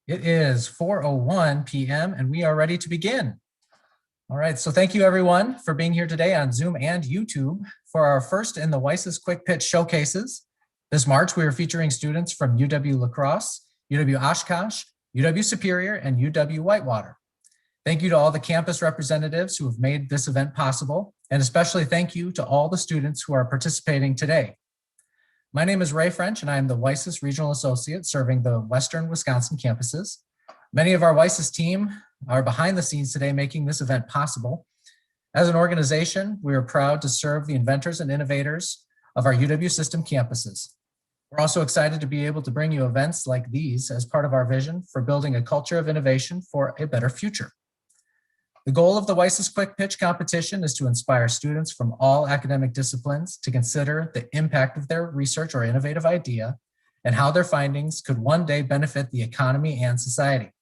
It is 4:01 p.m. and we are ready to begin. All right, so thank you everyone for being here today on Zoom and YouTube for our first in the WiSys Quick Pitch showcases. This March, we are featuring students from UW-La Crosse, UW-Oshkosh, UW-Superior, and UW-Whitewater. Thank you to all the campus representatives who have made this event possible, and especially thank you to all the students who are participating today. My name is Ray French, and I am the WiSys Regional Associate serving the Western Wisconsin campuses. Many of our WiSys team are behind the scenes today making this event possible. As an organization, we are proud to serve the inventors and innovators of our UW system campuses. We're also excited to be able to bring you events like these as part of our vision for building a culture of innovation for a better future. The goal of the WiSys Quick Pitch competition is to inspire students from all academic disciplines to consider the impact of their research or innovative idea and how their findings could one day benefit the economy and society.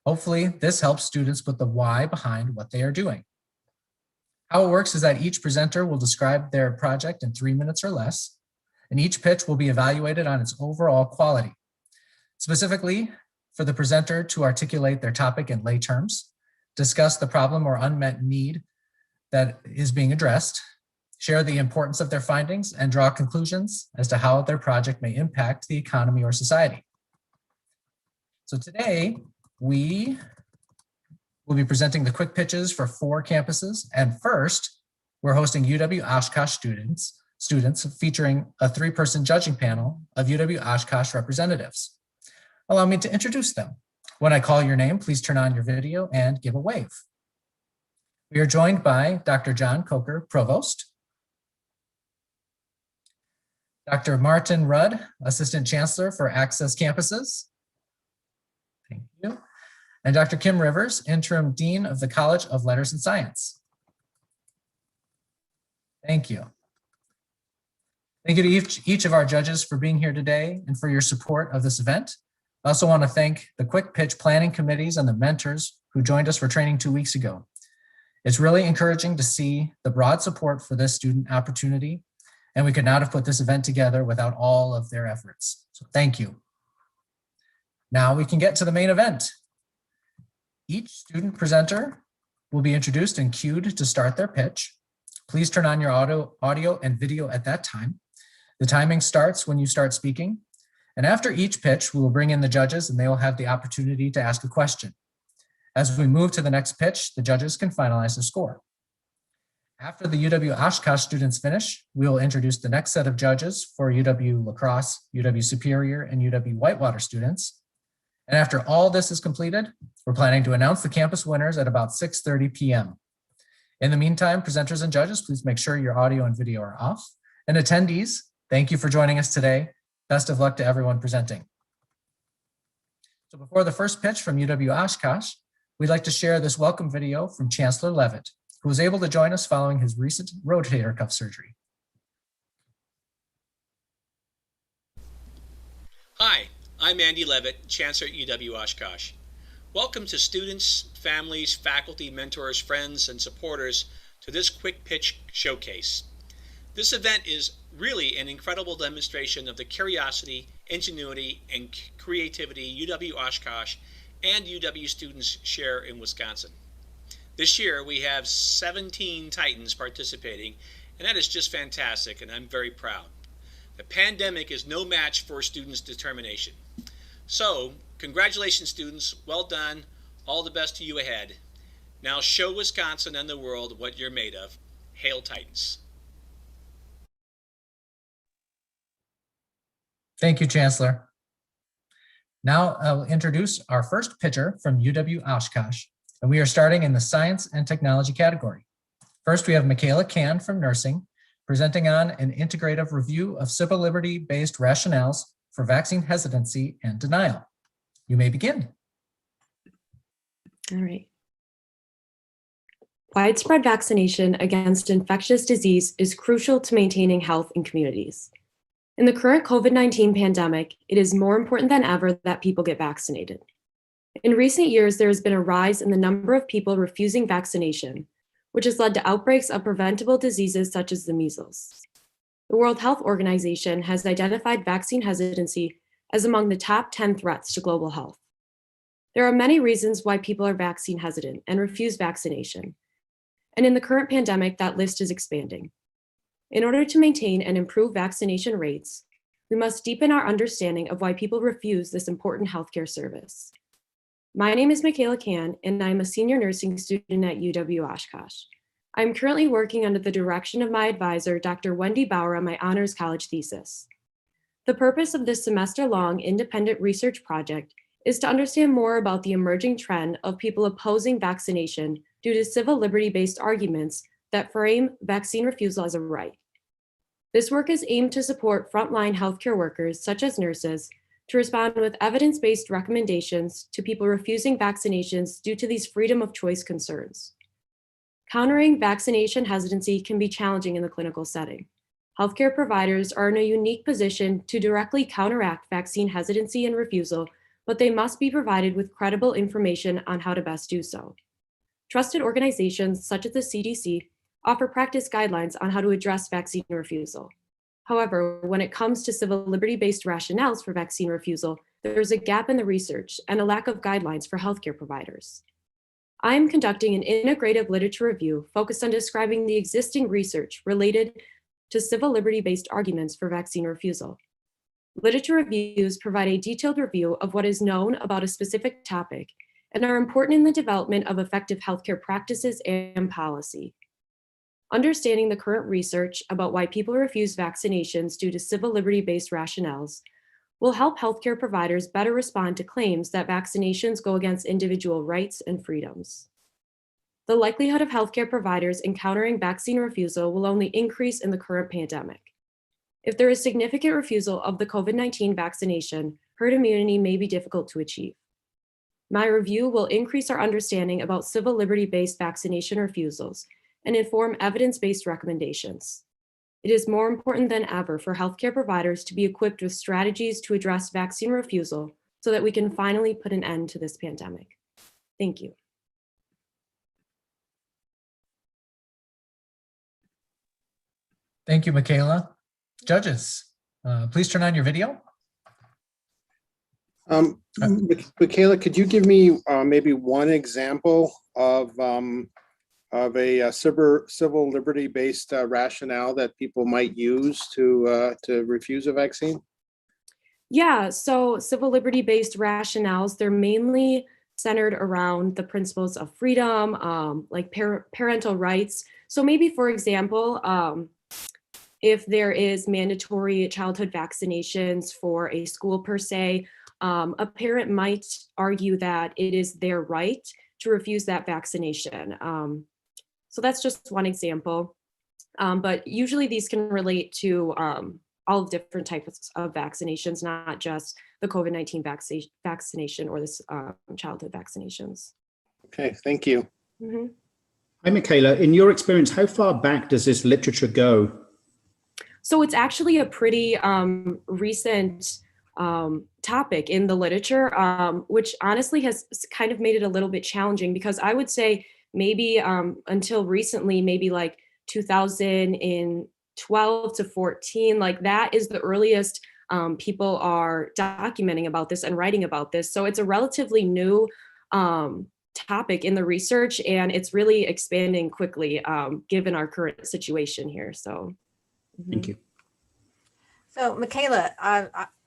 Hopefully, this helps students put the why behind what they are doing. How it works is that each presenter will describe their project in 3 minutes or less, and each pitch will be evaluated on its overall quality. Specifically, for the presenter to articulate their topic in lay terms, discuss the problem or unmet need that is being addressed, share the importance of their findings, and draw conclusions as to how their project may impact the economy or society. So today, we will be presenting the quick pitches for 4 campuses. And first, we're hosting UW-Oshkosh students featuring a 3-person judging panel of UW-Oshkosh representatives. Allow me to introduce them. When I call your name, please turn on your video and give a wave. We are joined by Dr. John Coker, Provost, Dr. Martin Rudd, Assistant Chancellor for Access Campuses. Thank you. And Dr. Kim Rivers, Interim Dean of the College of Letters and Science. Thank you. Thank you to each of our judges for being here today and for your support of this event. I also want to thank the Quick Pitch planning committees and the mentors who joined us for training 2 weeks ago. It's really encouraging to see the broad support for this student opportunity, and we could not have put this event together without all of their efforts. So thank you. Now we can get to the main event. Each student presenter will be introduced and cued to start their pitch. Please turn on your audio and video at that time. The timing starts when you start speaking. And after each pitch, we will bring in the judges and they will have the opportunity to ask a question. As we move to the next pitch, the judges can finalize the score. After the UW-Oshkosh students finish, we will introduce the next set of judges for UW-La Crosse, UW-Superior, and UW-Whitewater students. And after all this is completed, we're planning to announce the campus winners at about 6:30 p.m. In the meantime, presenters and judges, please make sure your audio and video are off. And attendees, thank you for joining us today. Best of luck to everyone presenting. So before the first pitch from UW-Oshkosh, we'd like to share this welcome video from Chancellor Levitt, who was able to join us following his recent rotator cuff surgery. Hi, I'm Andy Levitt, Chancellor at UW-Oshkosh. Welcome to students, families, faculty, mentors, friends, and supporters to this Quick Pitch showcase. This event is really an incredible demonstration of the curiosity, ingenuity, and creativity UW-Oshkosh and UW students share in Wisconsin. This year we have 17 Titans participating, and that is just fantastic, and I'm very proud. The pandemic is no match for students' determination. So, congratulations students, well done, all the best to you ahead. Now show Wisconsin and the world what you're made of. Hail Titans. Thank you, Chancellor. Now I'll introduce our first pitcher from UW-Oshkosh, and we are starting in the science and technology category. First, we have Michaela Can from nursing, presenting on an integrative review of civil liberty-based rationales for vaccine hesitancy and denial. You may begin. All right. Widespread vaccination against infectious disease is crucial to maintaining health in communities. In the current COVID-19 pandemic, it is more important than ever that people get vaccinated. In recent years, there has been a rise in the number of people refusing vaccination, which has led to outbreaks of preventable diseases such as the measles. The World Health Organization has identified vaccine hesitancy as among the top 10 threats to global health. There are many reasons why people are vaccine hesitant and refuse vaccination. And in the current pandemic, that list is expanding. In order to maintain and improve vaccination rates, we must deepen our understanding of why people refuse this important healthcare service. My name is Michaela Can, and I'm a senior nursing student at UW-Oshkosh. I'm currently working under the direction of my advisor, Dr. Wendy Bauer, on my honors college thesis. The purpose of this semester-long independent research project is to understand more about the emerging trend of people opposing vaccination due to civil liberty-based arguments that frame vaccine refusal as a right. This work is aimed to support frontline healthcare workers, such as nurses, to respond with evidence-based recommendations to people refusing vaccinations due to these freedom of choice concerns. Countering vaccination hesitancy can be challenging in the clinical setting. Healthcare providers are in a unique position to directly counteract vaccine hesitancy and refusal, but they must be provided with credible information on how to best do so. Trusted organizations such as the CDC offer practice guidelines on how to address vaccine refusal. However, when it comes to civil liberty-based rationales for vaccine refusal, there's a gap in the research and a lack of guidelines for healthcare providers. I am conducting an integrative literature review focused on describing the existing research related to civil liberty-based arguments for vaccine refusal. Literature reviews provide a detailed review of what is known about a specific topic and are important in the development of effective healthcare practices and policy. Understanding the current research about why people refuse vaccinations due to civil liberty-based rationales will help healthcare providers better respond to claims that vaccinations go against individual rights and freedoms. The likelihood of healthcare providers encountering vaccine refusal will only increase in the current pandemic. If there is significant refusal of the COVID-19 vaccination, herd immunity may be difficult to achieve. My review will increase our understanding about civil liberty-based vaccination refusals and inform evidence-based recommendations. It is more important than ever for healthcare providers to be equipped with strategies to address vaccine refusal so that we can finally put an end to this pandemic. Thank you. Thank you, Michaela. Judges, please turn on your video. Michaela, could you give me maybe one example of a civil liberty-based rationale that people might use to refuse a vaccine? Yeah, so civil liberty-based rationales, they're mainly centered around the principles of freedom, like parental rights. So maybe, for example, if there is mandatory childhood vaccinations for a school per se, a parent might argue that it is their right to refuse that vaccination. So that's just one example. But usually these can relate to all different types of vaccinations, not just the COVID-19 vaccination or this childhood vaccinations. Okay, thank you. Mm-hmm. Hi, Michaela. In your experience, how far back does this literature go? So it's actually a pretty recent topic in the literature, which honestly has kind of made it a little bit challenging, because I would say maybe until recently, maybe like 2012 to 14, like that is the earliest people are documenting about this and writing about this. So it's a relatively new topic in the research, and it's really expanding quickly given our current situation here. So. Thank you. So, Michaela,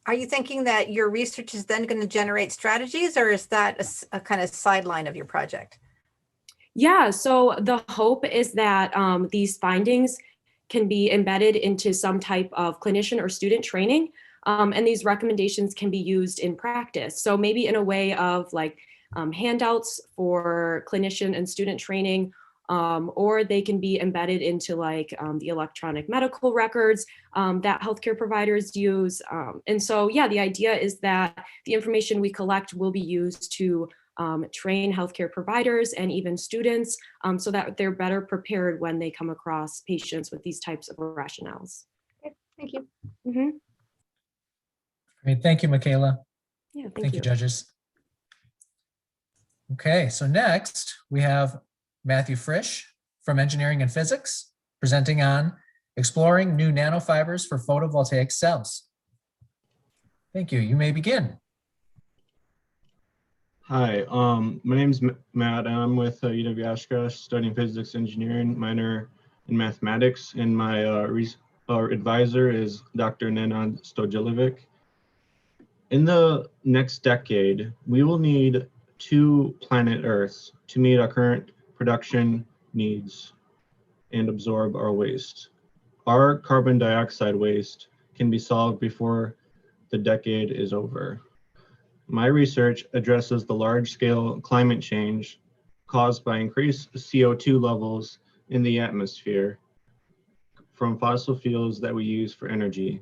are you thinking that your research is then going to generate strategies, or is that a kind of sideline of your project? Yeah, so the hope is that these findings can be embedded into some type of clinician or student training, and these recommendations can be used in practice. So maybe in a way of like handouts for clinician and student training, or they can be embedded into like the electronic medical records that healthcare providers use. And so, yeah, the idea is that the information we collect will be used to train healthcare providers and even students so that they're better prepared when they come across patients with these types of rationales. Okay, thank you. Mm-hmm. Great, thank you, Michaela. Yeah, Thank you, judges. Okay, so next we have Matthew Frisch from Engineering and Physics, presenting on exploring new nanofibers for photovoltaic cells. Thank you. You may begin. Hi, my name's Matt. I'm with UW-Oshkosh studying physics engineering, minor in mathematics, and my advisor is Dr. Nenad Stojilovic. In the next decade, we will need 2 planet Earths to meet our current production needs and absorb our waste. Our carbon dioxide waste can be solved before the decade is over. My research addresses the large-scale climate change caused by increased CO2 levels in the atmosphere from fossil fuels that we use for energy.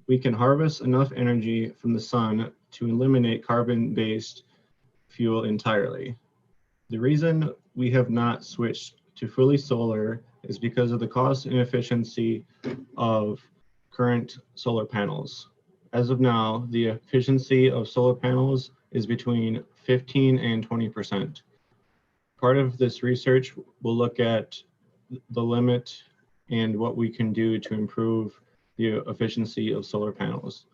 We can harvest enough energy from the sun to eliminate carbon-based fuel entirely. The reason we have not switched to fully solar is because of the cost and efficiency of current solar panels. As of now, the efficiency of solar panels is between 15 and 20%. Part of this research will look at the limit and what we can do to improve the efficiency of solar panels.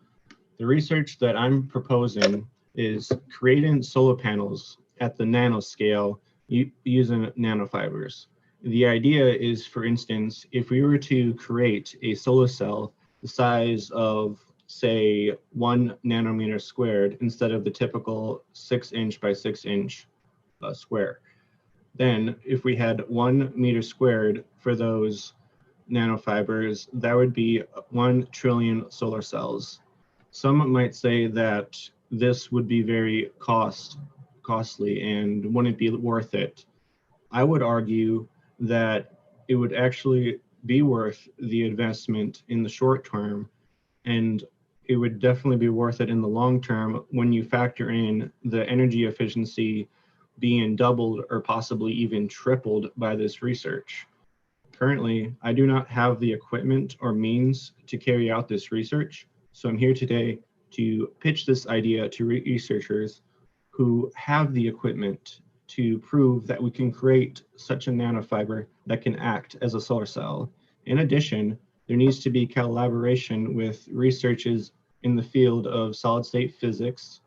The research that I'm proposing is creating solar panels at the nanoscale using nanofibers. The idea is, for instance, if we were to create a solar cell the size of, say, 1 nanometer squared instead of the typical 6-inch by 6-inch square, then if we had 1 meter squared for those nanofibers, that would be 1 trillion solar cells. Some might say that this would be very costly and wouldn't be worth it. I would argue that it would actually be worth the investment in the short term, and it would definitely be worth it in the long term when you factor in the energy efficiency being doubled or possibly even tripled by this research. Currently, I do not have the equipment or means to carry out this research, so I'm here today to pitch this idea to researchers who have the equipment to prove that we can create such a nanofiber that can act as a solar cell. In addition, there needs to be collaboration with researchers in the field of solid-state physics,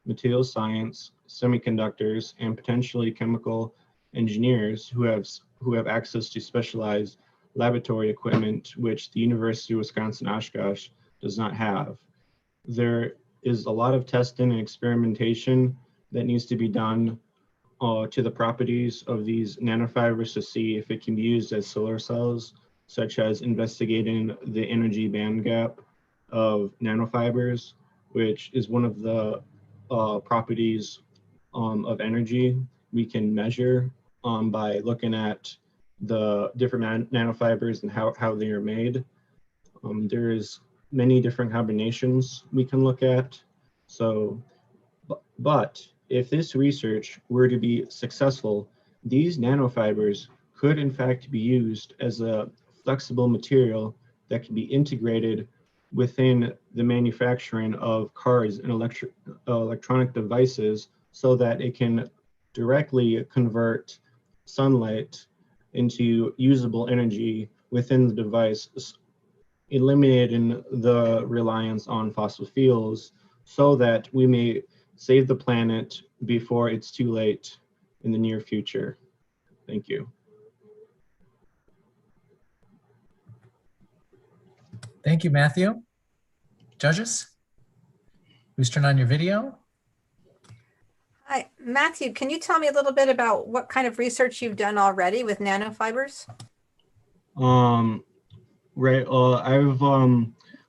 material science, semiconductors, and potentially chemical engineers who have access to specialized laboratory equipment, which the University of Wisconsin-Oshkosh does not have. There is a lot of testing and experimentation that needs to be done to the properties of these nanofibers to see if it can be used as solar cells, such as investigating the energy band gap of nanofibers, which is one of the properties of energy we can measure by looking at the different nanofibers and how they are made. There's many different combinations we can look at. So, but if this research were to be successful, these nanofibers could in fact be used as a flexible material that can be integrated within the manufacturing of cars and electronic devices so that it can directly convert sunlight into usable energy within the device, eliminating the reliance on fossil fuels so that we may save the planet before it's too late in the near future. Thank you. Thank you, Matthew. Judges, please turn on your video. Hi, Matthew, can you tell me a little bit about what kind of research you've done already with nanofibers? Right, I've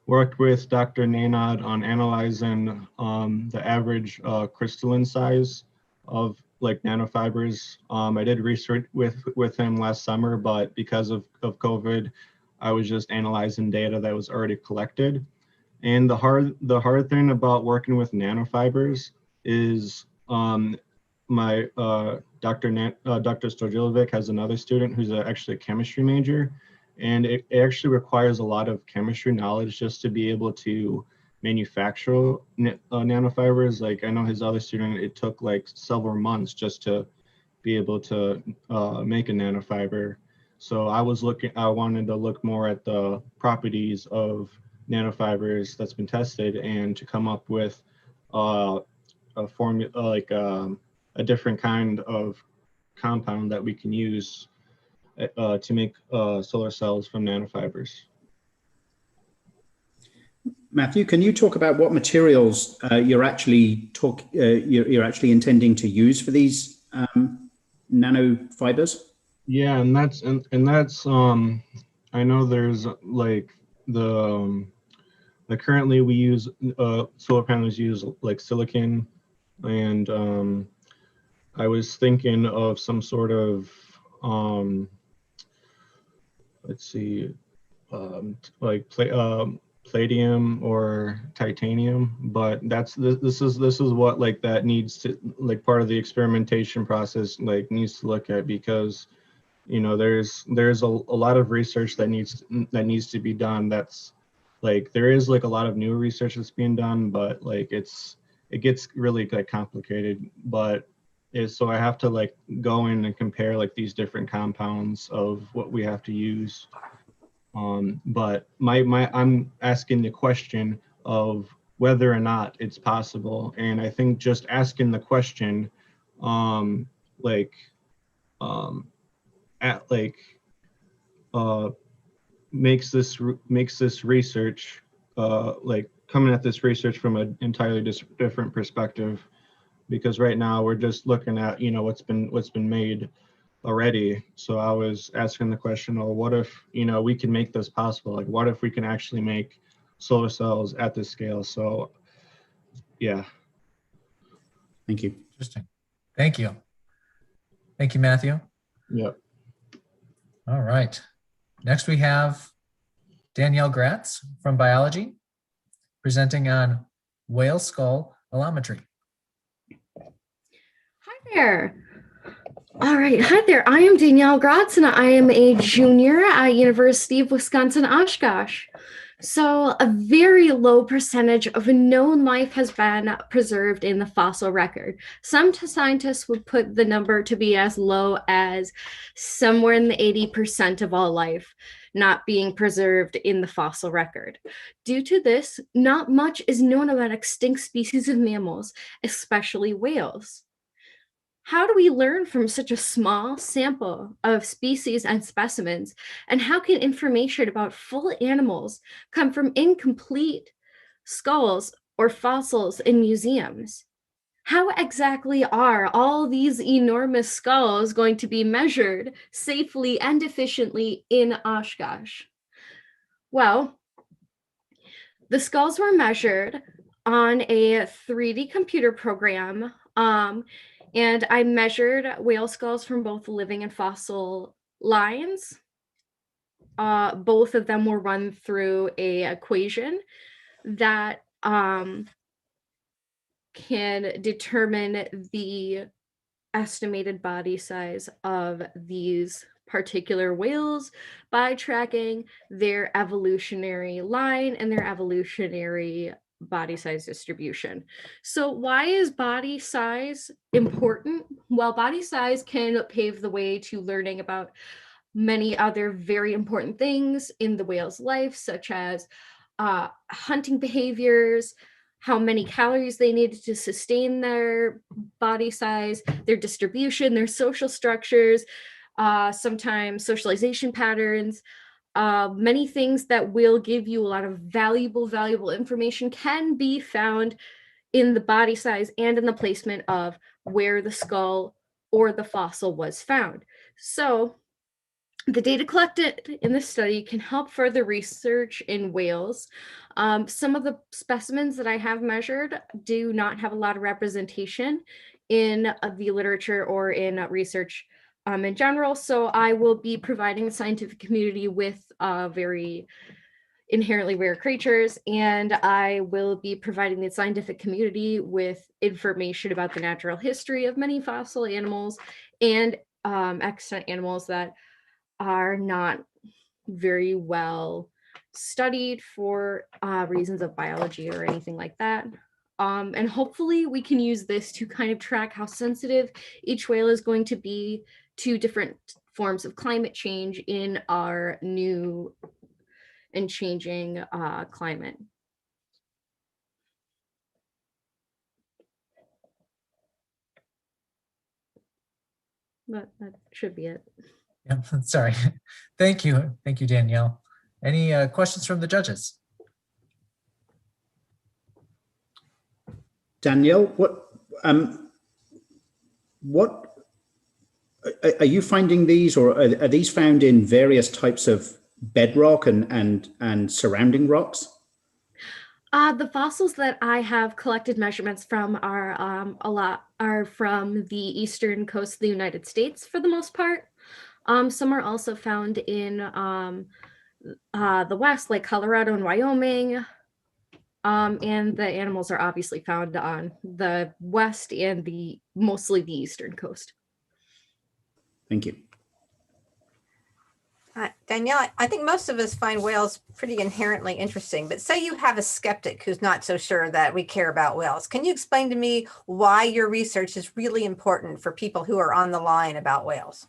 worked with Dr. Nenad on analyzing the average crystalline size of like nanofibers. I did research with him last summer, but because of COVID, I was just analyzing data that was already collected. And the hard thing about working with nanofibers is my Dr. Stojilovic has another student who's actually a chemistry major, and it actually requires a lot of chemistry knowledge just to be able to manufacture nanofibers. Like I know his other student, it took like several months just to be able to make a nanofiber. So I wanted to look more at the properties of nanofibers that's been tested and to come up with a formula, like a different kind of compound that we can use to make solar cells from nanofibers. Matthew, can you talk about what materials you're actually intending to use for these nanofibers? Yeah, and that's I know there's like the currently we use solar panels use like silicon, and I was thinking of some sort of let's see, like palladium or titanium, but this is what like that needs to, like, part of the experimentation process like needs to look at, because you know there's a lot of research that needs to be done. That's like, there is like a lot of new research that's being done, but like it gets really like complicated. But so I have to like go in and compare like these different compounds of what we have to use. But I'm asking the question of whether or not it's possible, and I think just asking the question, makes this research like coming at this research from an entirely different perspective, because right now we're just looking at, you know, what's been made already. So I was asking the question, oh, what if, you know, we can make this possible? Like, what if we can actually make solar cells at this scale? So yeah. Thank you. Interesting. Thank you. Thank you, Matthew. Yep. All right. Next we have Danielle Gratz from biology, presenting on whale skull allometry. Hi there. All right. Hi there. I am Danielle Gratz, and I am a junior at University of Wisconsin-Oshkosh. So a very low percentage of known life has been preserved in the fossil record. Some scientists would put the number to be as low as somewhere in the 80% of all life not being preserved in the fossil record. Due to this, not much is known about extinct species of mammals, especially whales. How do we learn from such a small sample of species and specimens? And how can information about full animals come from incomplete skulls or fossils in museums? How exactly are all these enormous skulls going to be measured safely and efficiently in Oshkosh? Well, the skulls were measured on a 3D computer program, and I measured whale skulls from both living and fossil lines. Both of them were run through a equation that can determine the estimated body size of these particular whales by tracking their evolutionary line and their evolutionary body size distribution. So why is body size important? Well, body size can pave the way to learning about many other very important things in the whale's life, such as hunting behaviors, how many calories they needed to sustain their body size, their distribution, their social structures, sometimes socialization patterns. Many things that will give you a lot of valuable information can be found in the body size and in the placement of where the skull or the fossil was found. So the data collected in this study can help further research in whales. Some of the specimens that I have measured do not have a lot of representation in the literature or in research in general. So I will be providing the scientific community with very inherently rare creatures, and I will be providing the scientific community with information about the natural history of many fossil animals and extant animals that are not very well studied for reasons of biology or anything like that. And hopefully we can use this to kind of track how sensitive each whale is going to be to different forms of climate change in our new and changing climate. but that should be it. Yeah, sorry. Thank you. Thank you, Danielle. Any questions from the judges? Danielle, what are you finding these, or are these found in various types of bedrock and surrounding rocks? The fossils that I have collected measurements from are from the eastern coast of the United States for the most part. Some are also found in the West, like Colorado and Wyoming. And the animals are obviously found on the West and mostly the eastern coast. Thank you. Danielle, I think most of us find whales pretty inherently interesting, but say you have a skeptic who's not so sure that we care about whales. Can you explain to me why your research is really important for people who are on the line about whales?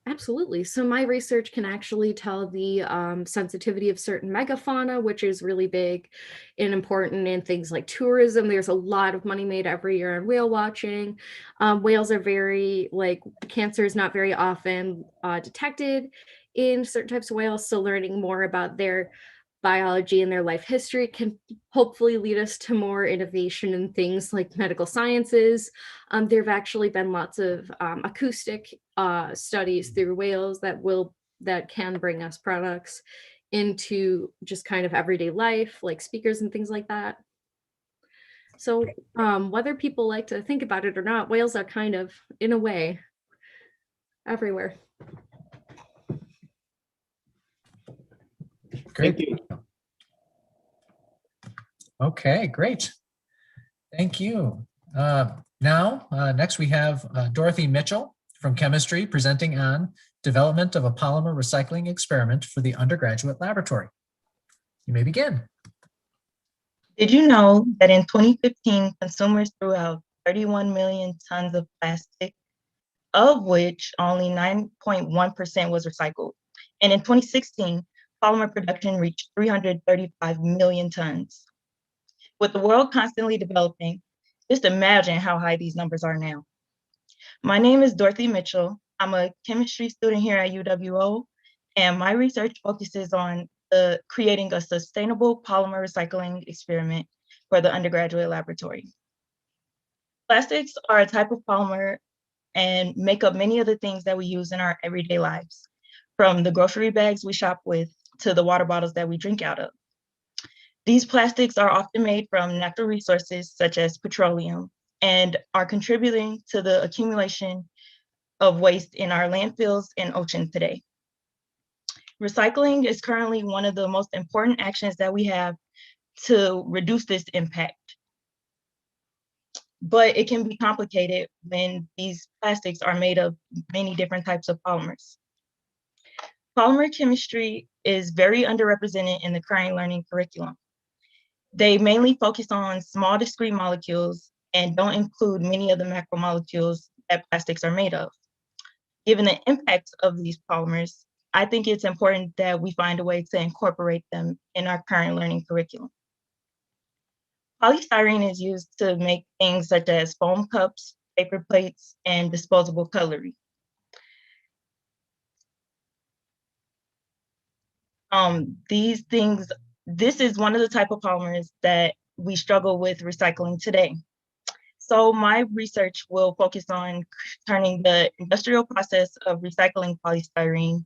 Absolutely. So my research can actually tell the sensitivity of certain megafauna, which is really big and important in things like tourism. There's a lot of money made every year on whale watching. Whales are cancer is not very often detected in certain types of whales. So learning more about their biology and their life history can hopefully lead us to more innovation in things like medical sciences. There have actually been lots of acoustic studies through whales that can bring us products into just kind of everyday life, like speakers and things like that. So whether people like to think about it or not, whales are kind of, in a way, everywhere. Great. Thank you. Okay, great. Thank you. Next we have Dorothy Mitchell from chemistry presenting on development of a polymer recycling experiment for the undergraduate laboratory. You may begin. Did you know that in 2015, consumers threw out 31 million tons of plastic, of which only 9.1% was recycled? And in 2016, polymer production reached 335 million tons. With the world constantly developing, just imagine how high these numbers are now. My name is Dorothy Mitchell. I'm a chemistry student here at UW-O, and my research focuses on creating a sustainable polymer recycling experiment for the undergraduate laboratory. Plastics are a type of polymer and make up many of the things that we use in our everyday lives, from the grocery bags we shop with to the water bottles that we drink out of. These plastics are often made from natural resources such as petroleum and are contributing to the accumulation of waste in our landfills and oceans today. Recycling is currently one of the most important actions that we have to reduce this impact. But it can be complicated when these plastics are made of many different types of polymers. Polymer chemistry is very underrepresented in the current learning curriculum. They mainly focus on small discrete molecules and don't include many of the macromolecules that plastics are made of. Given the impacts of these polymers, I think it's important that we find a way to incorporate them in our current learning curriculum. Polystyrene is used to make things such as foam cups, paper plates, and disposable cutlery. This is one of the type of polymers that we struggle with recycling today. So my research will focus on turning the industrial process of recycling polystyrene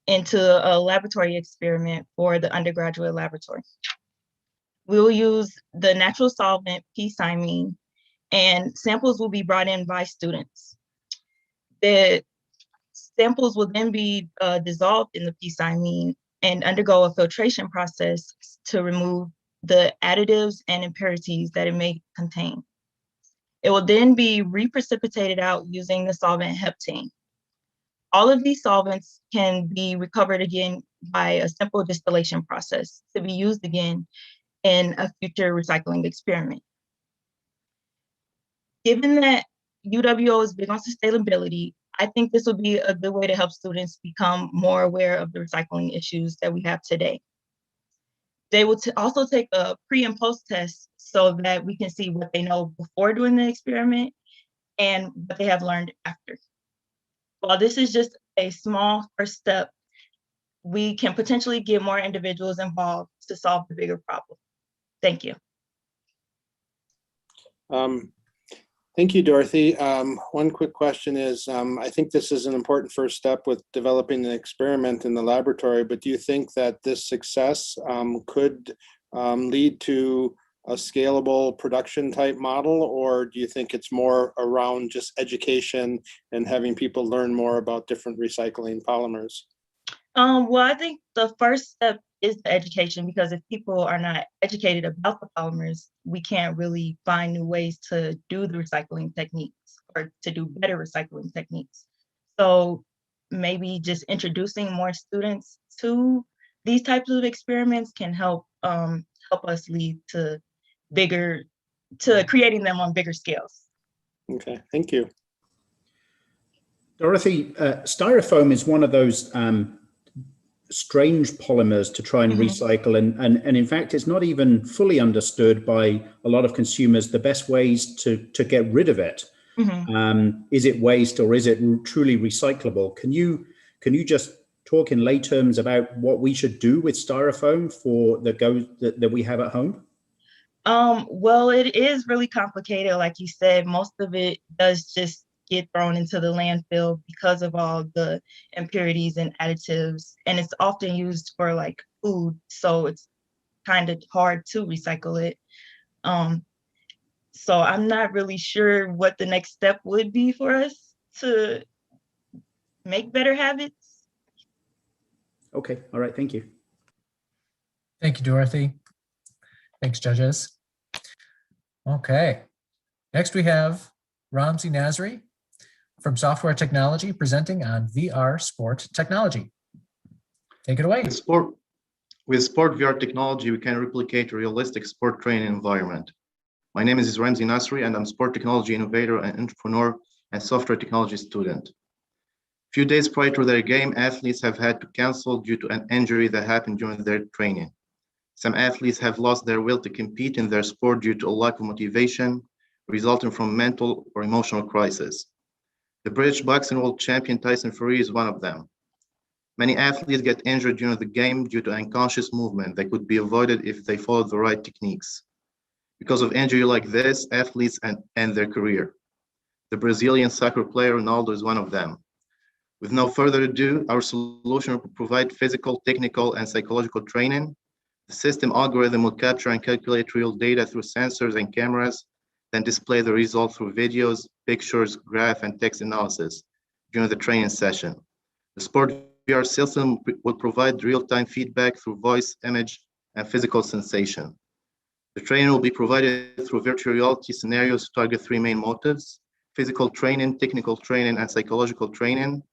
into a laboratory experiment for the undergraduate laboratory. We will use the natural solvent p-styrene, and samples will be brought in by students. The samples will then be dissolved in the p-styrene and undergo a filtration process to remove the additives and impurities that it may contain. It will then be reprecipitated out using the solvent heptane. All of these solvents can be recovered again by a simple distillation process to be used again in a future recycling experiment. Given that UW-O is big on sustainability, I think this would be a good way to help students become more aware of the recycling issues that we have today. They will also take a pre and post test so that we can see what they know before doing the experiment and what they have learned after. while this is just a small first step, we can potentially get more individuals involved to solve the bigger problem. Thank you. Thank you, Dorothy. One quick question is, I think this is an important first step with developing an experiment in the laboratory, but do you think that this success could lead to a scalable production type model, or do you think it's more around just education and having people learn more about different recycling polymers? Well, I think the first step is the education, because if people are not educated about the polymers, we can't really find new ways to do the recycling techniques or to do better recycling techniques. So maybe just introducing more students to these types of experiments can help us lead to creating them on bigger scales. Okay, thank you. Dorothy, styrofoam is one of those strange polymers to try and recycle, and in fact it's not even fully understood by a lot of consumers the best ways to get rid of it. Is it waste or is it truly recyclable? Can you just talk in lay terms about what we should do with styrofoam for that we have at home? Well, it is really complicated. Like you said, most of it does just get thrown into the landfill because of all the impurities and additives, and it's often used for like food, so it's kind of hard to recycle it. So I'm not really sure what the next step would be for us to make better habits. Okay, all right, thank you. Thank you, Dorothy. Thanks, judges. Okay, next we have Ramsay Nasri from Software Technology presenting on VR sport technology. Take it away. With sport VR technology, we can replicate a realistic sport training environment. My name is Ramsay Nasri, and I'm a sport technology innovator and entrepreneur and software technology student. A few days prior to their game, athletes have had to cancel due to an injury that happened during their training. Some athletes have lost their will to compete in their sport due to a lack of motivation, resulting from mental or emotional crisis. The British boxing world champion Tyson Fury is one of them. Many athletes get injured during the game due to unconscious movement that could be avoided if they followed the right techniques. Because of injury like this, athletes end their career. The Brazilian soccer player Ronaldo is one of them. With no further ado, our solution will provide physical, technical, and psychological training. The system algorithm will capture and calculate real data through sensors and cameras, then display the results through videos, pictures, graph, and text analysis during the training session. The sport VR system will provide real-time feedback through voice, image, and physical sensation. The training will be provided through virtual reality scenarios to target three main motives: physical training, technical training, and psychological training.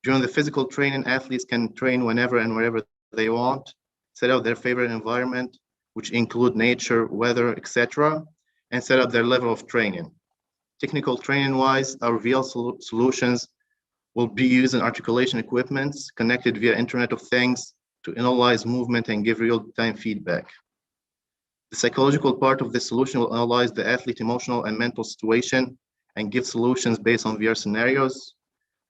During the physical training, athletes can train whenever and wherever they want, set up their favorite environment, which include nature, weather, etc., and set up their level of training. Technical training-wise, our VR solutions will be using articulation equipments connected via Internet of Things to analyze movement and give real-time feedback. The psychological part of the solution will analyze the athlete emotional and mental situation and give solutions based on VR scenarios.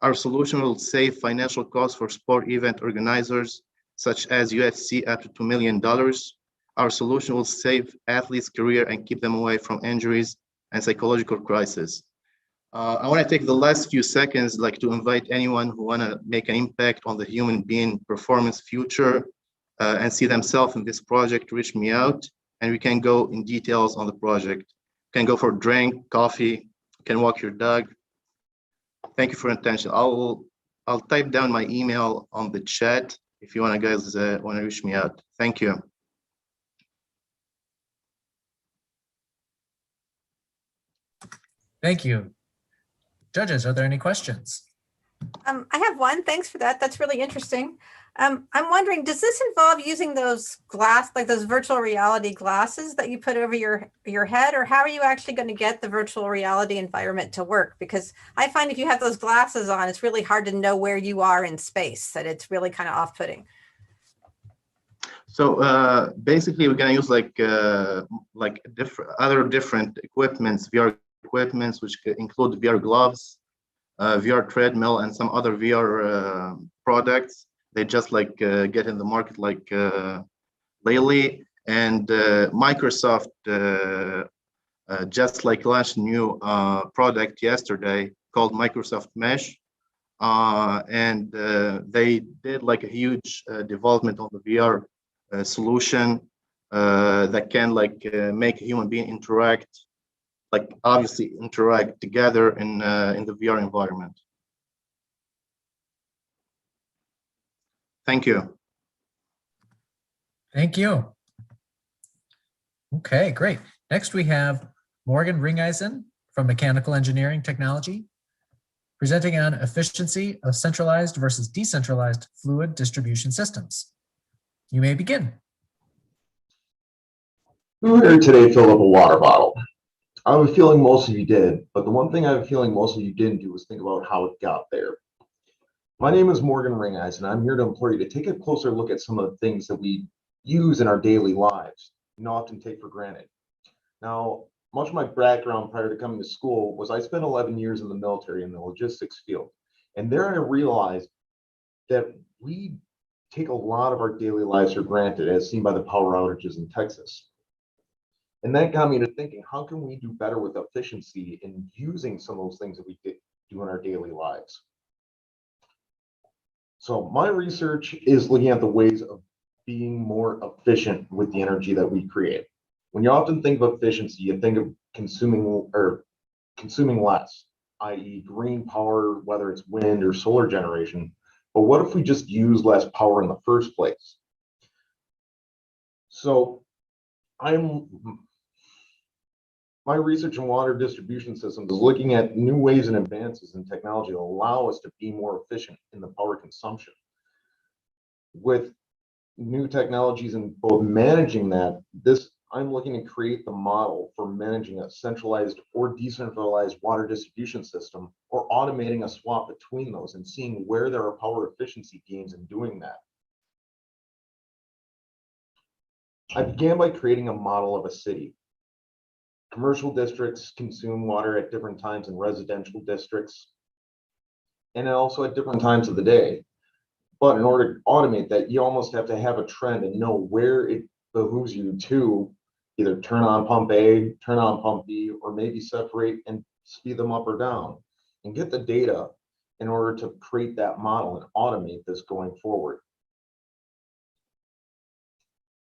Our solution will save financial costs for sport event organizers, such as UFC up to $2 million. Our solution will save athletes' career and keep them away from injuries and psychological crisis. I want to take the last few seconds to invite anyone who want to make an impact on the human being performance future and see themselves in this project, reach me out, and we can go in details on the project. You can go for a drink, coffee, you can walk your dog. Thank you for your attention. I'll type down my email on the chat if you guys want to reach me out. Thank you. Thank you. Judges, are there any questions? I have one. Thanks for that. That's really interesting. I'm wondering, does this involve using those those virtual reality glasses that you put over your head, or how are you actually going to get the virtual reality environment to work? Because I find if you have those glasses on, it's really hard to know where you are in space, that it's really kind of off-putting. So basically, we're going to use different equipments, VR equipments, which include VR gloves, VR treadmill and some other VR products. They just like get in the market like lately. And Microsoft just like launched a new product yesterday called Microsoft Mesh. And they did like a huge development on the VR solution that can like make a human being interact, like obviously interact together in the VR environment. Thank you. Thank you. Okay, great. Next we have Morgan Ringeisen from Mechanical Engineering Technology, presenting on efficiency of centralized versus decentralized fluid distribution systems. You may begin. We were here today to fill up a water bottle. I have a feeling most of you did, but the one thing I have a feeling most of you didn't do was think about how it got there. My name is Morgan Ringeisen, and I'm here to implore you to take a closer look at some of the things that we use in our daily lives and often take for granted. Now, much of my background prior to coming to school was I spent 11 years in the military in the logistics field. And there I realized that we take a lot of our daily lives for granted, as seen by the power outages in Texas. And that got me to thinking, how can we do better with efficiency in using some of those things that we do in our daily lives? So my research is looking at the ways of being more efficient with the energy that we create. When you often think of efficiency, you think of consuming less, i.e. green power, whether it's wind or solar generation. But what if we just use less power in the first place? So my research in water distribution systems is looking at new ways and advances in technology that allow us to be more efficient in the power consumption. With new technologies and both managing that, I'm looking to create the model for managing a centralized or decentralized water distribution system, or automating a swap between those and seeing where there are power efficiency gains in doing that. I began by creating a model of a city. Commercial districts consume water at different times in residential districts, and also at different times of the day. But in order to automate that, you almost have to have a trend and know where it behooves you to either turn on pump A, turn on pump B, or maybe separate and speed them up or down, and get the data in order to create that model and automate this going forward.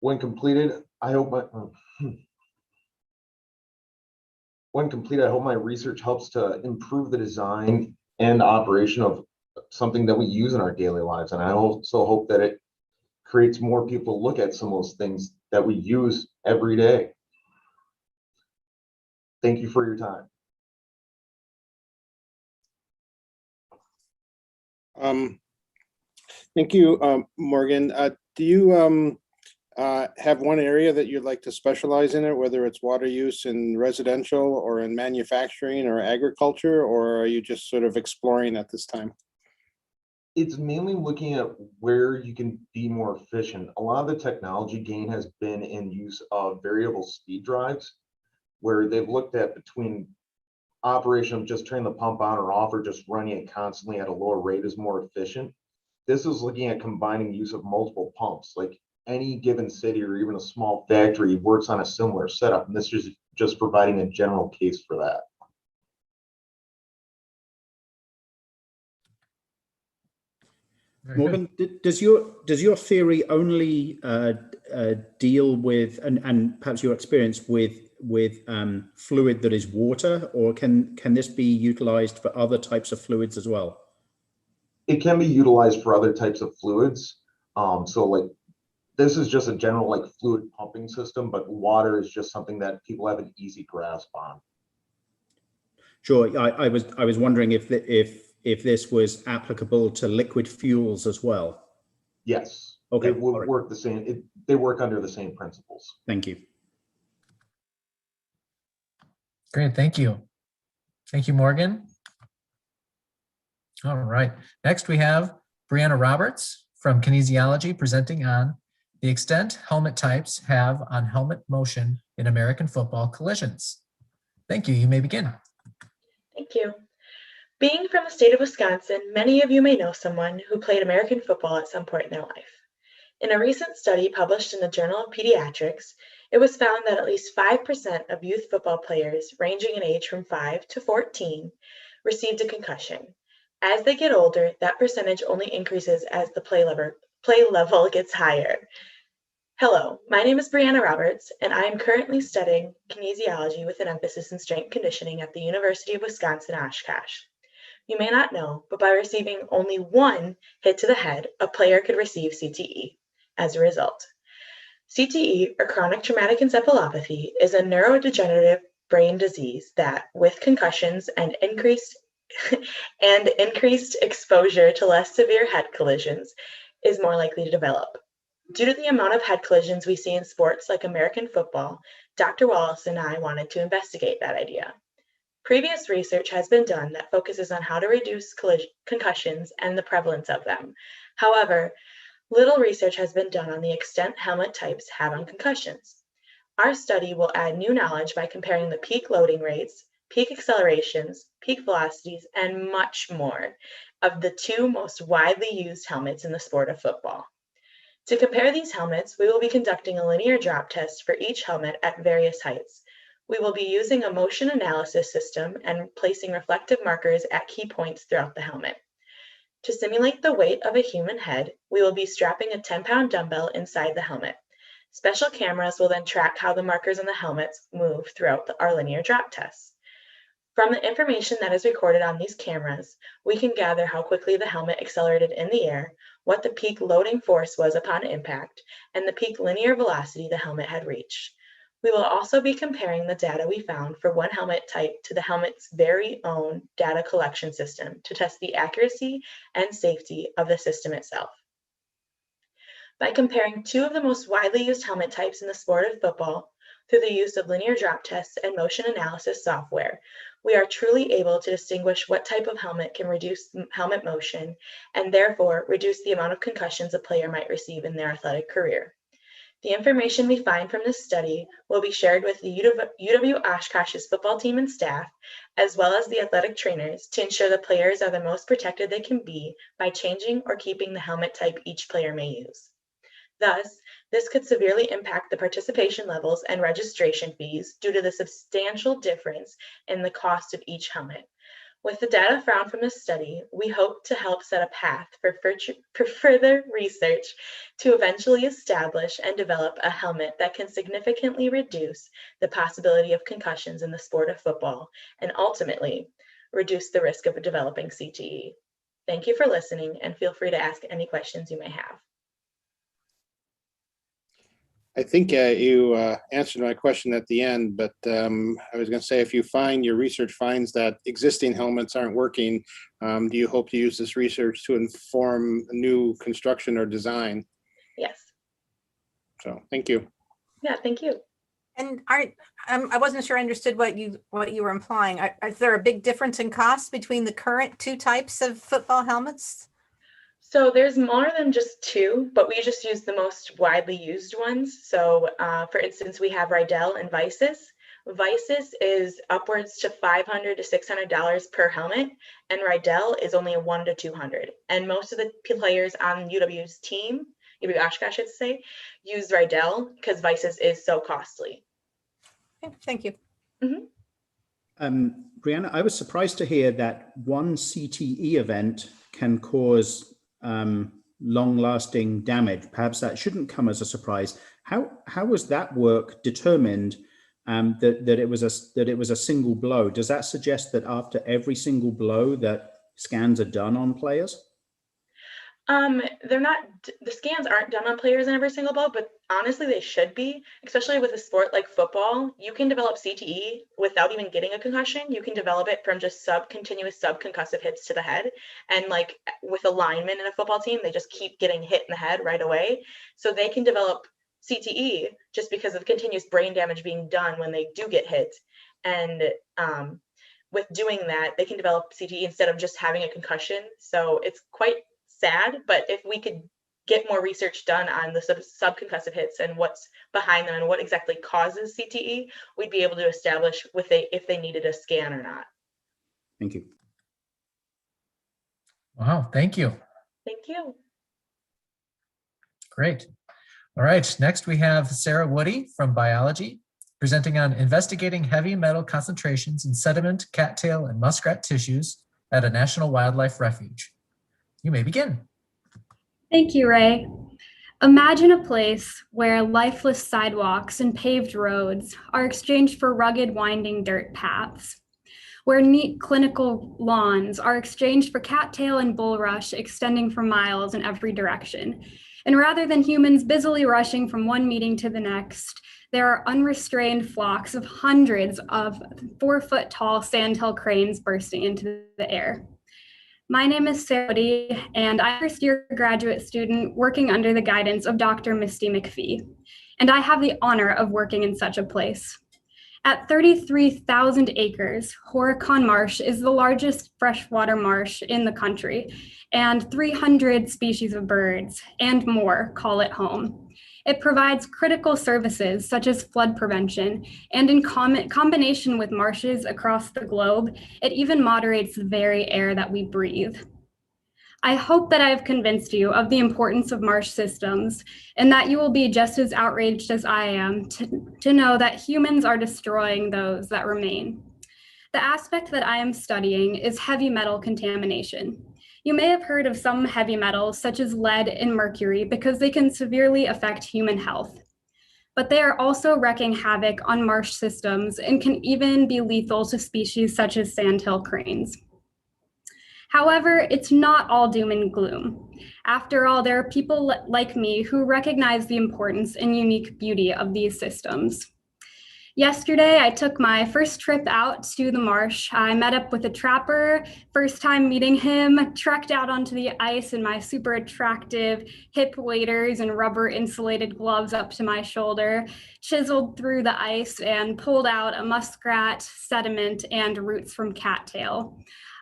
When completed, I hope my research helps to improve the design and operation of something that we use in our daily lives. And I also hope that it creates more people to look at some of those things that we use every day. Thank you for your time. Thank you, Morgan. Do you have one area that you'd like to specialize in it, whether it's water use in residential or in manufacturing or agriculture, or are you just sort of exploring at this time? It's mainly looking at where you can be more efficient. A lot of the technology gain has been in use of variable speed drives, where they've looked at between operation of just turning the pump on or off, or just running it constantly at a lower rate is more efficient. This is looking at combining use of multiple pumps. Like any given city or even a small factory works on a similar setup, and this is just providing a general case for that. Morgan, does your theory only deal with and perhaps your experience with fluid that is water, or can this be utilized for other types of fluids as well? It can be utilized for other types of fluids. So like this is just a general like fluid pumping system, but water is just something that people have an easy grasp on. Sure. I was wondering if this was applicable to liquid fuels as well. Yes. Okay. It would work the same. They work under the same principles. Thank you. Great, thank you. Thank you, Morgan. All right, next we have Brianna Roberts from Kinesiology presenting on the extent helmet types have on helmet motion in American football collisions. Thank you, you may begin. Thank you. Being from the state of Wisconsin, many of you may know someone who played American football at some point in their life. In a recent study published in the Journal of Pediatrics, it was found that at least 5% of youth football players ranging in age from 5 to 14 received a concussion. As they get older, that percentage only increases as the play level gets higher. Hello, my name is Brianna Roberts, and I am currently studying kinesiology with an emphasis in strength conditioning at the University of Wisconsin-Oshkosh. You may not know, but by receiving only one hit to the head, a player could receive CTE. As a result, CTE, or chronic traumatic encephalopathy, is a neurodegenerative brain disease that, with concussions and increased exposure to less severe head collisions, is more likely to develop. Due to the amount of head collisions we see in sports like American football, Dr. Wallace and I wanted to investigate that idea. Previous research has been done that focuses on how to reduce concussions and the prevalence of them. However, little research has been done on the extent helmet types have on concussions. Our study will add new knowledge by comparing the peak loading rates, peak accelerations, peak velocities, and much more of the two most widely used helmets in the sport of football. To compare these helmets, we will be conducting a linear drop test for each helmet at various heights. We will be using a motion analysis system and placing reflective markers at key points throughout the helmet. To simulate the weight of a human head, we will be strapping a 10-pound dumbbell inside the helmet. Special cameras will then track how the markers on the helmets move throughout our linear drop tests. From the information that is recorded on these cameras, we can gather how quickly the helmet accelerated in the air, what the peak loading force was upon impact, and the peak linear velocity the helmet had reached. We will also be comparing the data we found for one helmet type to the helmet's very own data collection system to test the accuracy and safety of the system itself. By comparing two of the most widely used helmet types in the sport of football through the use of linear drop tests and motion analysis software, we are truly able to distinguish what type of helmet can reduce helmet motion and therefore reduce the amount of concussions a player might receive in their athletic career. The information we find from this study will be shared with the UW-Oshkosh's football team and staff, as well as the athletic trainers, to ensure the players are the most protected they can be by changing or keeping the helmet type each player may use. Thus, this could severely impact the participation levels and registration fees due to the substantial difference in the cost of each helmet. With the data found from this study, we hope to help set a path for further research to eventually establish and develop a helmet that can significantly reduce the possibility of concussions in the sport of football and ultimately reduce the risk of developing CTE. Thank you for listening, and feel free to ask any questions you may have. I think you answered my question at the end, but I was going to say, if you find your research finds that existing helmets aren't working, do you hope to use this research to inform new construction or design? Yes. So thank you. Yeah, thank you. And I wasn't sure I understood what you were implying. Is there a big difference in cost between the current two types of football helmets? So there's more than just two, but we just use the most widely used ones. So for instance, we have Raiden and WiSys. WiSys is upwards to $500 to $600 per helmet, and Raiden is only $100 to $200. And most of the players on UW's team, UW-Oshkosh, I should say, use Raiden because WiSys is so costly. Okay, thank you. Mm-hmm. Brianna, I was surprised to hear that one CTE event can cause long-lasting damage. Perhaps that shouldn't come as a surprise. How was that work determined that it was a single blow? Does that suggest that after every single blow that scans are done on players? They're not, the scans aren't done on players in every single blow, but honestly, they should be, especially with a sport like football. You can develop CTE without even getting a concussion. You can develop it from just continuous subconcussive hits to the head. And like with a lineman in a football team, they just keep getting hit in the head right away. So they can develop CTE just because of continuous brain damage being done when they do get hit. And with doing that, they can develop CTE instead of just having a concussion. So it's quite sad, but if we could get more research done on the subconcussive hits and what's behind them and what exactly causes CTE, we'd be able to establish if they needed a scan or not. Thank you. Wow, thank you. Thank you. Great. All right, next we have Sarah Woody from biology, presenting on investigating heavy metal concentrations in sediment, cattail, and muskrat tissues at a national wildlife refuge. You may begin. Thank you, Ray. Imagine a place where lifeless sidewalks and paved roads are exchanged for rugged, winding dirt paths, where neat clinical lawns are exchanged for cattail and bulrush extending for miles in every direction. And rather than humans busily rushing from one meeting to the next, there are unrestrained flocks of hundreds of 4-foot-tall sandhill cranes bursting into the air. My name is Sarah Woody, and I'm a first-year graduate student working under the guidance of Dr. Misty McPhee, and I have the honor of working in such a place. At 33,000 acres, Horicon Marsh is the largest freshwater marsh in the country, and 300 species of birds and more call it home. It provides critical services such as flood prevention, and in combination with marshes across the globe, it even moderates the very air that we breathe. I hope that I have convinced you of the importance of marsh systems and that you will be just as outraged as I am to know that humans are destroying those that remain. The aspect that I am studying is heavy metal contamination. You may have heard of some heavy metals such as lead and mercury because they can severely affect human health. But they are also wreaking havoc on marsh systems and can even be lethal to species such as sandhill cranes. However, it's not all doom and gloom. After all, there are people like me who recognize the importance and unique beauty of these systems. Yesterday, I took my first trip out to the marsh. I met up with a trapper, first time meeting him, trekked out onto the ice in my super attractive hip waders and rubber insulated gloves up to my shoulder, chiseled through the ice and pulled out a muskrat, sediment, and roots from cattail.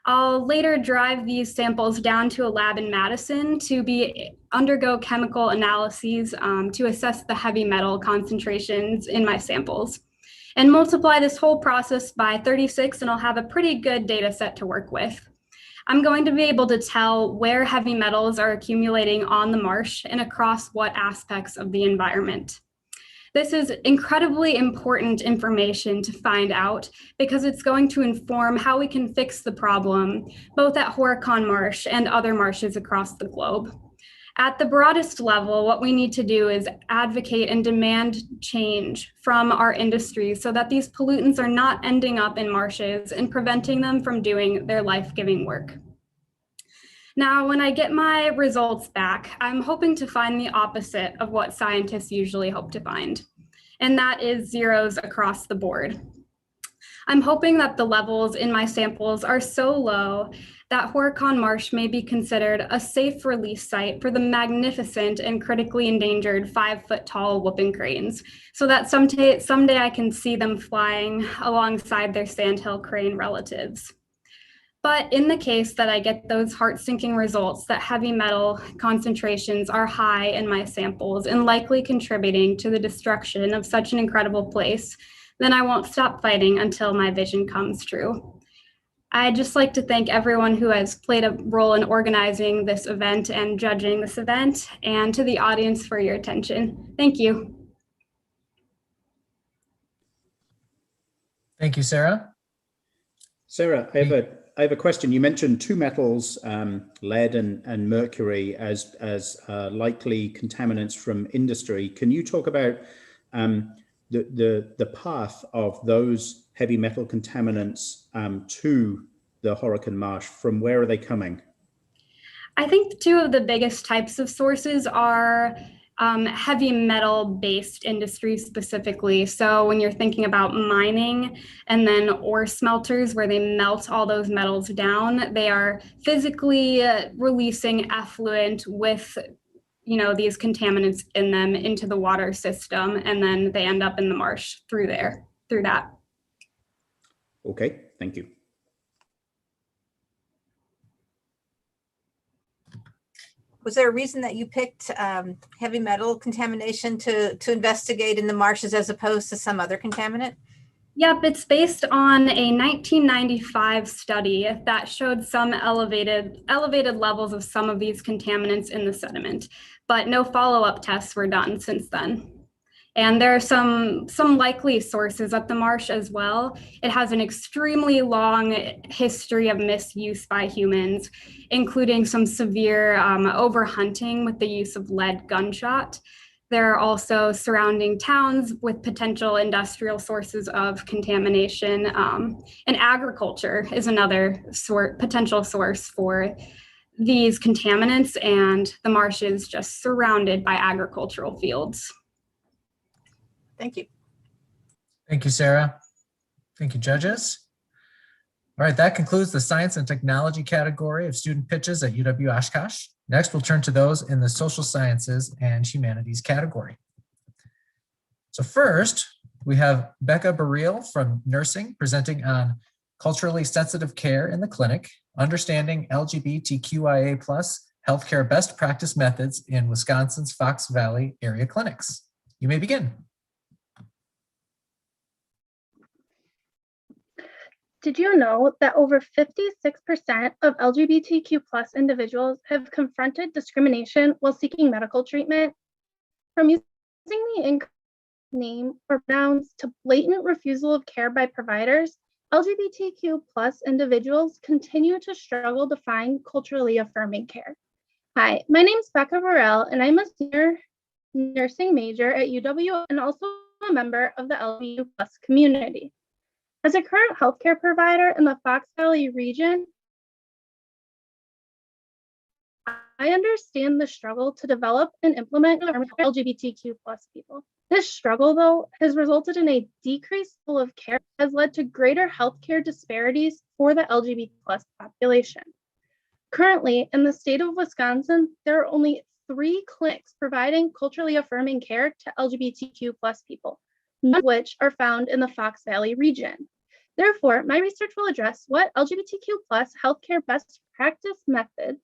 I'll later drive these samples down to a lab in Madison to undergo chemical analyses to assess the heavy metal concentrations in my samples. And multiply this whole process by 36 and I'll have a pretty good data set to work with. I'm going to be able to tell where heavy metals are accumulating on the marsh and across what aspects of the environment. This is incredibly important information to find out because it's going to inform how we can fix the problem, both at Horicon Marsh and other marshes across the globe. At the broadest level, what we need to do is advocate and demand change from our industry so that these pollutants are not ending up in marshes and preventing them from doing their life-giving work. Now, when I get my results back, I'm hoping to find the opposite of what scientists usually hope to find, and that is zeros across the board. I'm hoping that the levels in my samples are so low that Horicon Marsh may be considered a safe release site for the magnificent and critically endangered 5-foot-tall whooping cranes, so that someday I can see them flying alongside their sandhill crane relatives. But in the case that I get those heart-sinking results that heavy metal concentrations are high in my samples and likely contributing to the destruction of such an incredible place, then I won't stop fighting until my vision comes true. I'd just like to thank everyone who has played a role in organizing this event and judging this event, and to the audience for your attention. Thank you. Thank you, Sarah. Sarah, I have a question. You mentioned two metals, lead and mercury, as likely contaminants from industry. Can you talk about the path of those heavy metal contaminants to the Horicon Marsh? From where are they coming? I think two of the biggest types of sources are heavy metal based industries specifically. So when you're thinking about mining and then ore smelters where they melt all those metals down, they are physically releasing effluent with these contaminants in them into the water system, and then they end up in the marsh through that. Okay, thank you. Was there a reason that you picked heavy metal contamination to investigate in the marshes as opposed to some other contaminant? Yep, it's based on a 1995 study that showed some elevated levels of some of these contaminants in the sediment, but no follow-up tests were done since then. And there are some likely sources at the marsh as well. It has an extremely long history of misuse by humans, including some severe overhunting with the use of lead gunshot. There are also surrounding towns with potential industrial sources of contamination. And agriculture is another potential source for these contaminants, and the marsh is just surrounded by agricultural fields. Thank you. Thank you, Sarah. Thank you, judges. All right, that concludes the science and technology category of student pitches at UW-Oshkosh. Next, we'll turn to those in the social sciences and humanities category. So first, we have Becca Burrell from nursing presenting on culturally sensitive care in the clinic, understanding LGBTQIA+ healthcare best practice methods in Wisconsin's Fox Valley area clinics. You may begin. Did you know that over 56% of LGBTQ+ individuals have confronted discrimination while seeking medical treatment? From using the incorrect name or pronouns to blatant refusal of care by providers, LGBTQ+ individuals continue to struggle to find culturally affirming care. Hi, my name is Becca Burrell, and I'm a senior nursing major at UW and also a member of the LGBTQ+ community. As a current healthcare provider in the Fox Valley region, I understand the struggle to develop and implement LGBTQ+ people. This struggle, though, has resulted in a decreased level of care, has led to greater healthcare disparities for the LGBT+ population. Currently, in the state of Wisconsin, there are only 3 clinics providing culturally affirming care to LGBTQ+ people, none of which are found in the Fox Valley region. Therefore, my research will address what LGBTQ+ healthcare best practice methods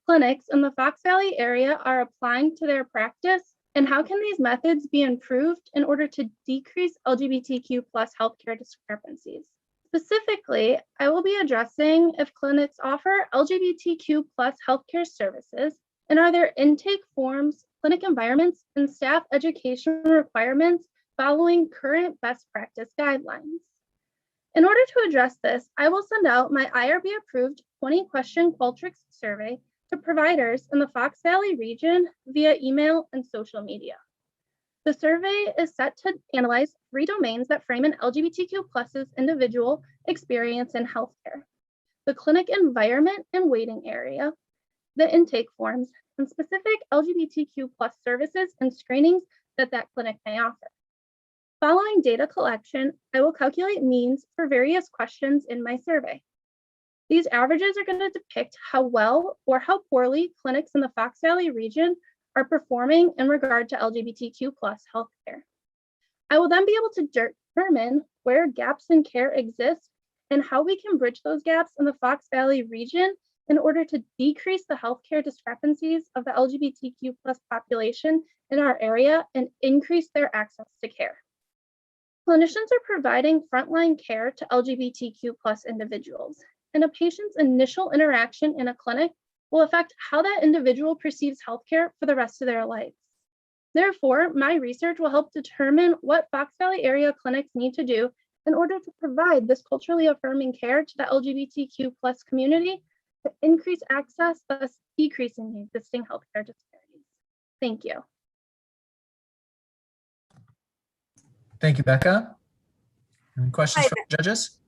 clinics in the Fox Valley area are applying to their practice, and how can these methods be improved in order to decrease LGBTQ+ healthcare discrepancies. Specifically, I will be addressing if clinics offer LGBTQ+ healthcare services, and are there intake forms, clinic environments, and staff education requirements following current best practice guidelines. In order to address this, I will send out my IRB-approved 20-question Qualtrics survey to providers in the Fox Valley region via email and social media. The survey is set to analyze 3 domains that frame an LGBTQ+'s individual experience in healthcare: the clinic environment and waiting area, the intake forms, and specific LGBTQ+ services and screenings that clinic may offer. Following data collection, I will calculate means for various questions in my survey. These averages are going to depict how well or how poorly clinics in the Fox Valley region are performing in regard to LGBTQ+ healthcare. I will then be able to determine where gaps in care exist and how we can bridge those gaps in the Fox Valley region in order to decrease the healthcare discrepancies of the LGBTQ+ population in our area and increase their access to care. Clinicians are providing frontline care to LGBTQ+ individuals, and a patient's initial interaction in a clinic will affect how that individual perceives healthcare for the rest of their lives. Therefore, my research will help determine what Fox Valley area clinics need to do in order to provide this culturally affirming care to the LGBTQ+ community to increase access, thus decreasing the existing healthcare disparities. Thank you. Thank you, Becca. Any questions from the judges?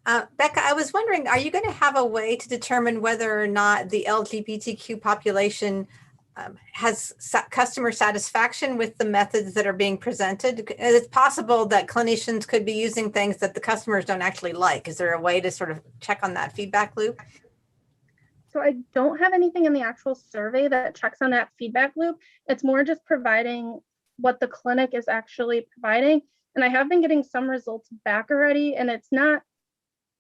Becca, I was wondering, are you going to have a way to determine whether or not the LGBTQ population has customer satisfaction with the methods that are being presented? It's possible that clinicians could be using things that the customers don't actually like. Is there a way to sort of check on that feedback loop? So I don't have anything in the actual survey that checks on that feedback loop. It's more just providing what the clinic is actually providing. And I have been getting some results back already, and it's not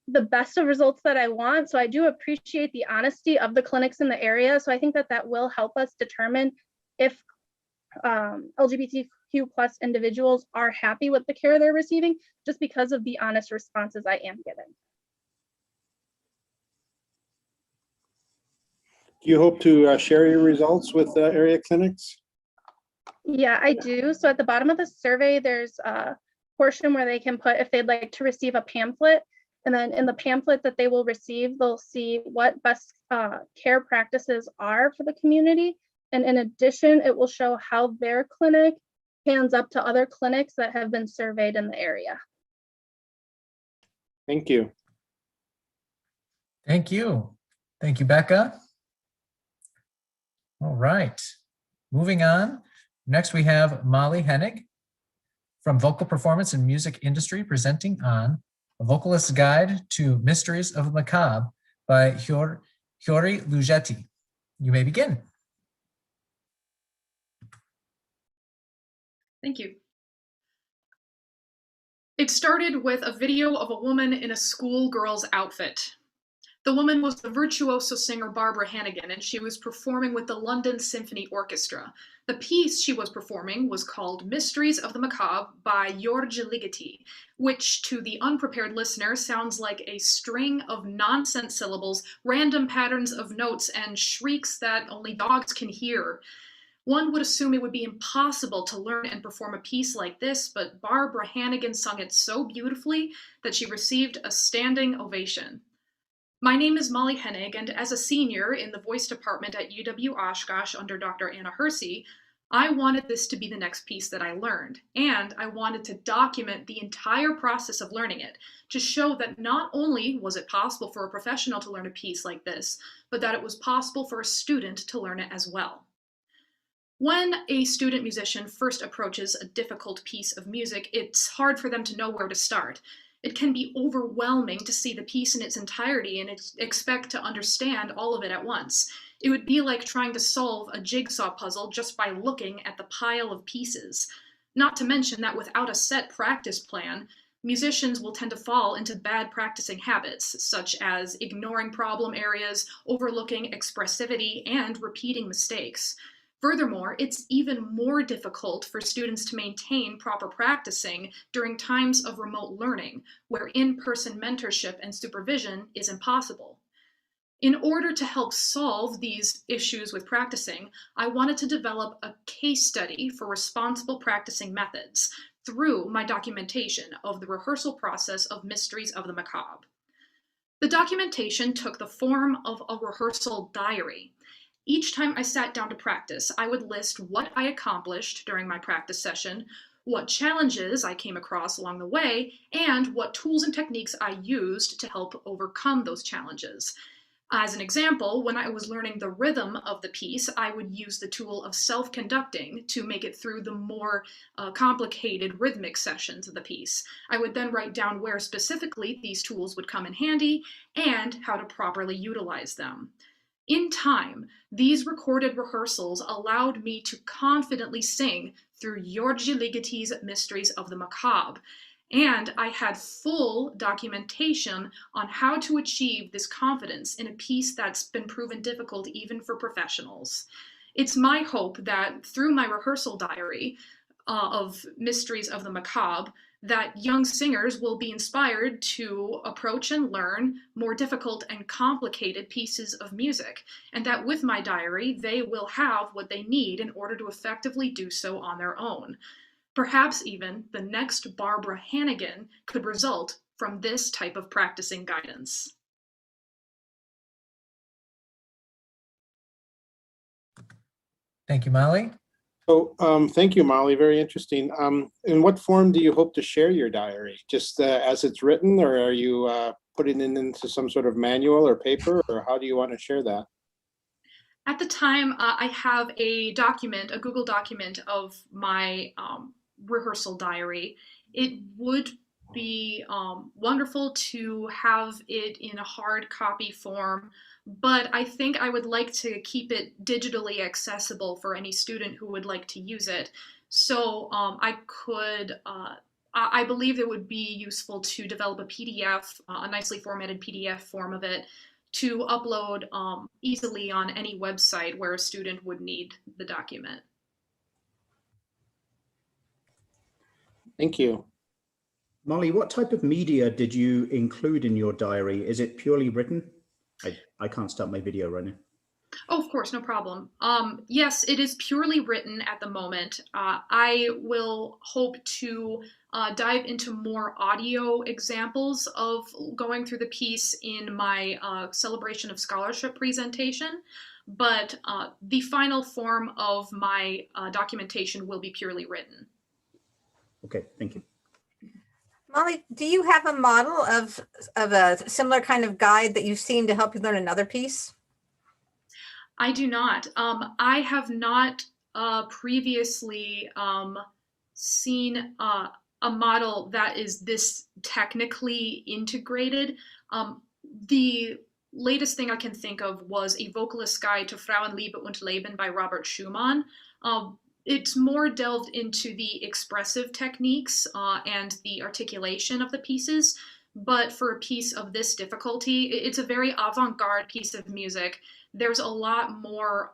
the best of results that I want. So I do appreciate the honesty of the clinics in the area. So I think that will help us determine if LGBTQ plus individuals are happy with the care they're receiving, just because of the honest responses I am getting. Do you hope to share your results with area clinics? Yeah, I do. So at the bottom of the survey, there's a portion where they can put if they'd like to receive a pamphlet. And then in the pamphlet that they will receive, they'll see what best care practices are for the community. And in addition, it will show how their clinic hands up to other clinics that have been surveyed in the area. Thank you. Thank you. Thank you, Becca. All right, moving on. Next, we have Molly Hennig from Vocal Performance and Music Industry presenting on A Vocalist's Guide to Mysteries of the Macabre by Fiori Lugetti. You may begin. Thank you. It started with a video of a woman in a schoolgirl's outfit. The woman was the virtuoso singer Barbara Hannigan, and she was performing with the London Symphony Orchestra. The piece she was performing was called Mysteries of the Macabre by Fiori Lugetti, which to the unprepared listener sounds like a string of nonsense syllables, random patterns of notes, and shrieks that only dogs can hear. One would assume it would be impossible to learn and perform a piece like this, but Barbara Hannigan sung it so beautifully that she received a standing ovation. My name is Molly Hennig, and as a senior in the voice department at UW-Oshkosh under Dr. Anna Husey, I wanted this to be the next piece that I learned, and I wanted to document the entire process of learning it, to show that not only was it possible for a professional to learn a piece like this, but that it was possible for a student to learn it as well. When a student musician first approaches a difficult piece of music, it's hard for them to know where to start. It can be overwhelming to see the piece in its entirety and expect to understand all of it at once. It would be like trying to solve a jigsaw puzzle just by looking at the pile of pieces. Not to mention that without a set practice plan, musicians will tend to fall into bad practicing habits, such as ignoring problem areas, overlooking expressivity, and repeating mistakes. Furthermore, it's even more difficult for students to maintain proper practicing during times of remote learning, where in-person mentorship and supervision is impossible. In order to help solve these issues with practicing, I wanted to develop a case study for responsible practicing methods through my documentation of the rehearsal process of Mysteries of the Macabre. The documentation took the form of a rehearsal diary. Each time I sat down to practice, I would list what I accomplished during my practice session, what challenges I came across along the way, and what tools and techniques I used to help overcome those challenges. As an example, when I was learning the rhythm of the piece, I would use the tool of self-conducting to make it through the more complicated rhythmic sections of the piece. I would then write down where specifically these tools would come in handy and how to properly utilize them. In time, these recorded rehearsals allowed me to confidently sing through Fiori Lugetti's Mysteries of the Macabre, and I had full documentation on how to achieve this confidence in a piece that's been proven difficult even for professionals. It's my hope that through my rehearsal diary of Mysteries of the Macabre, that young singers will be inspired to approach and learn more difficult and complicated pieces of music, and that with my diary, they will have what they need in order to effectively do so on their own. Perhaps even the next Barbara Hannigan could result from this type of practicing guidance. Thank you, Molly. So thank you, Molly. Very interesting. In what form do you hope to share your diary? Just as it's written, or are you putting it into some sort of manual or paper, or how do you want to share that? At the time, I have a document, a Google document of my rehearsal diary. It would be wonderful to have it in a hard copy form, but I think I would like to keep it digitally accessible for any student who would like to use it. So I believe it would be useful to develop a PDF, a nicely formatted PDF form of it, to upload easily on any website where a student would need the document. Thank you. Molly, what type of media did you include in your diary? Is it purely written? I can't start my video right now. Oh, of course, no problem. Yes, it is purely written at the moment. I will hope to dive into more audio examples of going through the piece in my celebration of scholarship presentation, but the final form of my documentation will be purely written. Okay, thank you. Molly, do you have a model of a similar kind of guide that you've seen to help you learn another piece? I do not. I have not previously seen a model that is this technically integrated. The latest thing I can think of was A Vocalist Guide to Frauenliebe und Leben by Robert Schumann. It's more delved into the expressive techniques and the articulation of the pieces. But for a piece of this difficulty, it's a very avant-garde piece of music. There's a lot more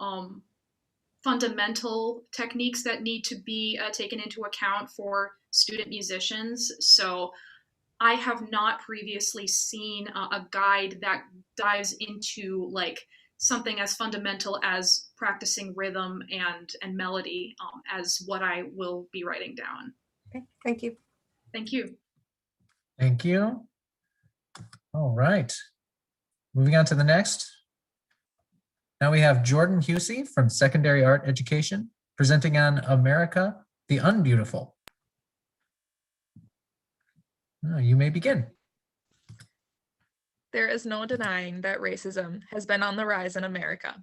fundamental techniques that need to be taken into account for student musicians. So I have not previously seen a guide that dives into like something as fundamental as practicing rhythm and melody as what I will be writing down. Okay, thank you. Thank you. Thank you. All right. Moving on to the next. Now we have Jordan Husey from Secondary Art Education presenting on America, the Unbeautiful. You may begin. There is no denying that racism has been on the rise in America.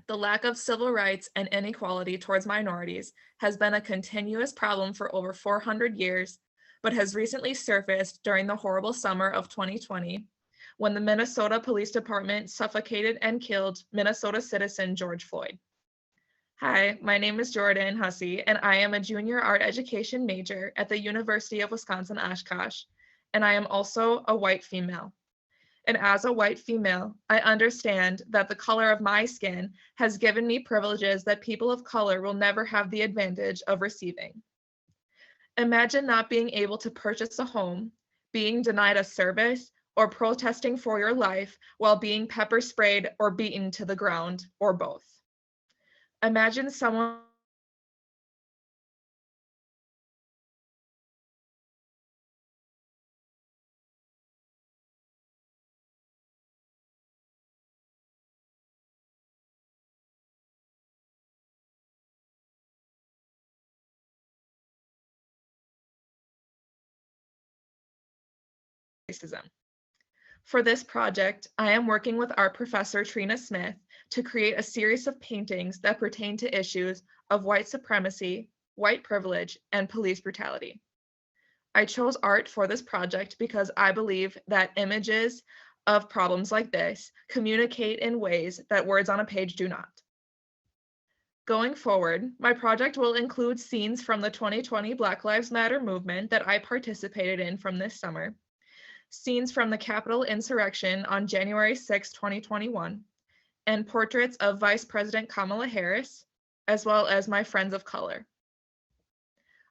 The lack of civil rights and inequality towards minorities has been a continuous problem for over 400 years, but has recently surfaced during the horrible summer of 2020, when the Minnesota Police Department suffocated and killed Minnesota citizen George Floyd. Hi, my name is Jordan Husey, and I am a junior art education major at the University of Wisconsin-Oshkosh, and I am also a white female. And as a white female, I understand that the color of my skin has given me privileges that people of color will never have the advantage of receiving. Imagine not being able to purchase a home, being denied a service, or protesting for your life while being pepper sprayed or beaten to the ground, or both. Imagine someone racism. For this project, I am working with art professor Trina Smith to create a series of paintings that pertain to issues of white supremacy, white privilege, and police brutality. I chose art for this project because I believe that images of problems like this communicate in ways that words on a page do not. Going forward, my project will include scenes from the 2020 Black Lives Matter movement that I participated in from this summer, scenes from the Capitol insurrection on January 6, 2021, and portraits of Vice President Kamala Harris, as well as my friends of color.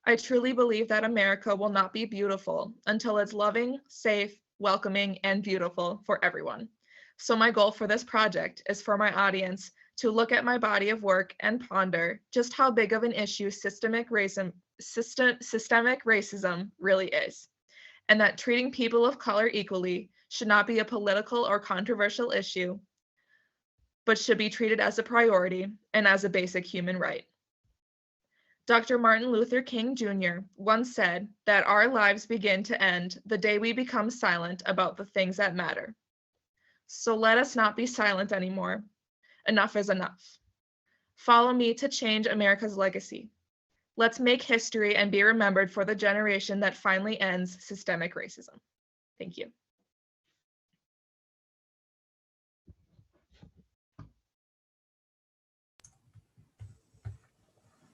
I truly believe that America will not be beautiful until it's loving, safe, welcoming, and beautiful for everyone. So my goal for this project is for my audience to look at my body of work and ponder just how big of an issue systemic racism really is, and that treating people of color equally should not be a political or controversial issue, but should be treated as a priority and as a basic human right. Dr. Martin Luther King Jr. once said that our lives begin to end the day we become silent about the things that matter. So let us not be silent anymore. Enough is enough. Follow me to change America's legacy. Let's make history and be remembered for the generation that finally ends systemic racism. Thank you.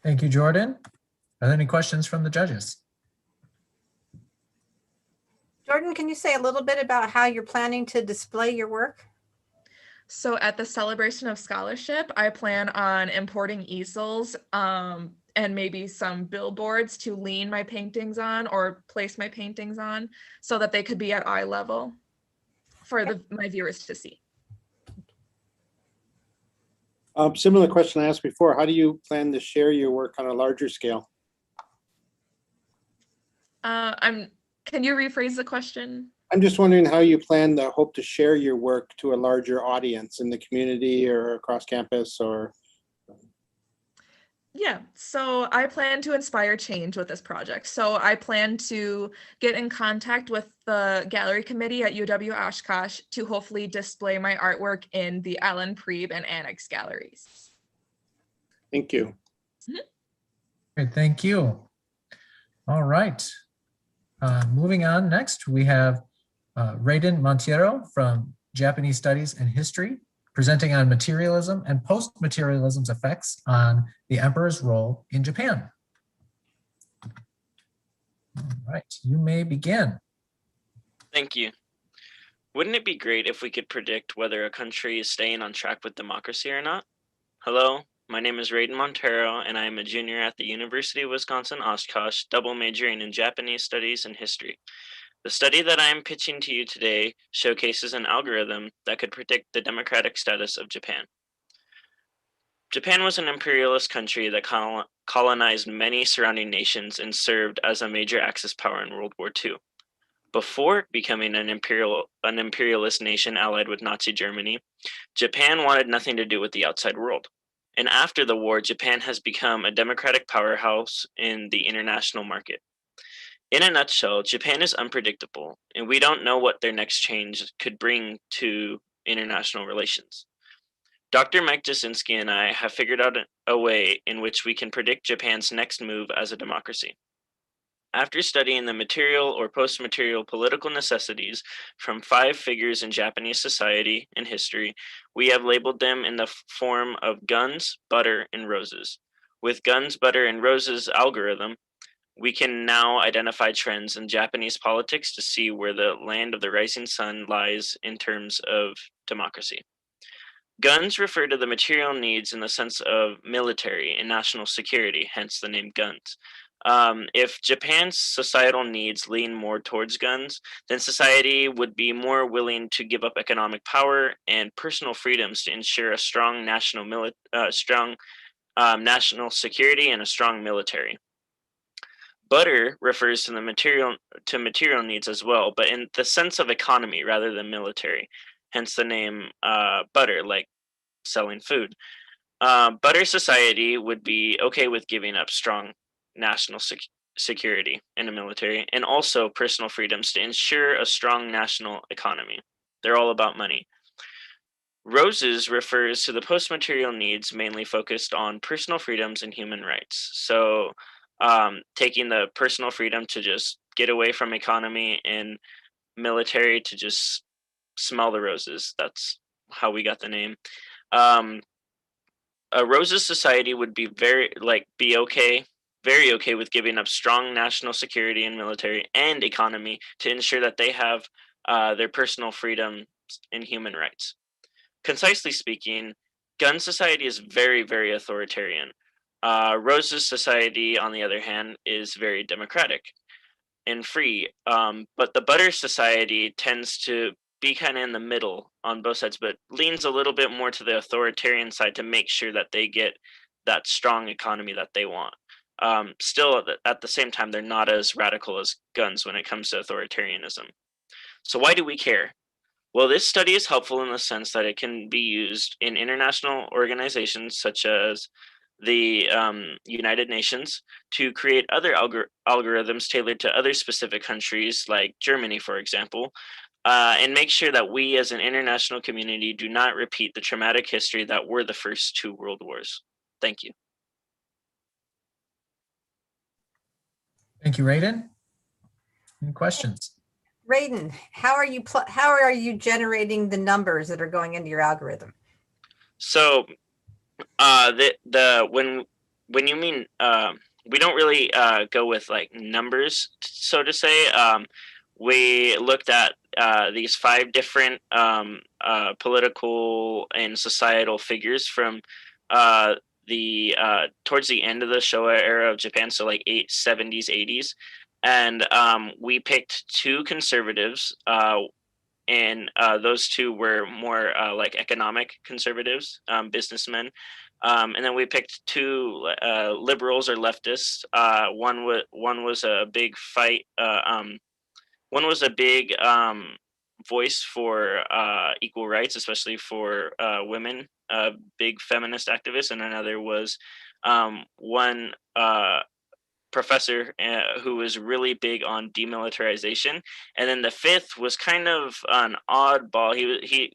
Thank you, Jordan. Are there any questions from the judges? Jordan, can you say a little bit about how you're planning to display your work? So at the celebration of scholarship, I plan on importing easels and maybe some billboards to lean my paintings on or place my paintings on so that they could be at eye level for my viewers to see. Similar question I asked before, how do you plan to share your work on a larger scale? Can you rephrase the question? I'm just wondering how you hope to share your work to a larger audience in the community or across campus or. Yeah, so I plan to inspire change with this project. So I plan to get in contact with the gallery committee at UW-Oshkosh to hopefully display my artwork in the Allen Preeb and Annex galleries. Thank you. Great, thank you. All right. Moving on, next we have Raiden Montero from Japanese Studies and History, presenting on materialism and post-materialism's effects on the emperor's role in Japan. All right, you may begin. Thank you. Wouldn't it be great if we could predict whether a country is staying on track with democracy or not? Hello, my name is Raiden Montero, and I am a junior at the University of Wisconsin-Oshkosh, double majoring in Japanese Studies and History. The study that I am pitching to you today showcases an algorithm that could predict the democratic status of Japan. Japan was an imperialist country that colonized many surrounding nations and served as a major Axis power in World War II. Before becoming an imperialist nation allied with Nazi Germany, Japan wanted nothing to do with the outside world. And after the war, Japan has become a democratic powerhouse in the international market. In a nutshell, Japan is unpredictable, and we don't know what their next change could bring to international relations. Dr. Mike Jasinski and I have figured out a way in which we can predict Japan's next move as a democracy. After studying the material or post-material political necessities from 5 figures in Japanese society and history, we have labeled them in the form of guns, butter, and roses. With guns, butter, and roses algorithm, we can now identify trends in Japanese politics to see where the land of the rising sun lies in terms of democracy. Guns refer to the material needs in the sense of military and national security, hence the name guns. If Japan's societal needs lean more towards guns, then society would be more willing to give up economic power and personal freedoms to ensure a strong national security and a strong military. Butter refers to the material needs as well, but in the sense of economy rather than military. Hence the name butter, like selling food. Butter society would be okay with giving up strong national security in the military and also personal freedoms to ensure a strong national economy. They're all about money. Roses refers to the post-material needs mainly focused on personal freedoms and human rights. So taking the personal freedom to just get away from economy and military to just smell the roses. That's how we got the name. A roses society would be very okay with giving up strong national security and military and economy to ensure that they have their personal freedom and human rights. Concisely speaking, gun society is very, very authoritarian. Roses society, on the other hand, is very democratic and free. But the butter society tends to be kind of in the middle on both sides, but leans a little bit more to the authoritarian side to make sure that they get that strong economy that they want. Still, at the same time, they're not as radical as guns when it comes to authoritarianism. So why do we care? Well, this study is helpful in the sense that it can be used in international organizations such as the United Nations to create other algorithms tailored to other specific countries like Germany, for example, and make sure that we as an international community do not repeat the traumatic history that were the first 2 world wars. Thank you. Thank you, Raiden. Any questions? Raiden, how are you generating the numbers that are going into your algorithm? So when you mean we don't really go with like numbers, so to say. We looked at these 5 different political and societal figures from the towards the end of the Showa era of Japan, so like 70s, 80s, and we picked two conservatives, and those two were more like economic conservatives, businessmen. And then we picked two liberals or leftists. One was a big fight. One was a big voice for equal rights, especially for women, big feminist activist, and another was one professor who was really big on demilitarization. And then the fifth was kind of an oddball.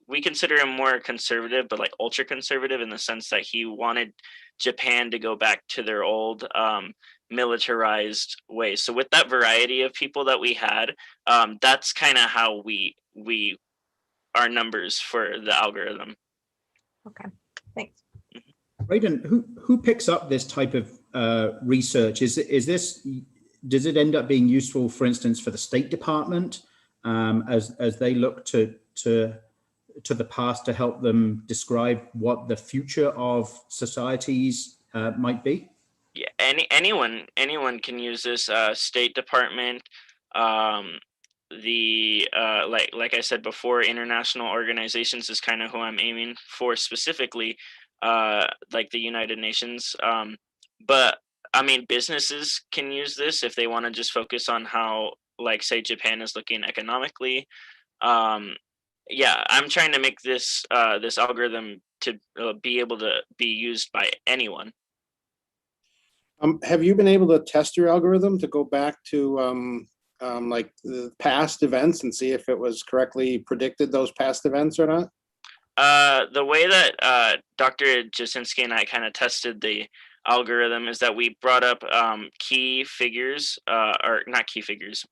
We consider him more conservative, but like ultra conservative in the sense that he wanted Japan to go back to their old militarized ways. So with that variety of people that we had, that's kind of how we our numbers for the algorithm. Okay, thanks. Raiden, who picks up this type of research? Does it end up being useful, for instance, for the State Department as they look to the past to help them describe what the future of societies might be? Yeah, anyone can use this. State Department, like I said before, international organizations is kind of who I'm aiming for specifically, like the United Nations. But I mean, businesses can use this if they want to just focus on how, like, say, Japan is looking economically. Yeah, I'm trying to make this this algorithm to be able to be used by anyone. Have you been able to test your algorithm to go back to like the past events and see if it was correctly predicted those past events or not? The way that Dr. Jasinski and I kind of tested the algorithm is that we brought up key figures, or not key figures,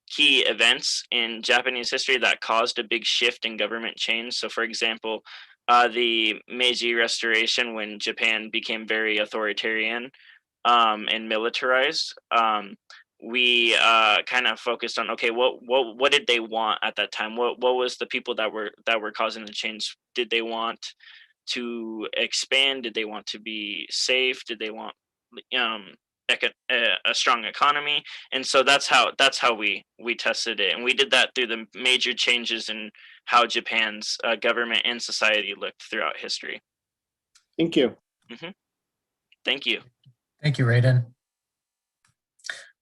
key events in Japanese history that caused a big shift in government change. So, for example, the Meiji Restoration, when Japan became very authoritarian and militarized, we kind of focused on, okay, what did they want at that time? What was the people that were causing the change? Did they want to expand? Did they want to be safe? Did they want a strong economy? And so that's how we tested it, and we did that through the major changes in how Japan's government and society looked throughout history. Thank you. Mm-hmm. Thank you. Thank you, Raiden.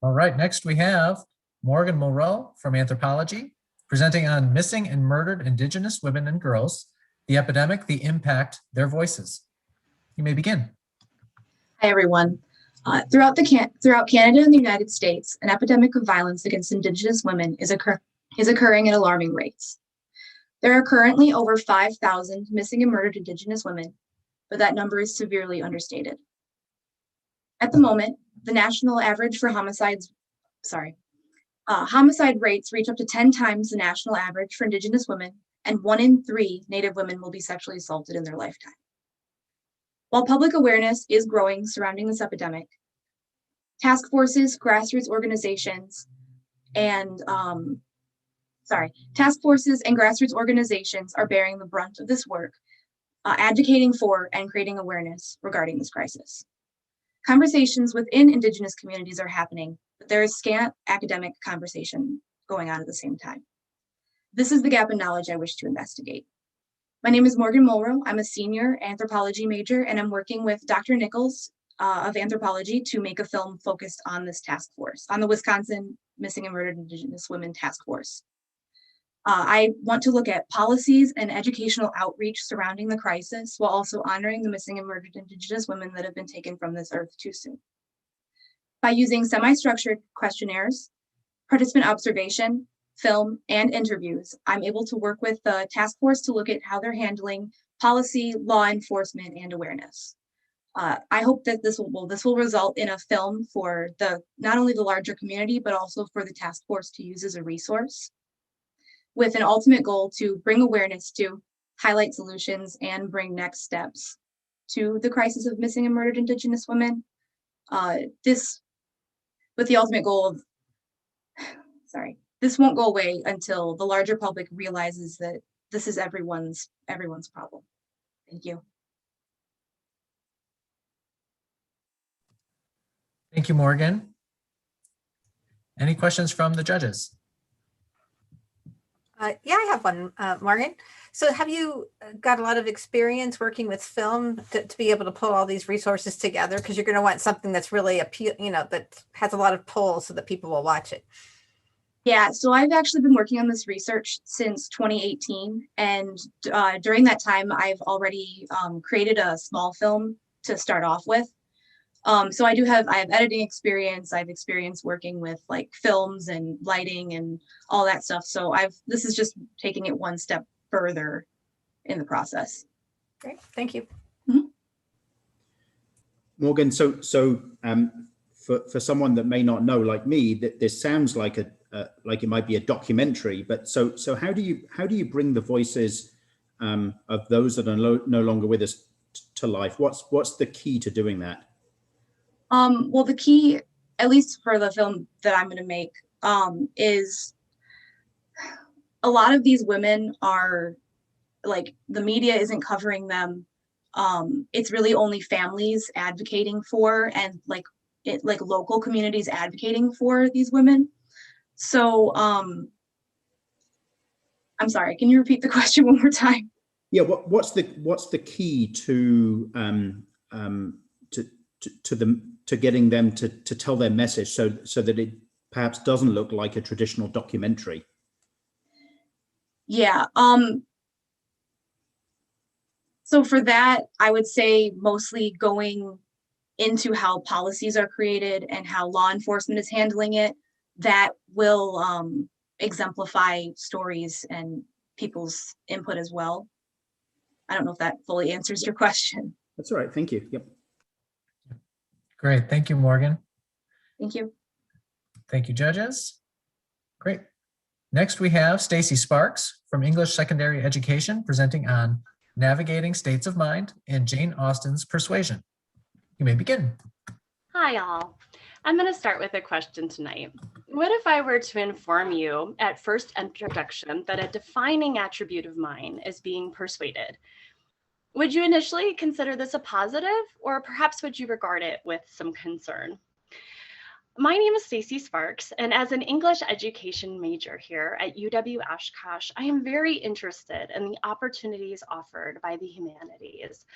All right, next we have Morgan Moreau from Anthropology, presenting on missing and murdered Indigenous women and girls, the epidemic, the impact, their voices. You may begin. Hi, everyone. Throughout Canada and the United States, an epidemic of violence against Indigenous women is occurring at alarming rates. There are currently over 5,000 missing and murdered Indigenous women, but that number is severely understated. At the moment, the national average for homicide rates reach up to 10 times the national average for Indigenous women, and 1 in 3 Native women will be sexually assaulted in their lifetime. While public awareness is growing surrounding this epidemic, task forces, grassroots organizations, and are bearing the brunt of this work, advocating for and creating awareness regarding this crisis. Conversations within Indigenous communities are happening, but there is scant academic conversation going on at the same time. This is the gap in knowledge I wish to investigate. My name is Morgan Mulrow. I'm a senior anthropology major, and I'm working with Dr. Nichols of anthropology to make a film focused on this task force, on the Wisconsin Missing and Murdered Indigenous Women Task Force. I want to look at policies and educational outreach surrounding the crisis while also honoring the missing and murdered Indigenous women that have been taken from this earth too soon. By using semi-structured questionnaires, participant observation, film, and interviews, I'm able to work with the task force to look at how they're handling policy, law enforcement, and awareness. I hope that this will result in a film for not only the larger community, but also for the task force to use as a resource, with an ultimate goal to bring awareness to, highlight solutions, and bring next steps to the crisis of missing and murdered Indigenous women. This with the ultimate goal of, this won't go away until the larger public realizes that this is everyone's problem. Thank you. Thank you, Morgan. Any questions from the judges? Yeah, I have one, Morgan. So have you got a lot of experience working with film to be able to pull all these resources together? Because you're going to want something that's really that has a lot of pull so that people will watch it. Yeah, so I've actually been working on this research since 2018. And during that time, I've already created a small film to start off with. So I have editing experience. I've experienced working with like films and lighting and all that stuff. So this is just taking it one step further in the process. Great, thank you. Mm-hmm. Morgan, so for someone that may not know, like me, that this sounds like like it might be a documentary. But so how do you bring the voices of those that are no longer with us to life? What's the key to doing that? Well, the key, at least for the film that I'm going to make, is a lot of these women are like, the media isn't covering them. It's really only families advocating for, and like local communities advocating for these women. So I'm sorry, can you repeat the question one more time? Yeah, what's the key to getting them to tell their message so that it perhaps doesn't look like a traditional documentary? Yeah. So for that, I would say mostly going into how policies are created and how law enforcement is handling it. That will exemplify stories and people's input as well. I don't know if that fully answers your question. That's all right. Thank you. Yep. Great. Thank you, Morgan. Thank you. Thank you, judges. Great. Next, we have Stacy Sparks from English Secondary Education presenting on Navigating States of Mind in Jane Austen's Persuasion. You may begin. Hi, all. I'm going to start with a question tonight. What if I were to inform you at first introduction that a defining attribute of mine is being persuaded? Would you initially consider this a positive, or perhaps would you regard it with some concern? My name is Stacy Sparks, and as an English education major here at UW-Oshkosh, I am very interested in the opportunities offered by the humanities.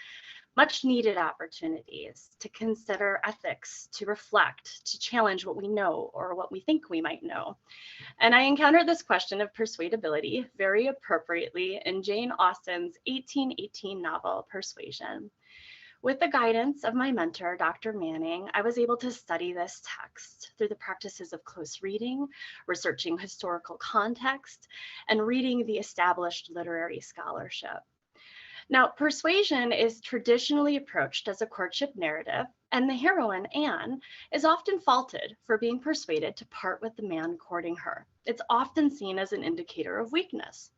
Much needed opportunities to consider ethics, to reflect, to challenge what we know or what we think we might know. And I encountered this question of persuadability very appropriately in Jane Austen's 1818 novel, Persuasion. With the guidance of my mentor, Dr. Manning, I was able to study this text through the practices of close reading, researching historical context, and reading the established literary scholarship. Now, Persuasion is traditionally approached as a courtship narrative, and the heroine, Anne, is often faulted for being persuaded to part with the man courting her. It's often seen as an indicator of weakness.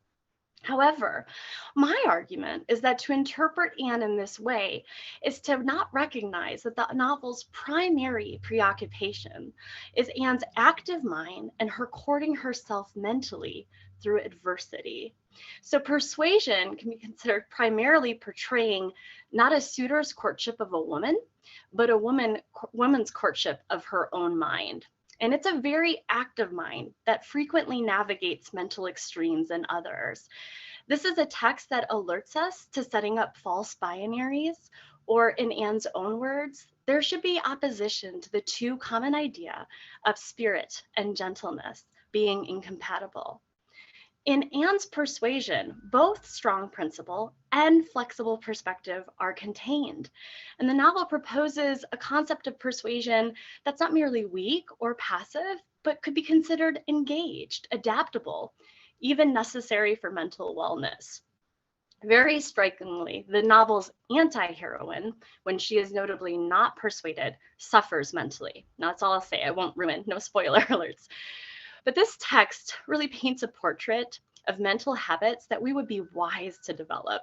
However, my argument is that to interpret Anne in this way is to not recognize that the novel's primary preoccupation is Anne's active mind and her courting herself mentally through adversity. So Persuasion can be considered primarily portraying not a suitor's courtship of a woman, but a woman's courtship of her own mind. And it's a very active mind that frequently navigates mental extremes in others. This is a text that alerts us to setting up false binaries, or in Anne's own words, there should be opposition to the two common idea of spirit and gentleness being incompatible. In Anne's Persuasion, both strong principle and flexible perspective are contained. And the novel proposes a concept of persuasion that's not merely weak or passive, but could be considered engaged, adaptable, even necessary for mental wellness. Very strikingly, the novel's anti-heroine, when she is notably not persuaded, suffers mentally. Now, that's all I'll say. I won't ruin, no spoiler alerts. But this text really paints a portrait of mental habits that we would be wise to develop.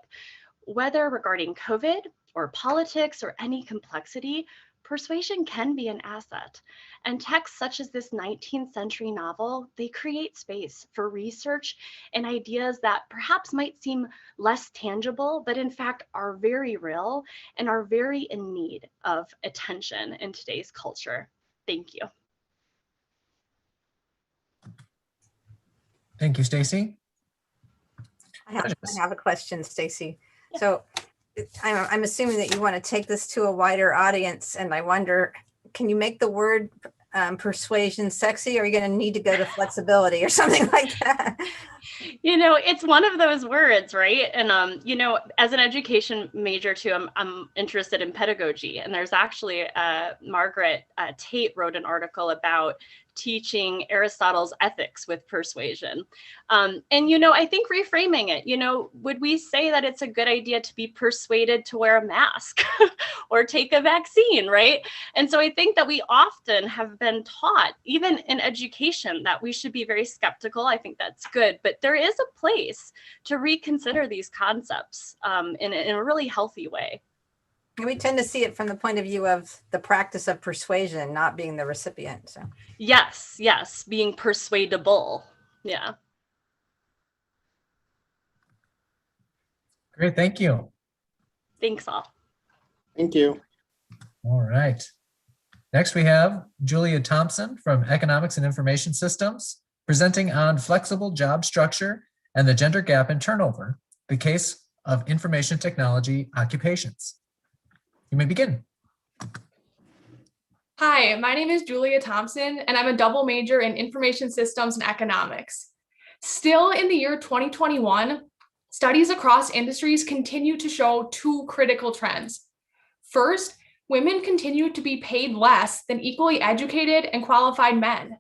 Whether regarding COVID or politics or any complexity, persuasion can be an asset. And texts such as this 19th century novel, they create space for research and ideas that perhaps might seem less tangible, but in fact are very real and are very in need of attention in today's culture. Thank you. Thank you, Stacy. I have a question, Stacy. So I'm assuming that you want to take this to a wider audience, and I wonder, can you make the word persuasion sexy, or are you going to need to go to flexibility or something like that? You know, it's one of those words, right? And, you know, as an education major too, I'm interested in pedagogy. And there's actually Margaret Tate wrote an article about teaching Aristotle's ethics with persuasion. And, you know, I think reframing it, you know, would we say that it's a good idea to be persuaded to wear a mask or take a vaccine, right? And so I think that we often have been taught, even in education, that we should be very skeptical. I think that's good, but there is a place to reconsider these concepts in a really healthy way. We tend to see it from the point of view of the practice of persuasion, not being the recipient. So yes, being persuadable. Yeah. Great, thank you. Thanks all. Thank you. All right. Next we have Julia Thompson from Economics and Information Systems, presenting on flexible job structure and the gender gap in turnover, the case of information technology occupations. You may begin. Hi, my name is Julia Thompson, and I'm a double major in information systems and economics. Still in the year 2021, studies across industries continue to show two critical trends. First, women continue to be paid less than equally educated and qualified men.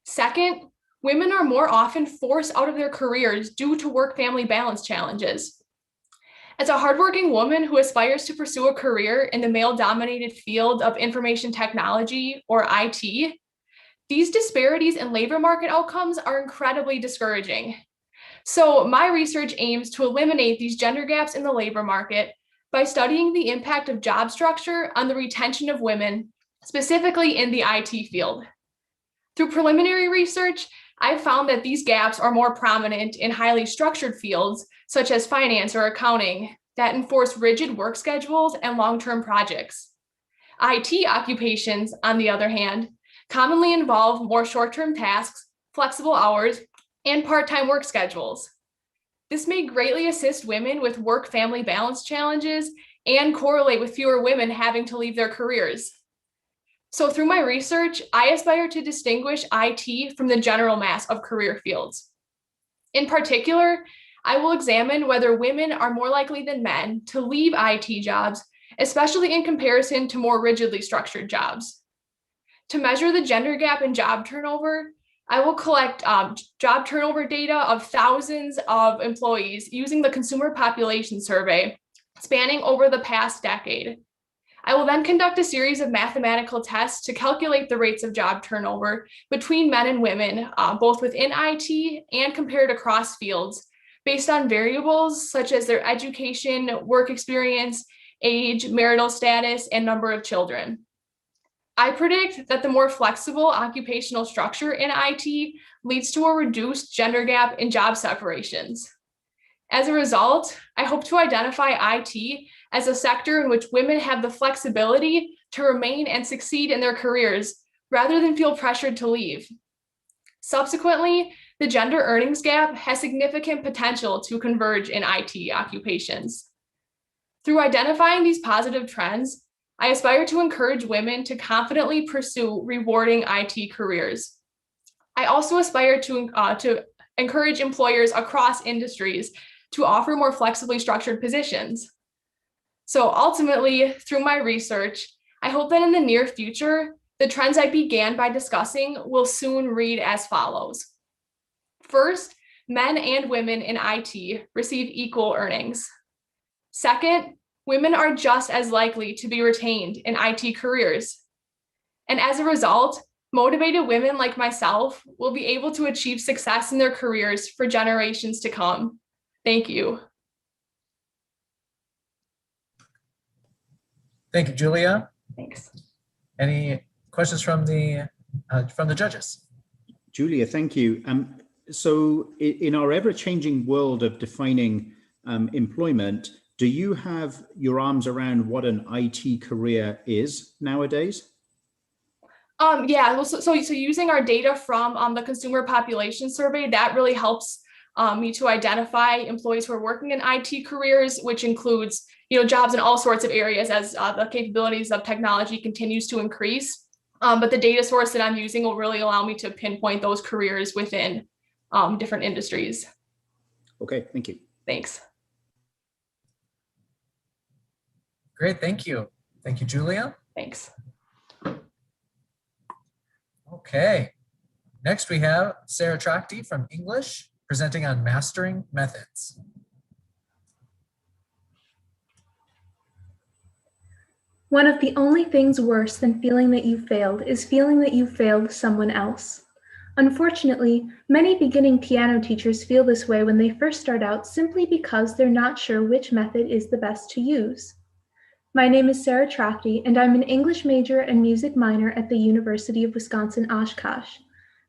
Second, women are more often forced out of their careers due to work-family balance challenges. As a hardworking woman who aspires to pursue a career in the male-dominated field of information technology, or IT, these disparities in labor market outcomes are incredibly discouraging. So my research aims to eliminate these gender gaps in the labor market by studying the impact of job structure on the retention of women, specifically in the IT field. Through preliminary research, I've found that these gaps are more prominent in highly structured fields, such as finance or accounting, that enforce rigid work schedules and long-term projects. IT occupations, on the other hand, commonly involve more short-term tasks, flexible hours, and part-time work schedules. This may greatly assist women with work-family balance challenges and correlate with fewer women having to leave their careers. So through my research, I aspire to distinguish IT from the general mass of career fields. In particular, I will examine whether women are more likely than men to leave IT jobs, especially in comparison to more rigidly structured jobs. To measure the gender gap in job turnover, I will collect job turnover data of thousands of employees using the Consumer Population Survey spanning over the past decade. I will then conduct a series of mathematical tests to calculate the rates of job turnover between men and women, both within IT and compared across fields, based on variables such as their education, work experience, age, marital status, and number of children. I predict that the more flexible occupational structure in IT leads to a reduced gender gap in job separations. As a result, I hope to identify IT as a sector in which women have the flexibility to remain and succeed in their careers rather than feel pressured to leave. Subsequently, the gender earnings gap has significant potential to converge in IT occupations. Through identifying these positive trends, I aspire to encourage women to confidently pursue rewarding IT careers. I also aspire to encourage employers across industries to offer more flexibly structured positions. So ultimately, through my research, I hope that in the near future, the trends I began by discussing will soon read as follows. First, men and women in IT receive equal earnings. Second, women are just as likely to be retained in IT careers. And as a result, motivated women like myself will be able to achieve success in their careers for generations to come. Thank you. Thank you, Julia. Thanks. Any questions from the judges? Julia, thank you. So in our ever-changing world of defining employment, do you have your arms around what an IT career is nowadays? Yeah, so using our data from the consumer population survey, that really helps me to identify employees who are working in IT careers, which includes, jobs in all sorts of areas as the capabilities of technology continues to increase. But the data source that I'm using will really allow me to pinpoint those careers within different industries. Okay, thank you. Thanks. Great, thank you. Thank you, Julia. Thanks. Okay, next we have Sarah Trachty from English presenting on mastering methods. One of the only things worse than feeling that you failed is feeling that you failed someone else. Unfortunately, many beginning piano teachers feel this way when they first start out simply because they're not sure which method is the best to use. My name is Sarah Trachty, and I'm an English major and music minor at the University of Wisconsin-Oshkosh.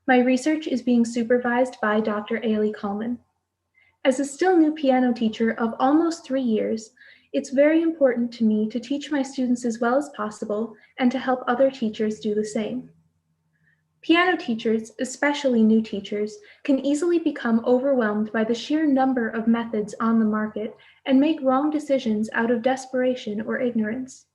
My research is being supervised by Dr. Ailey Coleman. As a still new piano teacher of almost 3 years, it's very important to me to teach my students as well as possible and to help other teachers do the same. Piano teachers, especially new teachers, can easily become overwhelmed by the sheer number of methods on the market and make wrong decisions out of desperation or ignorance.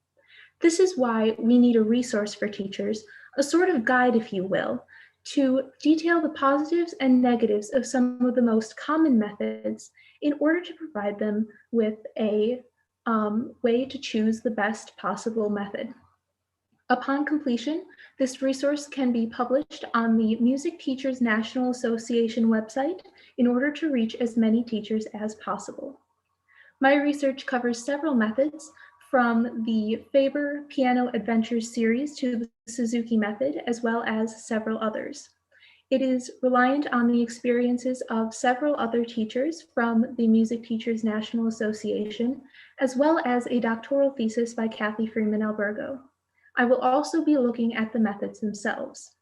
This is why we need a resource for teachers, a sort of guide, if you will, to detail the positives and negatives of some of the most common methods in order to provide them with a way to choose the best possible method. Upon completion, this resource can be published on the Music Teachers National Association website in order to reach as many teachers as possible. My research covers several methods, from the Faber Piano Adventures series to the Suzuki method, as well as several others. It is reliant on the experiences of several other teachers from the Music Teachers National Association, as well as a doctoral thesis by Kathy Freeman Albergo. I will also be looking at the methods themselves.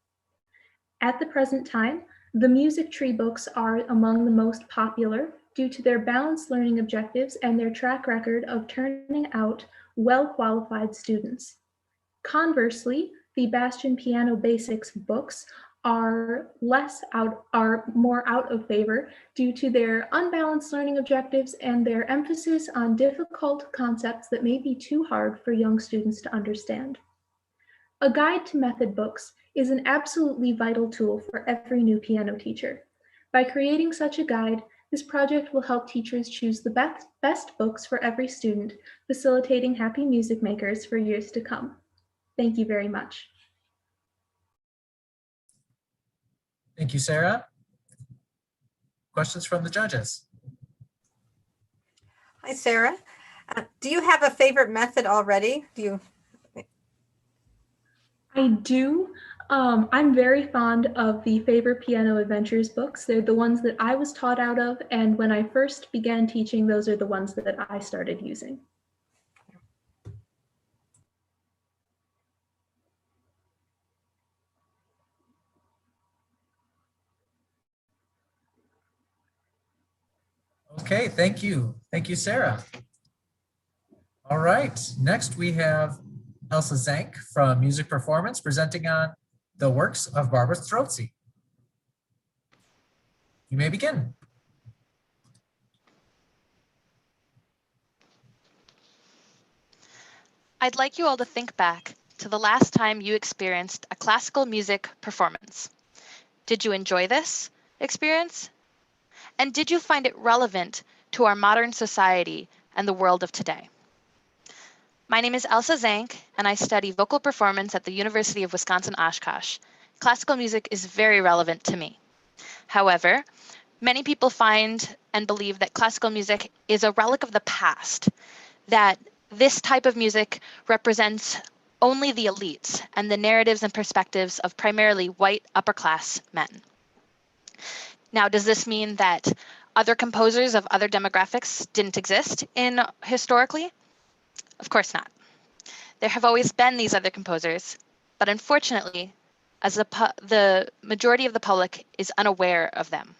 At the present time, the music tree books are among the most popular due to their balanced learning objectives and their track record of turning out well-qualified students. Conversely, the Bastian Piano Basics books are more out of favor due to their unbalanced learning objectives and their emphasis on difficult concepts that may be too hard for young students to understand. A guide to method books is an absolutely vital tool for every new piano teacher. By creating such a guide, this project will help teachers choose the best books for every student, facilitating happy music makers for years to come. Thank you very much. Thank you, Sarah. Questions from the judges? Hi, Sarah. Do you have a favorite method already? I do. I'm very fond of the Faber Piano Adventures books. They're the ones that I was taught out of, and when I first began teaching, those are the ones that I started using. Okay, thank you. Thank you, Sarah. All right, next we have Elsa Zank from Music Performance presenting on the works of Barbara Strozzi. You may begin. I'd like you all to think back to the last time you experienced a classical music performance. Did you enjoy this experience? And did you find it relevant to our modern society and the world of today? My name is Elsa Zank, and I study vocal performance at the University of Wisconsin-Oshkosh. Classical music is very relevant to me. However, many people find and believe that classical music is a relic of the past, that this type of music represents only the elites and the narratives and perspectives of primarily white upper-class men. Now, does this mean that other composers of other demographics didn't exist historically? Of course not. There have always been these other composers, but unfortunately, as the majority of the public is unaware of them.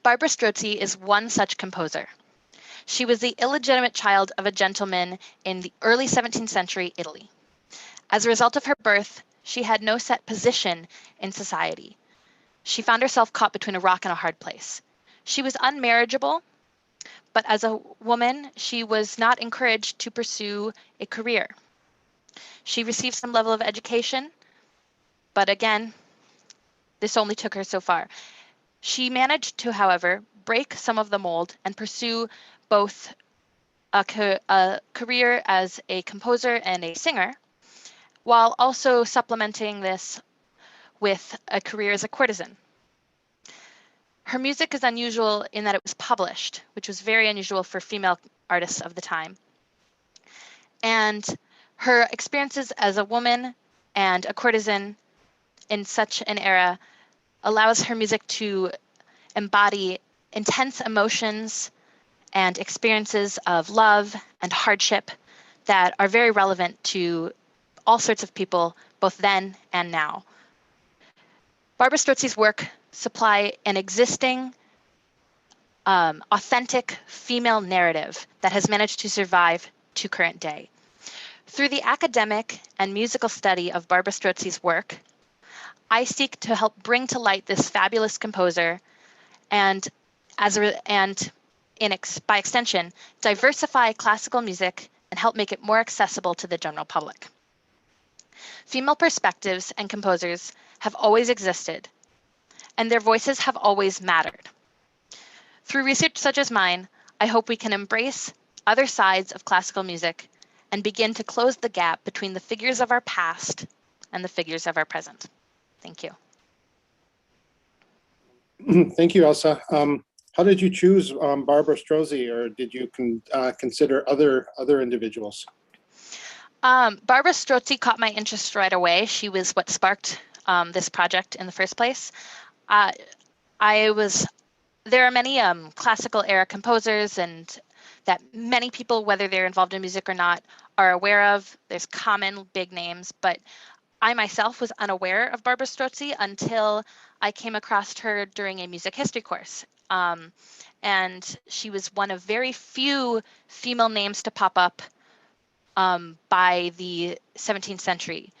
Barbara Strozzi is one such composer. She was the illegitimate child of a gentleman in the early 17th century Italy. As a result of her birth, she had no set position in society. She found herself caught between a rock and a hard place. She was unmarriageable, but as a woman, she was not encouraged to pursue a career. She received some level of education, but again, this only took her so far. She managed to, however, break some of the mold and pursue both a career as a composer and a singer, while also supplementing this with a career as a courtesan. Her music is unusual in that it was published, which was very unusual for female artists of the time. And her experiences as a woman and a courtesan in such an era allows her music to embody intense emotions and experiences of love and hardship that are very relevant to all sorts of people, both then and now. Barbara Strozzi's work supply an existing, authentic female narrative that has managed to survive to current day. Through the academic and musical study of Barbara Strozzi's work, I seek to help bring to light this fabulous composer and, by extension, diversify classical music and help make it more accessible to the general public. Female perspectives and composers have always existed, and their voices have always mattered. Through research such as mine, I hope we can embrace other sides of classical music and begin to close the gap between the figures of our past and the figures of our present. Thank you. Thank you, Elsa. How did you choose Barbara Strozzi, or did you consider other individuals? Barbara Strozzi caught my interest right away. She was what sparked this project in the first place. There are many classical era composers and that many people, whether they're involved in music or not, are aware of. There's common big names, but I myself was unaware of Barbara Strozzi until I came across her during a music history course. And she was one of very few female names to pop up by the 17th century.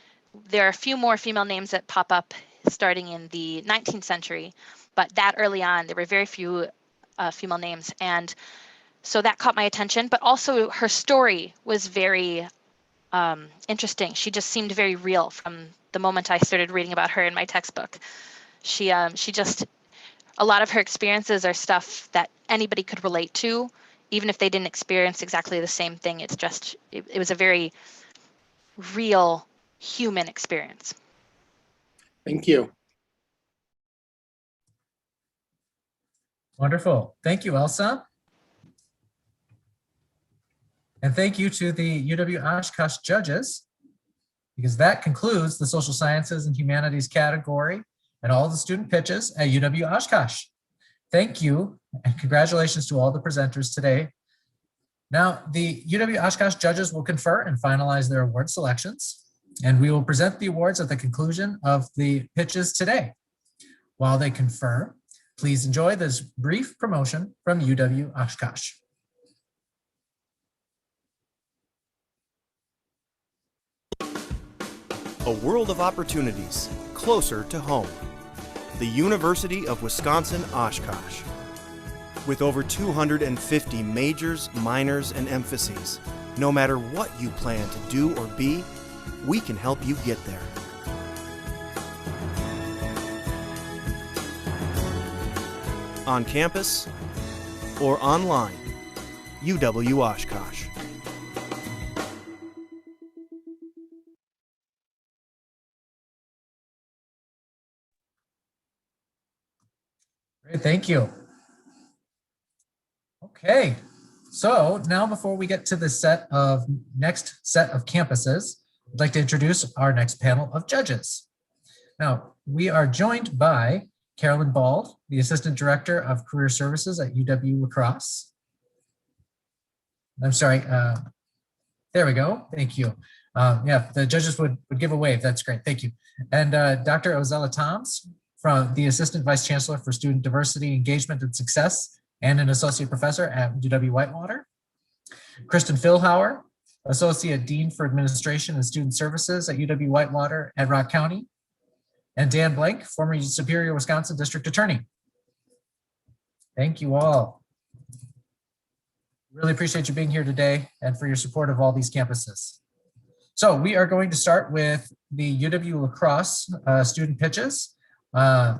There are a few more female names that pop up starting in the 19th century, but that early on, there were very few female names. And so that caught my attention, but also her story was very interesting. She just seemed very real from the moment I started reading about her in my textbook. She just, a lot of her experiences are stuff that anybody could relate to, even if they didn't experience exactly the same thing. It's just, it was a very real human experience. Thank you. Wonderful. Thank you, Elsa. And thank you to the UW-Oshkosh judges, because that concludes the social sciences and humanities category and all the student pitches at UW-Oshkosh. Thank you and congratulations to all the presenters today. Now, the UW-Oshkosh judges will confer and finalize their award selections, and we will present the awards at the conclusion of the pitches today. While they confer, please enjoy this brief promotion from UW-Oshkosh. A world of opportunities closer to home. The University of Wisconsin-Oshkosh. With over 250 majors, minors, and emphases, no matter what you plan to do or be, we can help you get there. On campus or online, UW-Oshkosh. Great, thank you. Okay, so now before we get to the next set of campuses, I'd like to introduce our next panel of judges. Now, we are joined by Carolyn Bald, the Assistant Director of Career Services at UW-La Crosse. I'm sorry, there we go, thank you. Yeah, the judges would give a wave, that's great, thank you. And Dr. Ozella Toms, from the Assistant Vice Chancellor for Student Diversity, Engagement, and Success, and an Associate Professor at UW-Whitewater. Kristen Philhauer, Associate Dean for Administration and Student Services at UW-Whitewater at Rock County, and Dan Blank, former Superior, Wisconsin District Attorney. Thank you all. Really appreciate you being here today and for your support of all these campuses. So we are going to start with the UW-La Crosse student pitches. And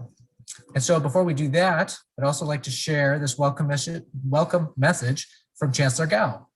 so before we do that, I'd also like to share this welcome message from Chancellor Gao.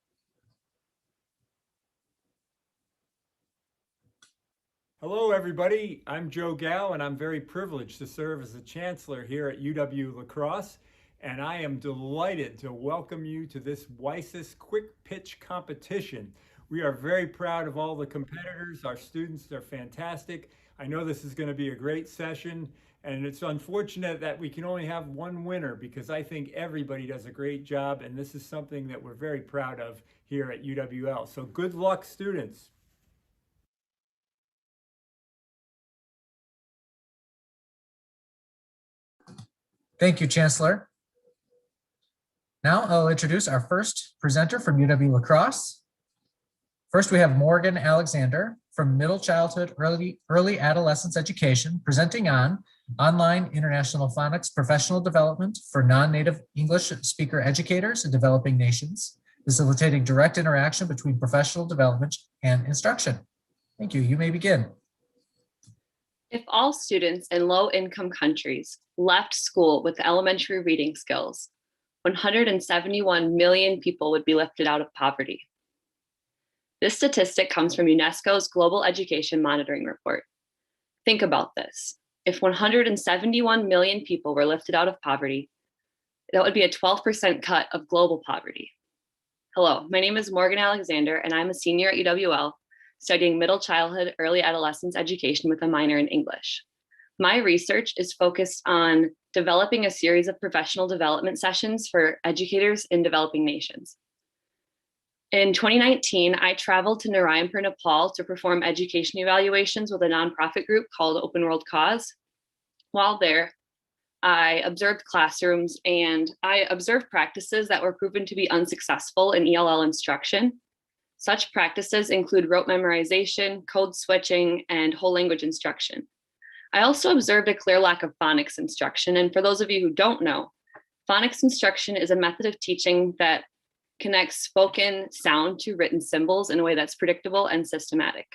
Hello, everybody. I'm Joe Gao, and I'm very privileged to serve as the Chancellor here at UW-La Crosse. And I am delighted to welcome you to this WiSys Quick Pitch competition. We are very proud of all the competitors. Our students are fantastic. I know this is going to be a great session, and it's unfortunate that we can only have one winner because I think everybody does a great job, and this is something that we're very proud of here at UWL. So good luck, students. Thank you, Chancellor. Now I'll introduce our first presenter from UW-La Crosse. First, we have Morgan Alexander from Middle Childhood Early Adolescence Education, presenting on Online International Phonics Professional Development for Non-Native English Speaker Educators in Developing Nations, facilitating direct interaction between professional development and instruction. Thank you. You may begin. If all students in low-income countries left school with elementary reading skills, 171 million people would be lifted out of poverty. This statistic comes from UNESCO's Global Education Monitoring Report. Think about this. If 171 million people were lifted out of poverty, that would be a 12% cut of global poverty. Hello, my name is Morgan Alexander, and I'm a senior at UWL, studying middle childhood early adolescence education with a minor in English. My research is focused on developing a series of professional development sessions for educators in developing nations. In 2019, I traveled to Narayanpur, Nepal to perform education evaluations with a nonprofit group called Open World Cause. While there, I observed classrooms and I observed practices that were proven to be unsuccessful in ELL instruction. Such practices include rote memorization, code switching, and whole language instruction. I also observed a clear lack of phonics instruction. And for those of you who don't know, phonics instruction is a method of teaching that connects spoken sound to written symbols in a way that's predictable and systematic.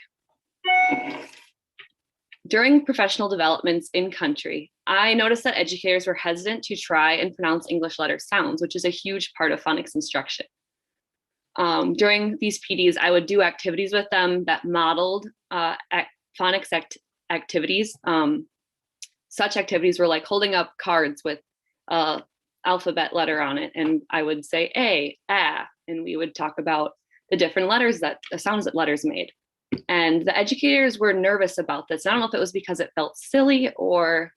During professional developments in country, I noticed that educators were hesitant to try and pronounce English letter sounds, which is a huge part of phonics instruction. During these PDs, I would do activities with them that modeled phonics activities. Such activities were like holding up cards with alphabet letter on it, and I would say a, and we would talk about the different letters the sounds that letters made. And the educators were nervous about this. I don't know if it was because it felt silly or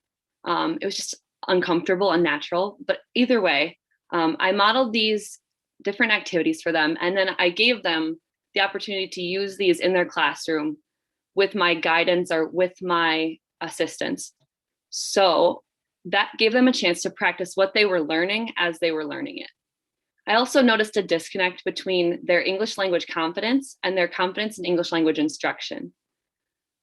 it was just uncomfortable, unnatural, but either way, I modeled these different activities for them. And then I gave them the opportunity to use these in their classroom with my guidance or with my assistance. So that gave them a chance to practice what they were learning as they were learning it. I also noticed a disconnect between their English language confidence and their confidence in English language instruction.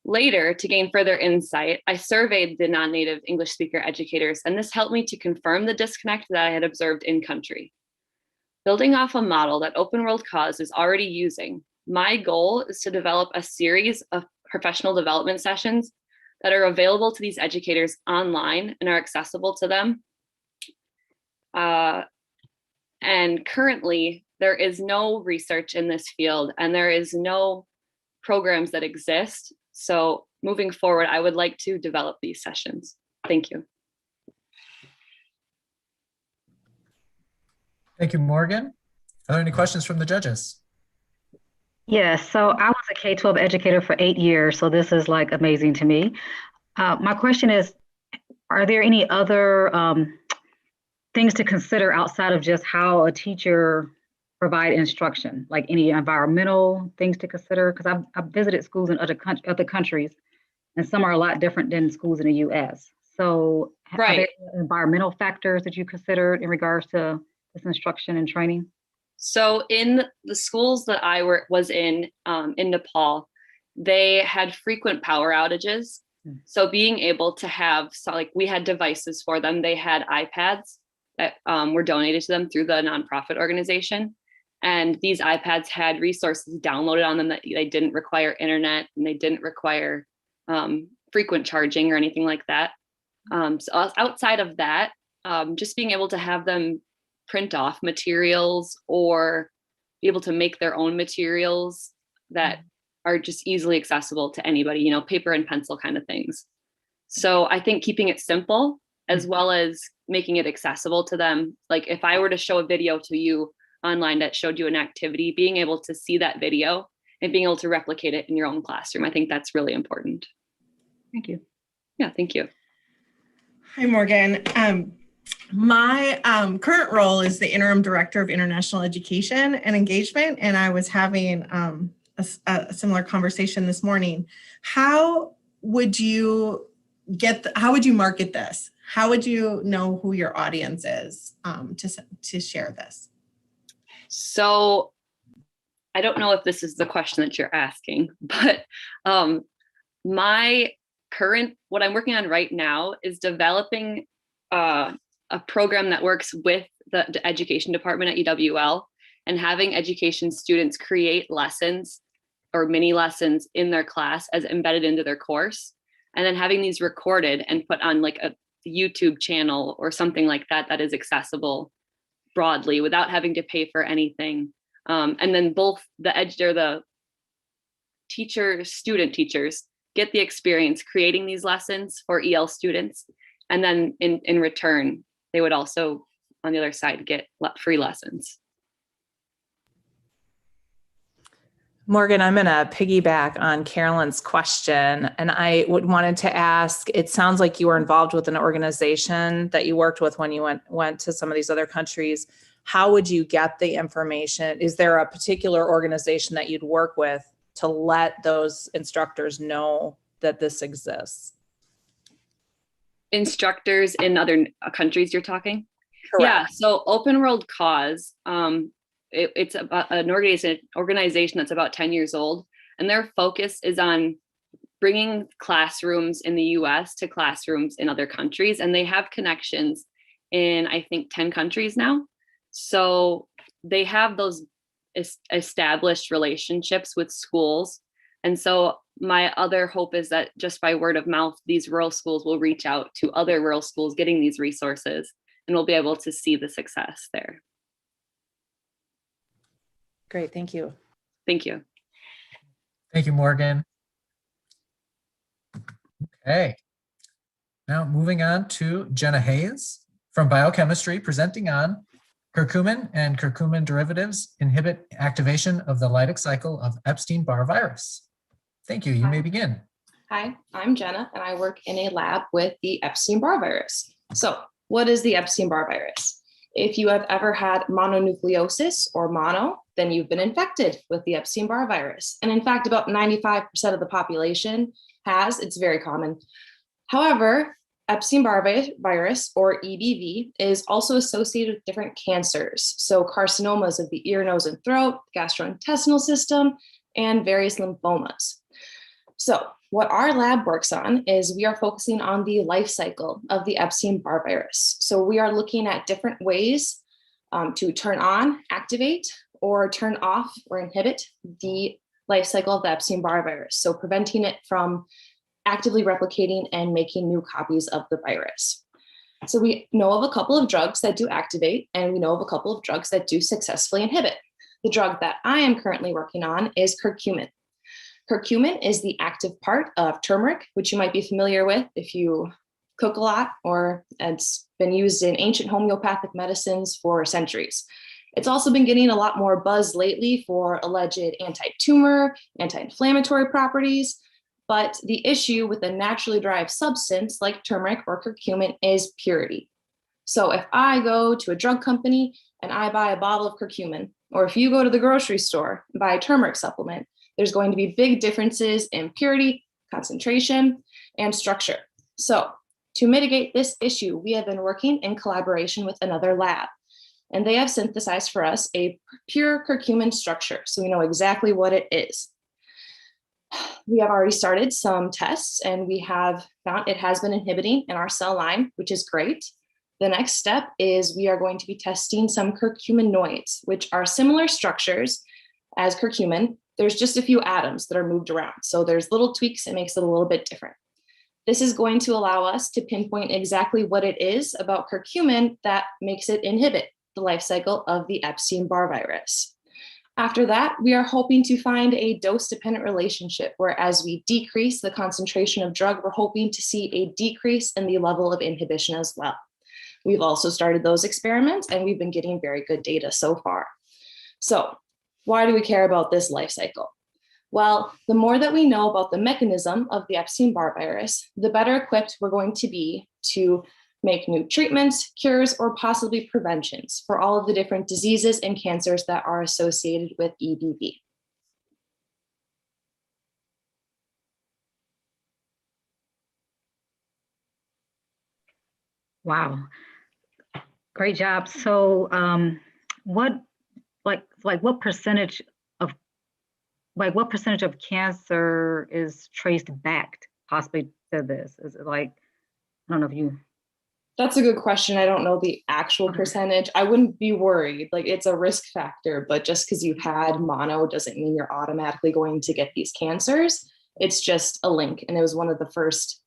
Later, to gain further insight, I surveyed the non-native English speaker educators, and this helped me to confirm the disconnect that I had observed in country. Building off a model that Open World Cause is already using, my goal is to develop a series of professional development sessions that are available to these educators online and are accessible to them. And currently, there is no research in this field and there is no programs that exist. So moving forward, I would like to develop these sessions. Thank you. Thank you, Morgan. Are there any questions from the judges? Yes, so I was a K-12 educator for 8 years, so this is like amazing to me. My question is, are there any other things to consider outside of just how a teacher provide instruction, like any environmental things to consider? Because I've visited schools in other countries, and some are a lot different than schools in the US. So are there environmental factors that you considered in regards to this instruction and training? So in the schools that I was in Nepal, they had frequent power outages. So being able to have, we had devices for them. They had iPads that were donated to them through the nonprofit organization. And these iPads had resources downloaded on them that they didn't require internet and they didn't require frequent charging or anything like that. So outside of that, just being able to have them print off materials or be able to make their own materials that are just easily accessible to anybody, paper and pencil kind of things. So I think keeping it simple as well as making it accessible to them. Like if I were to show a video to you online that showed you an activity, being able to see that video and being able to replicate it in your own classroom, I think that's really important. Thank you. Yeah, thank you. Hi, Morgan. My current role is the Interim Director of International Education and Engagement, and I was having a similar conversation this morning. How would you market this? How would you know who your audience is to share this? So I don't know if this is the question that you're asking, but what I'm working on right now is developing a program that works with the education department at UW-L and having education students create lessons or mini lessons in their class as embedded into their course, and then having these recorded and put on like a YouTube channel or something like that that is accessible broadly without having to pay for anything. And then both the student teachers get the experience creating these lessons for EL students. And then in return, they would also, on the other side, get free lessons. Morgan, I'm going to piggyback on Carolyn's question. And I wanted to ask, it sounds like you were involved with an organization that you worked with when you went to some of these other countries. How would you get the information? Is there a particular organization that you'd work with to let those instructors know that this exists? Instructors in other countries you're talking? Correct. Yeah, so Open World Cause, it's about an organization that's about 10 years old, and their focus is on bringing classrooms in the US to classrooms in other countries, and they have connections in, I think, 10 countries now. So they have those established relationships with schools. And so my other hope is that just by word of mouth, these rural schools will reach out to other rural schools getting these resources, and we'll be able to see the success there. Great, thank you. Thank you. Thank you, Morgan. Okay. Now moving on to Jenna Hayes from Biochemistry, presenting on curcumin and curcumin derivatives inhibit activation of the lytic cycle of Epstein-Barr virus. Thank you. You may begin. Hi, I'm Jenna, and I work in a lab with the Epstein-Barr virus. So what is the Epstein-Barr virus? If you have ever had mononucleosis or mono, then you've been infected with the Epstein-Barr virus. And in fact, about 95% of the population has. It's very common. However, Epstein-Barr virus, or EBV, is also associated with different cancers. So carcinomas of the ear, nose, and throat, gastrointestinal system, and various lymphomas. So what our lab works on is we are focusing on the life cycle of the Epstein-Barr virus. So we are looking at different ways to turn on, activate, or turn off or inhibit the life cycle of the Epstein-Barr virus. So preventing it from actively replicating and making new copies of the virus. So we know of a couple of drugs that do activate, and we know of a couple of drugs that do successfully inhibit. The drug that I am currently working on is curcumin. Curcumin is the active part of turmeric, which you might be familiar with if you cook a lot, or it's been used in ancient homeopathic medicines for centuries. It's also been getting a lot more buzz lately for alleged anti-tumor, anti-inflammatory properties. But the issue with a naturally derived substance like turmeric or curcumin is purity. So if I go to a drug company and I buy a bottle of curcumin, or if you go to the grocery store and buy a turmeric supplement, there's going to be big differences in purity, concentration, and structure. So to mitigate this issue, we have been working in collaboration with another lab. and they have synthesized for us a pure curcumin structure, so we know exactly what it is. We have already started some tests, and we have found it has been inhibiting in our cell line, which is great. The next step is we are going to be testing some curcuminoids, which are similar structures as curcumin. There's just a few atoms that are moved around, so there's little tweaks that makes it a little bit different. This is going to allow us to pinpoint exactly what it is about curcumin that makes it inhibit the life cycle of the Epstein-Barr virus. After that, we are hoping to find a dose-dependent relationship where as we decrease the concentration of drug, we're hoping to see a decrease in the level of inhibition as well. We've also started those experiments, and we've been getting very good data so far. So why do we care about this life cycle? Well, the more that we know about the mechanism of the Epstein-Barr virus, the better equipped we're going to be to make new treatments, cures, or possibly preventions for all of the different diseases and cancers that are associated with EBV. Wow, great job. So what percentage of cancer is traced back possibly to this? Is it like, I don't know if you. That's a good question. I don't know the actual percentage. I wouldn't be worried. Like, it's a risk factor, but just because you've had mono doesn't mean you're automatically going to get these cancers. It's just a link. And it was one of the first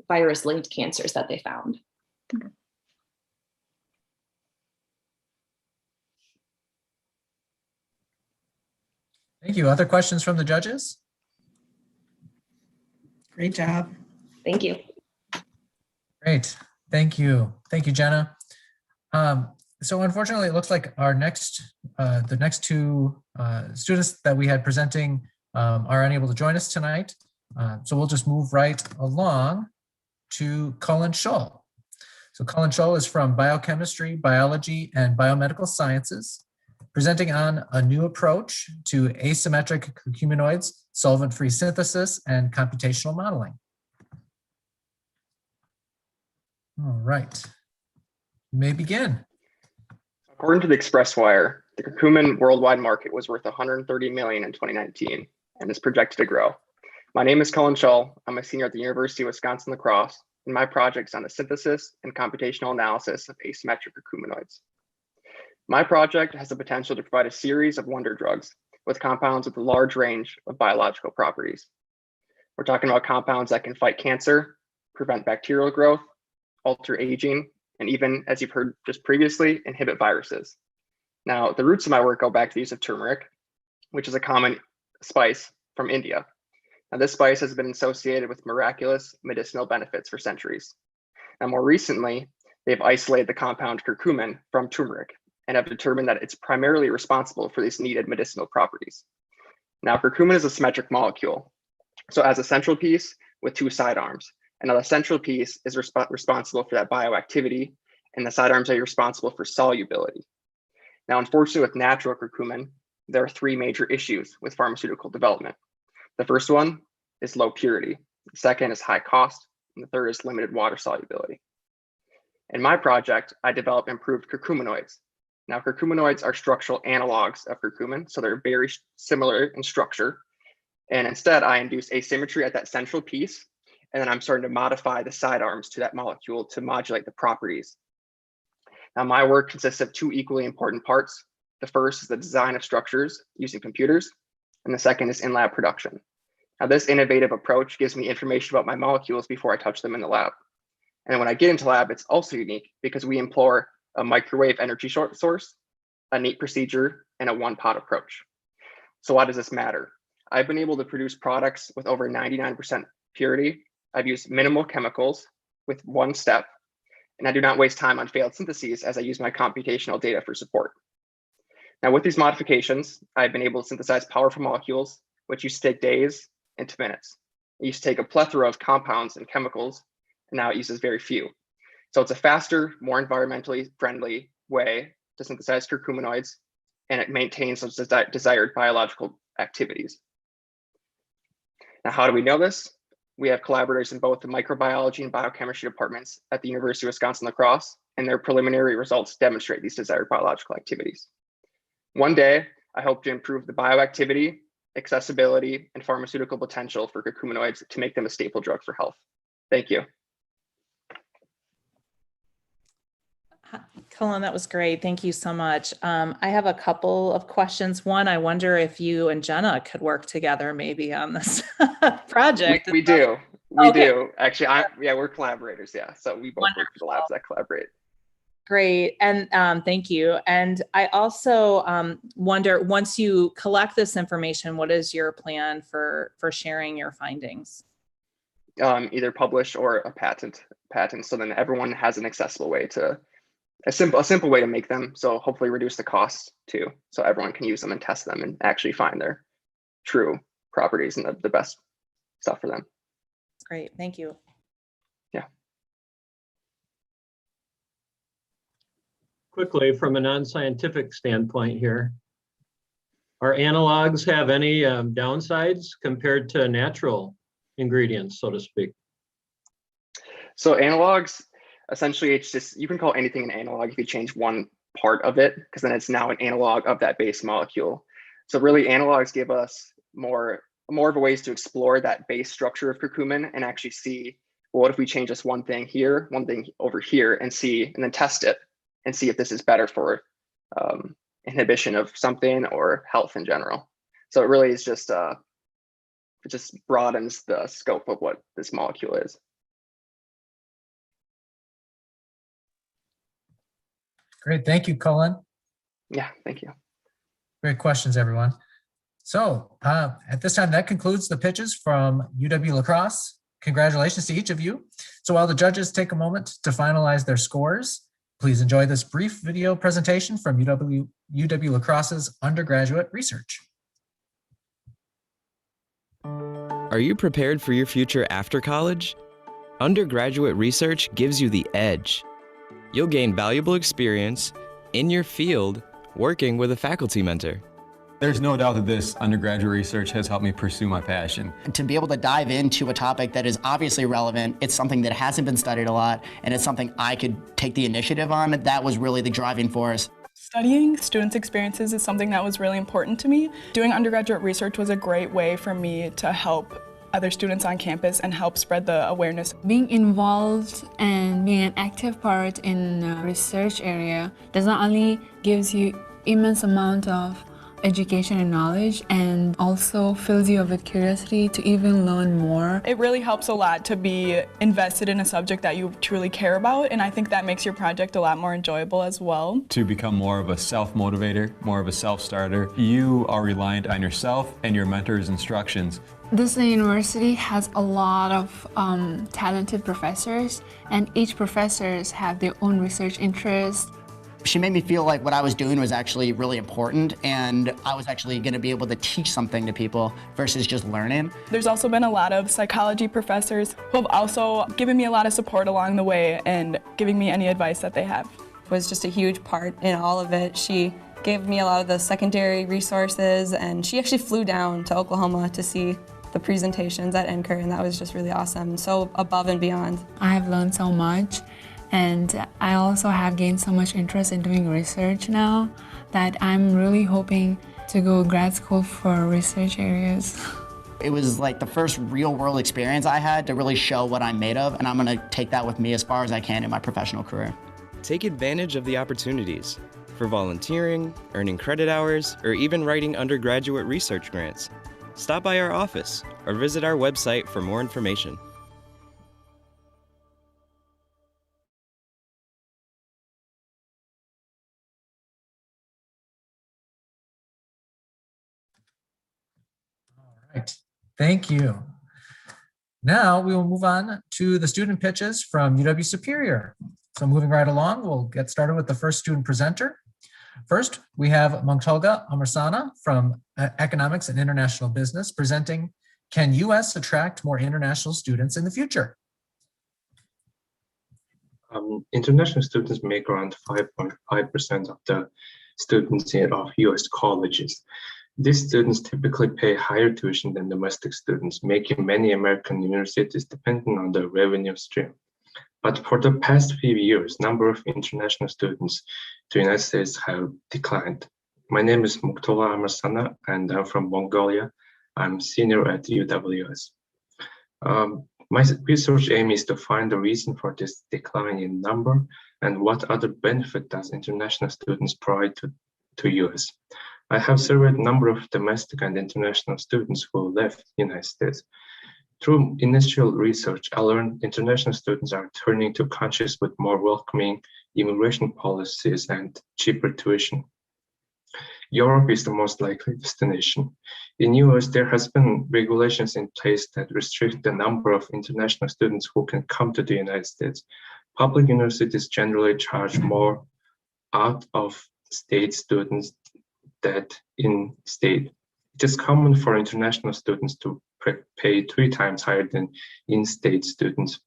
virus-linked cancers that they found. Okay. Thank you. Other questions from the judges? Great job. Thank you. Great. Thank you. Thank you, Jenna. So unfortunately, it looks like our the next two students that we had presenting are unable to join us tonight. So we'll just move right along to Cullen Shull. So Cullen Shull is from Biochemistry, Biology, and Biomedical Sciences, presenting on a new approach to asymmetric curcuminoids, solvent-free synthesis, and computational modeling. All right, you may begin. According to the ExpressWire, the curcumin worldwide market was worth $130 million in 2019 and is projected to grow. My name is Cullen Shull. I'm a senior at the University of Wisconsin-La Crosse, and my project is on the synthesis and computational analysis of asymmetric curcuminoids. My project has the potential to provide a series of wonder drugs with compounds with a large range of biological properties. We're talking about compounds that can fight cancer, prevent bacterial growth, alter aging, and even, as you've heard just previously, inhibit viruses. Now, the roots of my work go back to the use of turmeric, which is a common spice from India. Now, this spice has been associated with miraculous medicinal benefits for centuries. Now, more recently, they've isolated the compound curcumin from turmeric and have determined that it's primarily responsible for these needed medicinal properties. Now, curcumin is a symmetric molecule, so it has a central piece with two sidearms. And now the central piece is responsible for that bioactivity, and the sidearms are responsible for solubility. Now, unfortunately, with natural curcumin, there are three major issues with pharmaceutical development. The first one is low purity. The second is high cost, and the third is limited water solubility. In my project, I developed improved curcuminoids. Now, curcuminoids are structural analogs of curcumin, so they're very similar in structure. And instead, I induce asymmetry at that central piece, and then I'm starting to modify the sidearms to that molecule to modulate the properties. Now, my work consists of two equally important parts. The first is the design of structures using computers, and the second is in-lab production. Now, this innovative approach gives me information about my molecules before I touch them in the lab. And when I get into lab, it's also unique because we employ a microwave energy source, a neat procedure, and a one-pot approach. So why does this matter? I've been able to produce products with over 99% purity. I've used minimal chemicals with one step, and I do not waste time on failed syntheses as I use my computational data for support. Now, with these modifications, I've been able to synthesize powerful molecules, which used to take days into minutes. It used to take a plethora of compounds and chemicals, and now it uses very few. So it's a faster, more environmentally friendly way to synthesize curcuminoids, and it maintains those desired biological activities. Now, how do we know this? We have collaborators in both the microbiology and biochemistry departments at the University of Wisconsin-La Crosse and their preliminary results demonstrate these desired biological activities. One day, I hope to improve the bioactivity, accessibility, and pharmaceutical potential for curcuminoids to make them a staple drug for health. Thank you. Cullen, that was great. Thank you so much. I have a couple of questions. One, I wonder if you and Jenna could work together maybe on this project. We do. We do. Actually, we're collaborators. Yeah. So we both work for the labs that collaborate. Great. And thank you. And I also wonder, once you collect this information, what is your plan for sharing your findings? Either publish or a patent. So then everyone has an accessible way to, a simple way to make them. So hopefully reduce the costs too. So everyone can use them and test them and actually find their true properties and the best stuff for them. Great. Thank you. Yeah. Quickly, from a non-scientific standpoint here, are analogs have any downsides compared to natural ingredients, so to speak? So analogs, essentially, it's just, you can call anything an analog if you change one part of it, because then it's now an analog of that base molecule. So really, analogs give us more of a ways to explore that base structure of curcumin and actually see, well, what if we change this one thing here, one thing over here, and then test it and see if this is better for inhibition of something or health in general. So it really is just, it just broadens the scope of what this molecule is. Great. Thank you, Cullen. Yeah, thank you. Great questions, everyone. So at this time, that concludes the pitches from UW-La Crosse. Congratulations to each of you. So while the judges take a moment to finalize their scores, please enjoy this brief video presentation from UW-La Crosse's undergraduate research. Are you prepared for your future after college? Undergraduate research gives you the edge. You'll gain valuable experience in your field working with a faculty mentor. There's no doubt that this undergraduate research has helped me pursue my passion. To be able to dive into a topic that is obviously relevant, it's something that hasn't been studied a lot, and it's something I could take the initiative on, that was really the driving force. Studying students' experiences is something that was really important to me. Doing undergraduate research was a great way for me to help other students on campus and help spread the awareness. Being involved and being an active part in a research area does not only gives you immense amount of education and knowledge, and also fills you with curiosity to even learn more. It really helps a lot to be invested in a subject that you truly care about, and I think that makes your project a lot more enjoyable as well. To become more of a self-motivator, more of a self-starter, you are reliant on yourself and your mentor's instructions. This university has a lot of talented professors, and each professors have their own research interests. She made me feel like what I was doing was actually really important, and I was actually going to be able to teach something to people versus just learning. There's also been a lot of psychology professors who have also given me a lot of support along the way and giving me any advice that they have. Was just a huge part in all of it. She gave me a lot of the secondary resources, and she actually flew down to Oklahoma to see the presentations at NCUR, and that was just really awesome. So above and beyond. I have learned so much. And I also have gained so much interest in doing research now that I'm really hoping to go grad school for research areas. It was like the first real world experience I had to really show what I'm made of, and I'm gonna take that with me as far as I can in my professional career. Take advantage of the opportunities for volunteering, earning credit hours, or even writing undergraduate research grants. Stop by our office or visit our website for more information. Right. Thank you. Now we will move on to the student pitches from UW Superior. So moving right along, we'll get started with the first student presenter. First, we have Mongtolga Amarsana from Economics and International Business presenting, Can US attract more international students in the future? International students make around 5.5% of the students of US colleges. These students typically pay higher tuition than domestic students, making many American universities dependent on the revenue stream. But for the past few years, number of international students to the United States have declined. My name is Muktola Amarsana, and I'm from Mongolia. I'm senior at UW-US. My research aim is to find the reason for this decline in number and what other benefit does international students provide to US. I have surveyed a number of domestic and international students who left the United States. Through initial research, I learned international students are turning to countries with more welcoming immigration policies and cheaper tuition. Europe is the most likely destination. In US, there has been regulations in place that restrict the number of international students who can come to the United States. Public universities generally charge more out-of-state students than in-state. It is common for international students to pay 3 times higher than in-state students.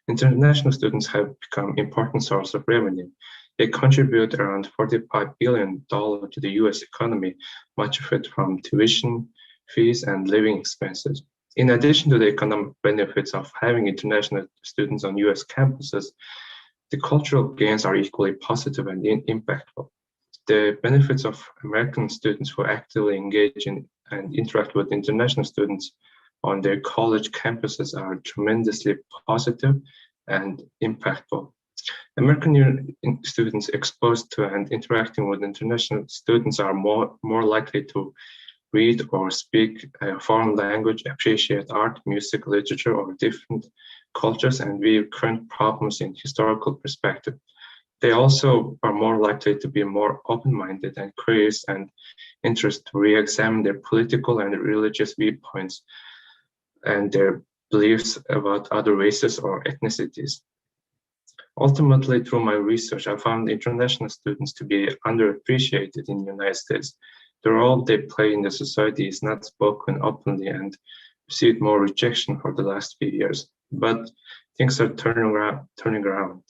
International students have become an important source of revenue. They contribute around $45 billion to the US economy, much of it from tuition, fees, and living expenses. In addition to the economic benefits of having international students on US campuses, the cultural gains are equally positive and impactful. The benefits of American students who actively engage in and interact with international students on their college campuses are tremendously positive and impactful. American students exposed to and interacting with international students are more likely to read or speak a foreign language, appreciate art, music, literature, or different cultures, and view current problems in historical perspective. They also are more likely to be more open-minded and curious and interested to re-examine their political and religious viewpoints and their beliefs about other races or ethnicities. Ultimately, through my research, I found international students to be underappreciated in the United States. The role they play in the society is not spoken openly and received more rejection for the last few years. But things are turning around.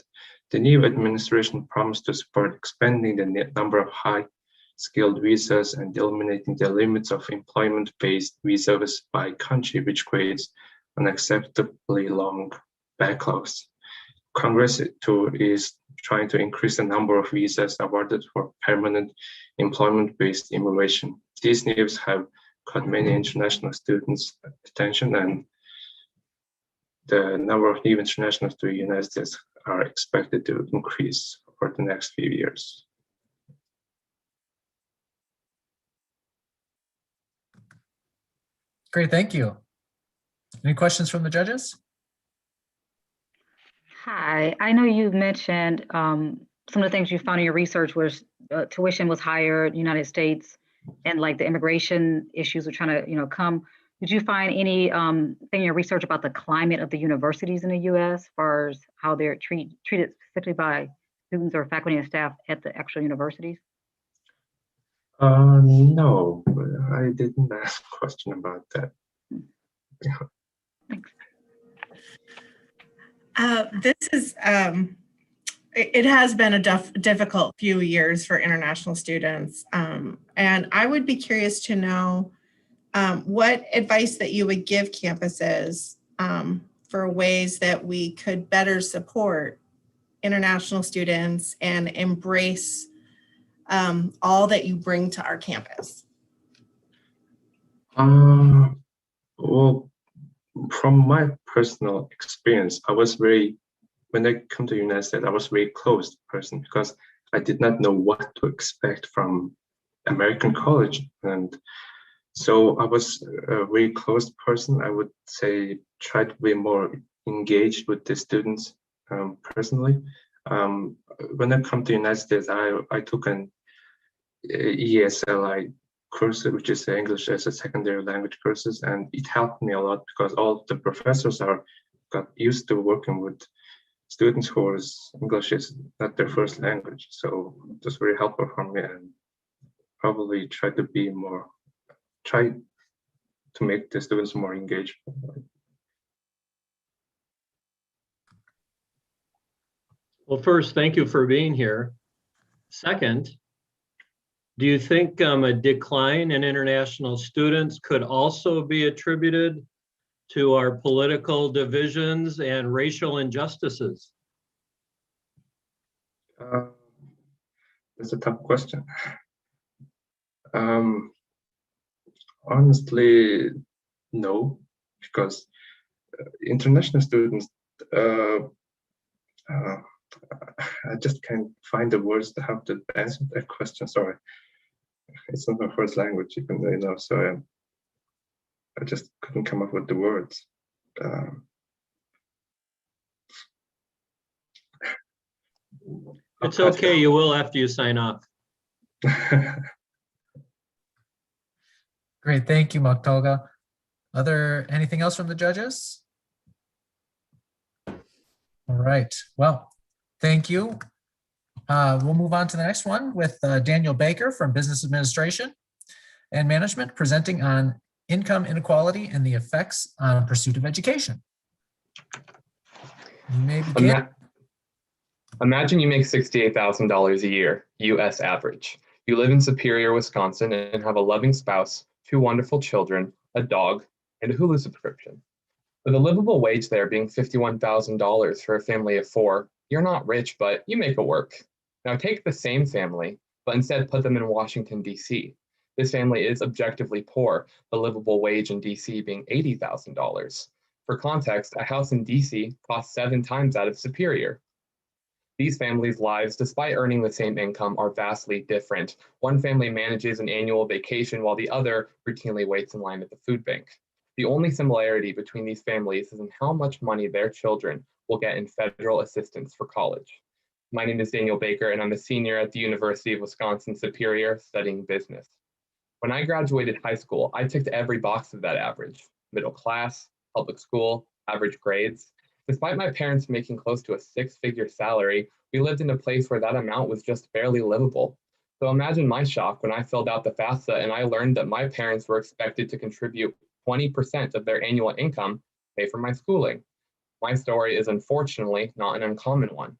The new administration promised to support expanding the number of high-skilled visas and eliminating the limits of employment-based visas by country, which creates unacceptably long backlogs. Congress too is trying to increase the number of visas awarded for permanent employment-based immigration. These news have caught many international students' attention, and the number of new internationals to the United States are expected to increase for the next few years. Great, thank you. Any questions from the judges? Hi, I know you mentioned some of the things you found in your research was tuition was higher in the United States, and like the immigration issues were trying to come. Did you find any thing in your research about the climate of the universities in the U.S. as far as how they're treated specifically by students or faculty and staff at the actual universities? No, I didn't ask a question about that. Yeah. Thanks. This is, it has been a difficult few years for international students. And I would be curious to know what advice that you would give campuses for ways that we could better support international students and embrace all that you bring to our campus. Well, from my personal experience, when I come to the United States, I was a very closed person because I did not know what to expect from American college. And so I was a very closed person. I would say try to be more engaged with the students personally. When I come to the United States, I took an ESLI course, which is English as a secondary language courses, and it helped me a lot because all the professors got used to working with students whose English is not their first language. So it was very helpful for me, and probably try to make the students more engaged. Well, first, thank you for being here. Second, do you think a decline in international students could also be attributed to our political divisions and racial injustices? That's a tough question. Honestly, no, because international students, I just can't find the words to have to answer that question. Sorry, it's not my first language, even though, you know, so I just couldn't come up with the words. It's okay, you will after you sign off. Great, thank you, Moktoga. Anything else from the judges? All right, well, thank you. We'll move on to the next one with Daniel Baker from Business Administration and Management, presenting on income inequality and the effects on pursuit of education. You may begin. Imagine you make $68,000 a year, US average. You live in Superior, Wisconsin, and have a loving spouse, 2 wonderful children, a dog, and a Hulu subscription. With a livable wage there being $51,000 for a family of 4, you're not rich, but you make it work. Now take the same family, but instead put them in Washington, D.C. This family is objectively poor, the livable wage in D.C. being $80,000. For context, a house in D.C. costs 7 times that of Superior. These families' lives, despite earning the same income, are vastly different. One family manages an annual vacation while the other routinely waits in line at the food bank. The only similarity between these families is in how much money their children will get in federal assistance for college. My name is Daniel Baker, and I'm a senior at the University of Wisconsin-Superior studying business. When I graduated high school, I ticked every box of that average: middle class, public school, average grades. Despite my parents making close to a 6-figure salary, we lived in a place where that amount was just barely livable. So imagine my shock when I filled out the FAFSA and I learned that my parents were expected to contribute 20% of their annual income to pay for my schooling. My story is unfortunately not an uncommon one.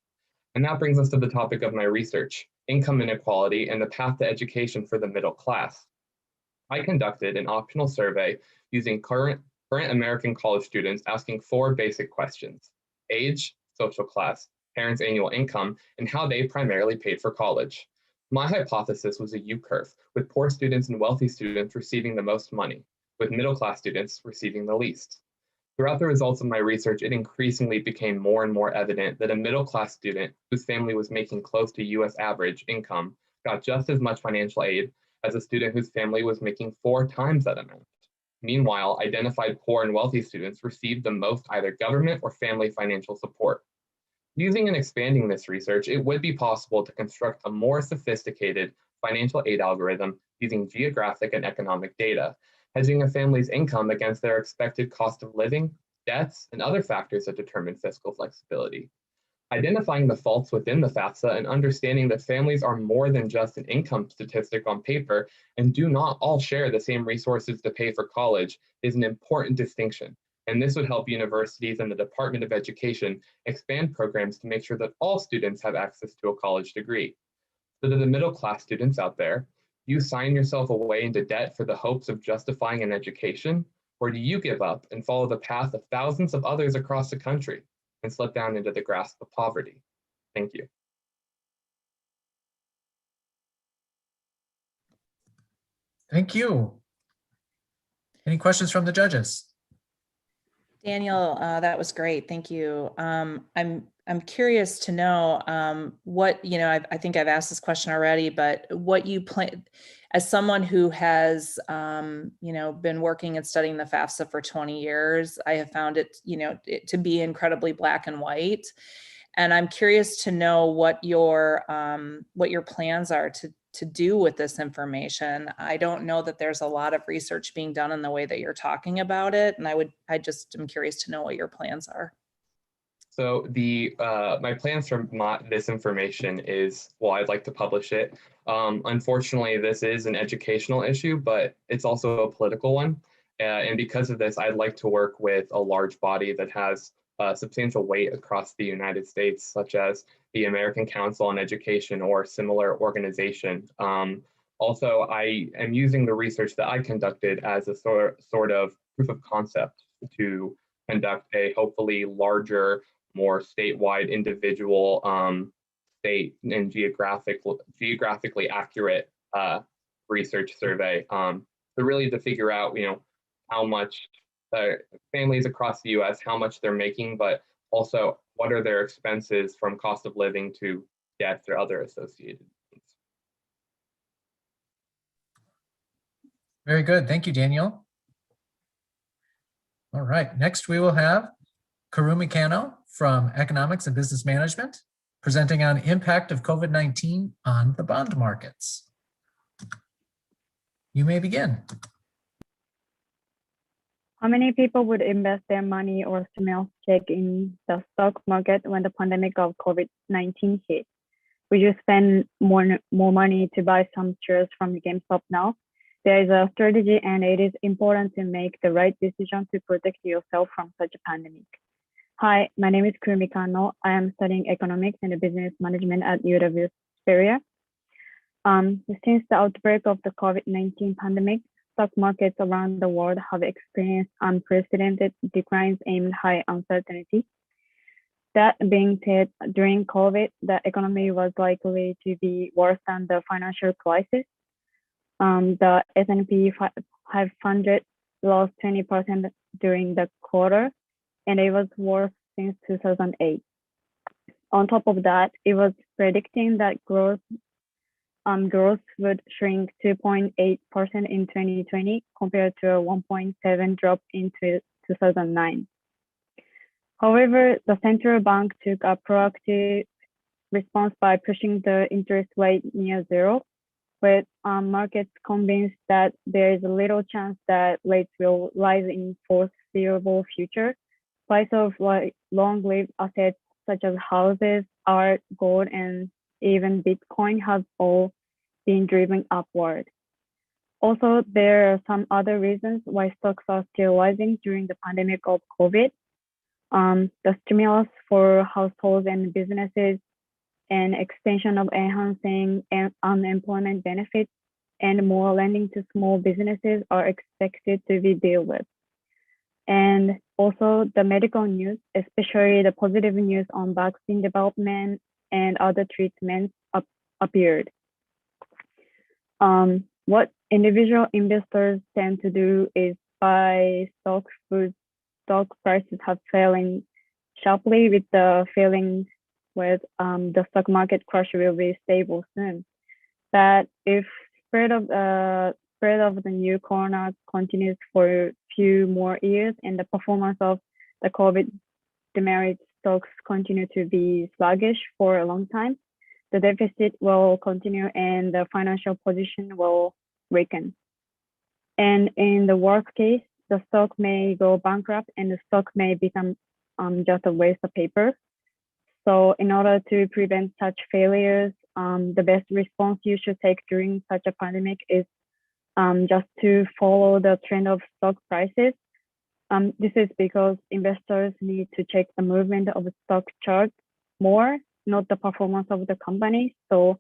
And that brings us to the topic of my research: income inequality and the path to education for the middle class. I conducted an optional survey using current American college students, asking 4 basic questions: age, social class, parents' annual income, and how they primarily paid for college. My hypothesis was a U-curve, with poor students and wealthy students receiving the most money, with middle-class students receiving the least. Throughout the results of my research, it increasingly became more and more evident that a middle-class student whose family was making close to US average income got just as much financial aid as a student whose family was making 4 times that amount. Meanwhile, identified poor and wealthy students received the most either government or family financial support. Using and expanding this research, it would be possible to construct a more sophisticated financial aid algorithm using geographic and economic data, hedging a family's income against their expected cost of living, debts, and other factors that determine fiscal flexibility. Identifying the faults within the FAFSA and understanding that families are more than just an income statistic on paper and do not all share the same resources to pay for college is an important distinction. And this would help universities and the Department of Education expand programs to make sure that all students have access to a college degree. So to the middle class students out there, do you sign yourself away into debt for the hopes of justifying an education? Or do you give up and follow the path of thousands of others across the country and slip down into the grasp of poverty? Thank you. Thank you. Any questions from the judges? Daniel, that was great. Thank you. I'm curious to know what, I think I've asked this question already, but what you plan, as someone who has, been working and studying the FAFSA for 20 years, I have found it, to be incredibly black and white. And I'm curious to know what your plans are to do with this information. I don't know that there's a lot of research being done in the way that you're talking about it. And I just am curious to know what your plans are. So my plans for this information is, well, I'd like to publish it. Unfortunately, this is an educational issue, but it's also a political one. And because of this, I'd like to work with a large body that has substantial weight across the United States, such as the American Council on Education or similar organization. Also, I am using the research that I conducted as a sort of proof of concept to conduct a hopefully larger, more statewide individual state and geographically accurate research survey. So really to figure out, how much families across the U.S., how much they're making, but also what are their expenses from cost of living to death or other associated things. Very good. Thank you, Daniel. All right, next we will have Kurumi Kano from Economics and Business Management, presenting on impact of COVID-19 on the bond markets. You may begin. How many people would invest their money or stimulus check in the stock market when the pandemic of COVID-19 hit? Would you spend more money to buy some shares from GameStop now? There is a strategy, and it is important to make the right decision to protect yourself from such a pandemic. Hi, my name is Kurumi Kano. I am studying economics and business management at UW-Whitewater. Since the outbreak of the COVID-19 pandemic, stock markets around the world have experienced unprecedented declines amid high uncertainty. That being said, during COVID, the economy was likely to be worse than the financial crisis. The S&P 500 lost 20% during the quarter, and it was worse since 2008. On top of that, it was predicting that growth would shrink 2.8% in 2020 compared to a 1.7 drop in 2009. However, the central bank took a proactive response by pushing the interest rate near zero, with markets convinced that there is a little chance that rates will rise in foreseeable future. Price of long-lived assets such as houses, art, gold, and even Bitcoin have all been driven upward. Also, there are some other reasons why stocks are still rising during the pandemic of COVID. The stimulus for households and businesses, and extension of enhancing unemployment benefits, and more lending to small businesses are expected to be dealt with. And also the medical news, especially the positive news on vaccine development and other treatments appeared. What individual investors tend to do is buy stocks whose stock prices have fallen sharply, with the feeling with the stock market crash will be stable soon. But if spread of the new corona continues for a few more years and the performance of the COVID demerit stocks continue to be sluggish for a long time, the deficit will continue and the financial position will weaken. And in the worst case, the stock may go bankrupt and the stock may become just a waste of paper. So in order to prevent such failures, the best response you should take during such a pandemic is just to follow the trend of stock prices. This is because investors need to check the movement of the stock chart more, not the performance of the company. So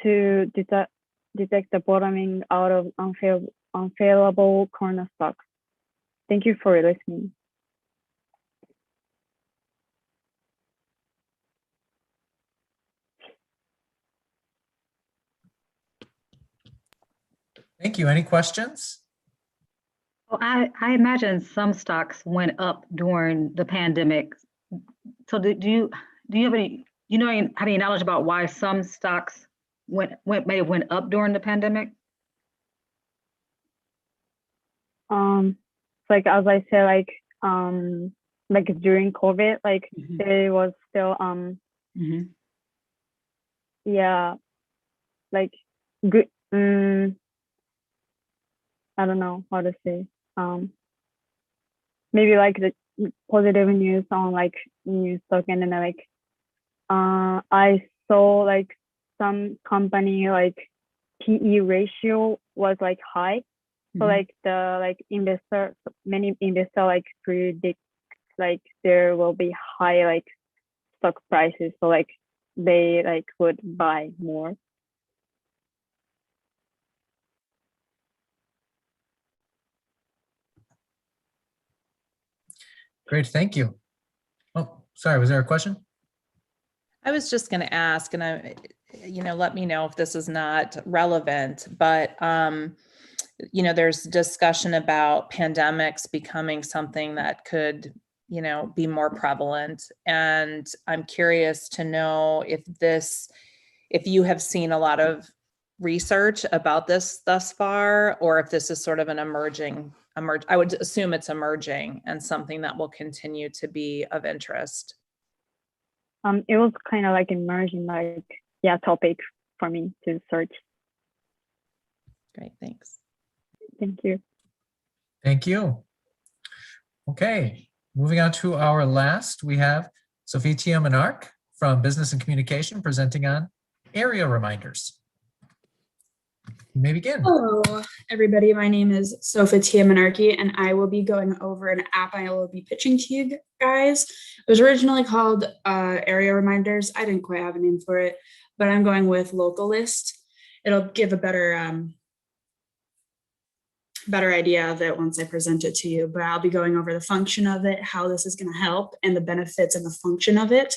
to detect the bottoming out of unfavorable corner stocks. Thank you for listening. Thank you. Any questions? Well, I imagine some stocks went up during the pandemic. So do you have any knowledge about why some stocks may have went up during the pandemic? Like as I said, like during COVID, like there was still yeah, like good. I don't know how to say. Maybe like the positive news on like new stock, and then like I saw like some company like PE ratio was like high. So like many investor like predict like there will be high like stock prices. So like they like would buy more. Great, thank you. Oh, sorry, was there a question? I was just going to ask, and let me know if this is not relevant, but, there's discussion about pandemics becoming something that could, be more prevalent. And I'm curious to know if you have seen a lot of research about this thus far, or if this is sort of an I would assume it's emerging and something that will continue to be of interest. It was kind of like emerging, topic for me to search. Great, thanks. Thank you. Thank you. Okay, moving on to our last, we have Sophie Tia-Menark from Business and Communication presenting on area reminders. You may begin. Hello, everybody. My name is Sophie Tia-Menark, and I will be going over an app I will be pitching to you guys. It was originally called Area Reminders. I didn't quite have a name for it, but I'm going with Local List. It'll give a better idea of it once I present it to you, but I'll be going over the function of it, how this is going to help, and the benefits and the function of it.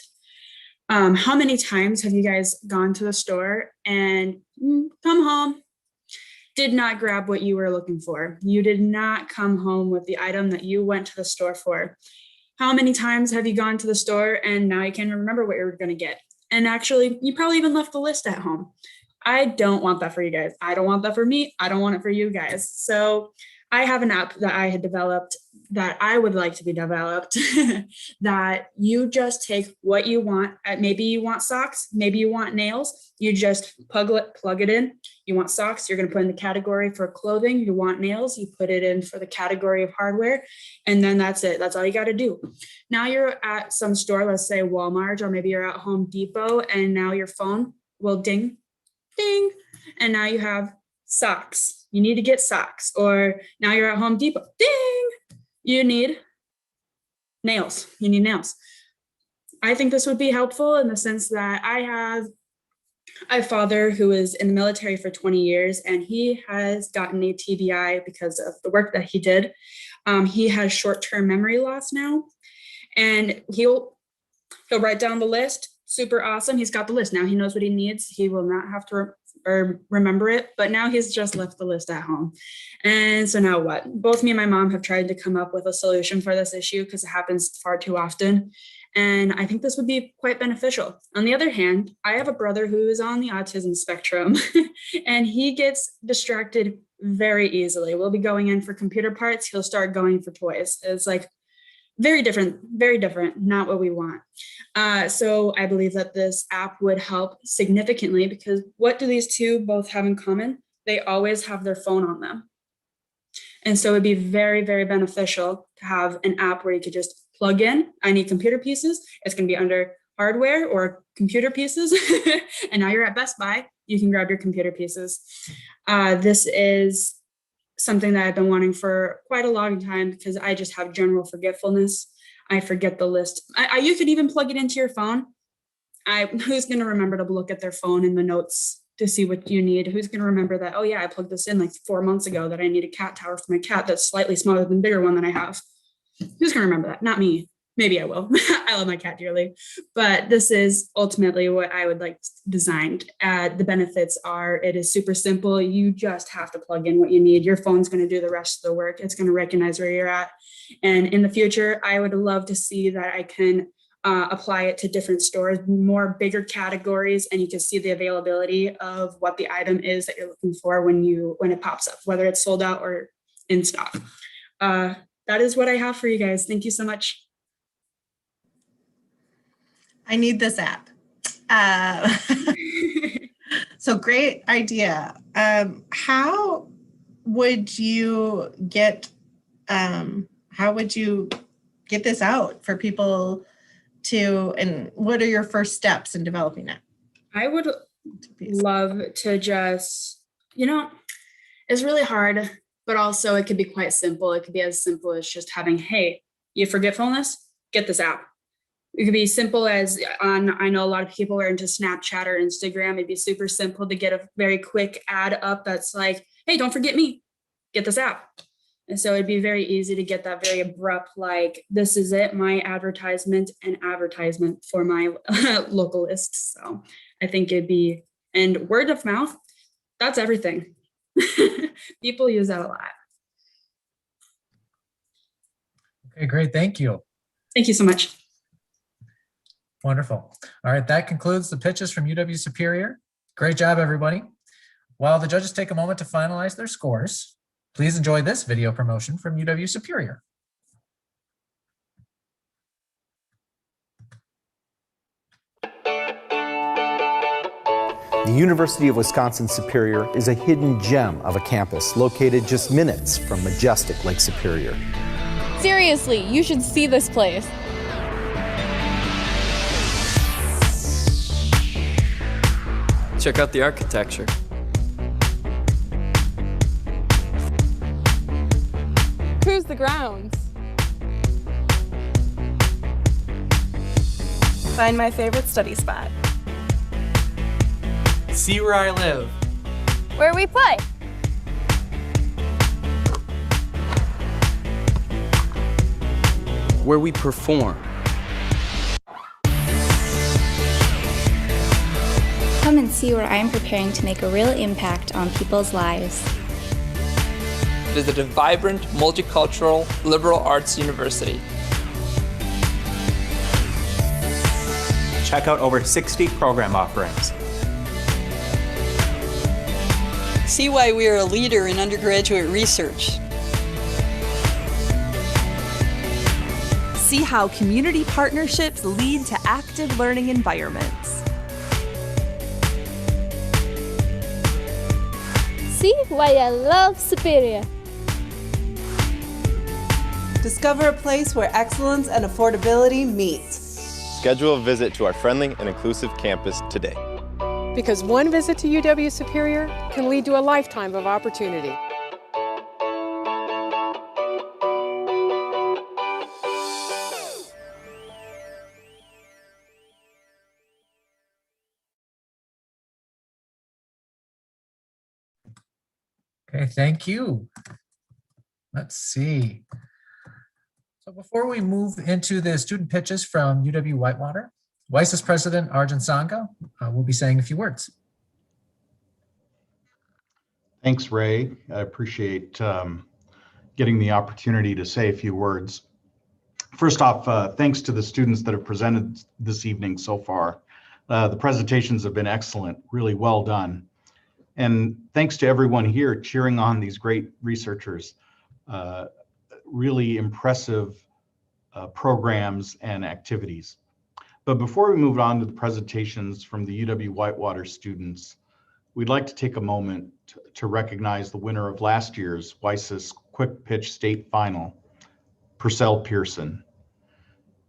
How many times have you guys gone to the store and come home, did not grab what you were looking for? You did not come home with the item that you went to the store for. How many times have you gone to the store and now you can't remember what you're going to get? And actually, you probably even left the list at home. I don't want that for you guys. I don't want that for me. I don't want it for you guys. So I have an app that I had developed that I would like to be developed that you just take what you want. Maybe you want socks, maybe you want nails. You just plug it in. You want socks, you're going to put in the category for clothing. You want nails, you put it in for the category of hardware. And then that's it. That's all you got to do. Now you're at some store, let's say Walmart, or maybe you're at Home Depot, and now your phone will ding, ding. And now you have socks. You need to get socks. Or now you're at Home Depot, ding. You need nails. You need nails. I think this would be helpful in the sense that I have a father who was in the military for 20 years, and he has gotten a TBI because of the work that he did. He has short-term memory loss now, and he'll write down the list. Super awesome. He's got the list. Now he knows what he needs. He will not have to remember it, but now he's just left the list at home. And so now what? Both me and my mom have tried to come up with a solution for this issue because it happens far too often. And I think this would be quite beneficial. On the other hand, I have a brother who is on the autism spectrum and he gets distracted very easily. We'll be going in for computer parts. He'll start going for toys. It's like very different, not what we want. So I believe that this app would help significantly because what do these two both have in common? They always have their phone on them. And so it'd be very, very beneficial to have an app where you could just plug in, I need computer pieces. It's going to be under hardware or computer pieces. And now you're at Best Buy, you can grab your computer pieces. This is something that I've been wanting for quite a long time because I just have general forgetfulness. I forget the list. You could even plug it into your phone. Who's going to remember to look at their phone in the notes to see what you need? Who's going to remember that, oh yeah, I plugged this in like 4 months ago that I need a cat tower for my cat that's slightly smaller than the bigger one that I have. Who's going to remember that? Not me. Maybe I will. I love my cat dearly, but this is ultimately what I would like designed. The benefits are, it is super simple. You just have to plug in what you need. Your phone's going to do the rest of the work. It's going to recognize where you're at. And in the future, I would love to see that I can apply it to different stores, more bigger categories, and you can see the availability of what the item is that you're looking for when it pops up, whether it's sold out or in stock. That is what I have for you guys. Thank you so much. I need this app. So great idea. How would you get this out for people to, and what are your first steps in developing it? I would love to just, it's really hard, but also it could be quite simple. It could be as simple as just having, hey, you forgetfulness, get this app. It could be simple as I know a lot of people are into Snapchat or Instagram. It'd be super simple to get a very quick ad up that's like, hey, don't forget me, get this app. And so it'd be very easy to get that very abrupt, like, this is it, my advertisement and advertisement for my local list. So I think it'd be, and word of mouth, that's everything. People use that a lot. Okay, great. Thank you. Thank you so much. Wonderful. All right, that concludes the pitches from UW Superior. Great job, everybody. While the judges take a moment to finalize their scores, please enjoy this video promotion from UW Superior. The University of Wisconsin-Superior is a hidden gem of a campus located just minutes from majestic Lake Superior. Seriously, you should see this place. Check out the architecture. Cruise the grounds. Find my favorite study spot. See where I live. Where we play. Where we perform. Come and see where I am preparing to make a real impact on people's lives. Visit a vibrant, multicultural, liberal arts university. Check out over 60 program offerings. See why we are a leader in undergraduate research. See how community partnerships lead to active learning environments. See why I love Superior. Discover a place where excellence and affordability meet. Schedule a visit to our friendly and inclusive campus today. Because one visit to UW Superior can lead to a lifetime of opportunity. Okay, thank you. Let's see. So before we move into the student pitches from UW-Whitewater, WiSys President Arjun Sangha will be saying a few words. Thanks, Ray. I appreciate getting the opportunity to say a few words. First off, thanks to the students that have presented this evening so far. The presentations have been excellent, really well done. And thanks to everyone here cheering on these great researchers. Really impressive programs and activities. But before we move on to the presentations from the UW-Whitewater students, we'd like to take a moment to recognize the winner of last year's WiSys Quick Pitch State Final, Purcell Pearson.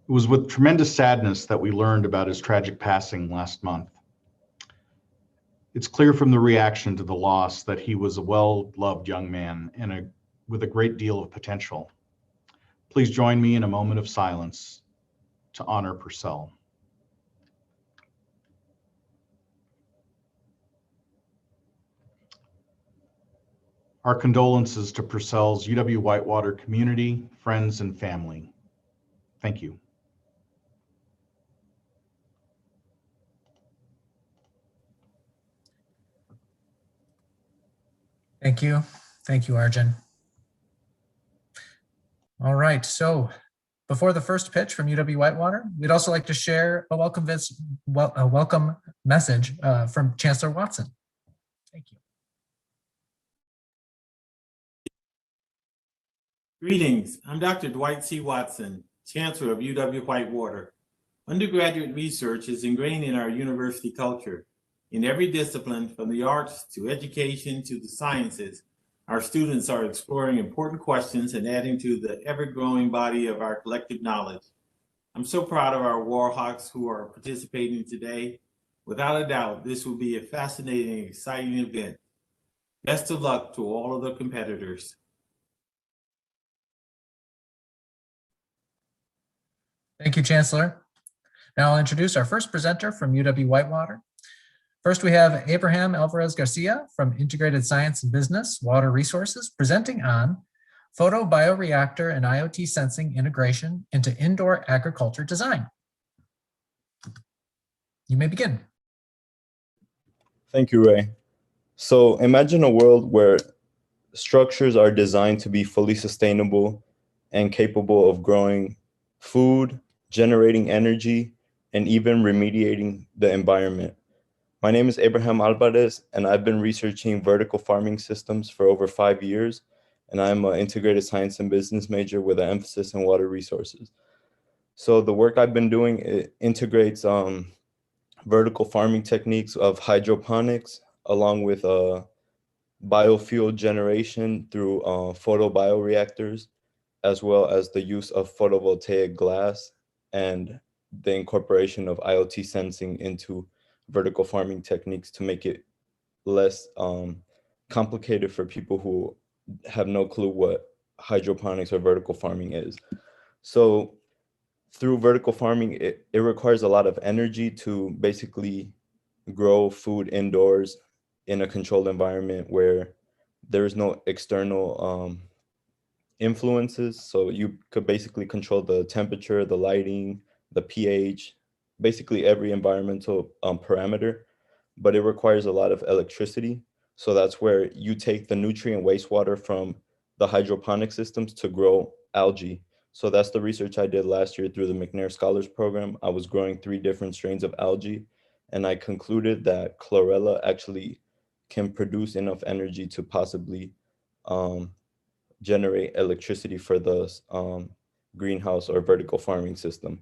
It was with tremendous sadness that we learned about his tragic passing last month. It's clear from the reaction to the loss that he was a well-loved young man and with a great deal of potential. Please join me in a moment of silence to honor Purcell. Our condolences to Purcell's UW-Whitewater community, friends, and family. Thank you. Thank you. Thank you, Arjun. All right, so before the first pitch from UW-Whitewater, we'd also like to share a welcome message from Chancellor Watson. Thank you. Greetings, I'm Dr. Dwight C. Watson, Chancellor of UW-Whitewater. Undergraduate research is ingrained in our university culture. In every discipline, from the arts to education to the sciences, our students are exploring important questions and adding to the ever-growing body of our collective knowledge. I'm so proud of our Warhawks who are participating today. Without a doubt, this will be a fascinating and exciting event. Best of luck to all of the competitors. Thank you, Chancellor. Now I'll introduce our first presenter from UW-Whitewater. First, we have Abraham Alvarez Garcia from Integrated Science and Business, Water Resources, presenting on Photobioreactor and IoT sensing integration into indoor agriculture design. You may begin. Thank you, Ray. So imagine a world where structures are designed to be fully sustainable and capable of growing food, generating energy, and even remediating the environment. My name is Abraham Alvarez, and I've been researching vertical farming systems for over 5 years, and I'm an integrated science and business major with an emphasis in water resources. So the work I've been doing, it integrates vertical farming techniques of hydroponics, along with biofuel generation through photobioreactors, as well as the use of photovoltaic glass and the incorporation of IoT sensing into vertical farming techniques to make it less complicated for people who have no clue what hydroponics or vertical farming is. So through vertical farming, it requires a lot of energy to basically grow food indoors in a controlled environment where there is no external influences. So you could basically control the temperature, the lighting, the pH, basically every environmental parameter, but it requires a lot of electricity. So that's where you take the nutrient wastewater from the hydroponic systems to grow algae. So that's the research I did last year through the McNair Scholars Program. I was growing 3 different strains of algae, and I concluded that chlorella actually can produce enough energy to possibly generate electricity for the greenhouse or vertical farming system.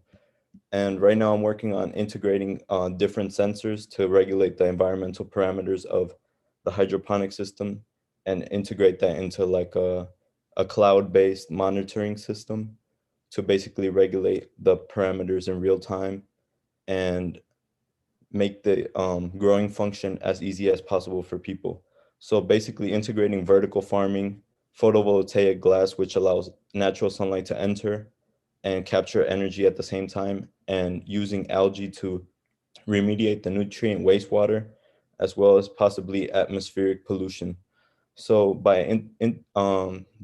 And right now I'm working on integrating different sensors to regulate the environmental parameters of the hydroponic system and integrate that into like a cloud-based monitoring system to basically regulate the parameters in real time and make the growing function as easy as possible for people. So basically integrating vertical farming, photovoltaic glass, which allows natural sunlight to enter and capture energy at the same time, and using algae to remediate the nutrient wastewater, as well as possibly atmospheric pollution. So by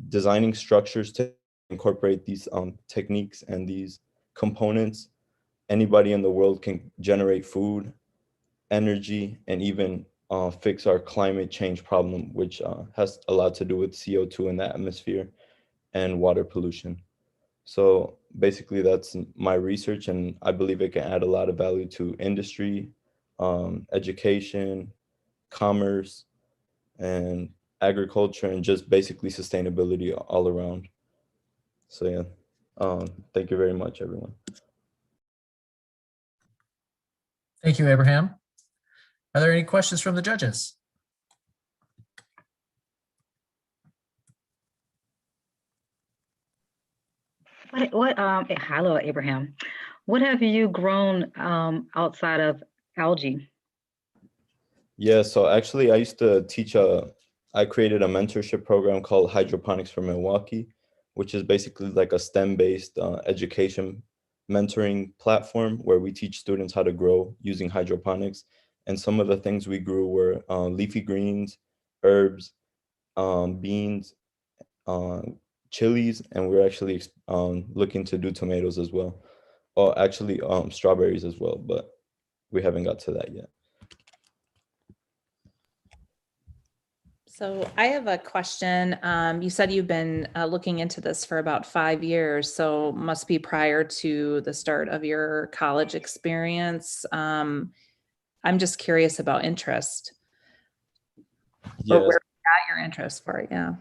designing structures to incorporate these techniques and these components, anybody in the world can generate food, energy, and even fix our climate change problem, which has a lot to do with CO2 in the atmosphere and water pollution. So basically that's my research, and I believe it can add a lot of value to industry, education, commerce, and agriculture, and just basically sustainability all around. So yeah, thank you very much, everyone. Thank you, Abraham. Are there any questions from the judges? Hello, Abraham. What have you grown outside of algae? Yeah, so actually I used to teach I created a mentorship program called Hydroponics for Milwaukee, which is basically like a STEM-based education mentoring platform where we teach students how to grow using hydroponics. And some of the things we grew were leafy greens, herbs, beans, chilies, and we're actually looking to do tomatoes as well. Or actually strawberries as well, but we haven't got to that yet. So I have a question. You said you've been looking into this for about 5 years, so must be prior to the start of your college experience. I'm just curious about interest. Yes. Or where you got your interest for it, yeah.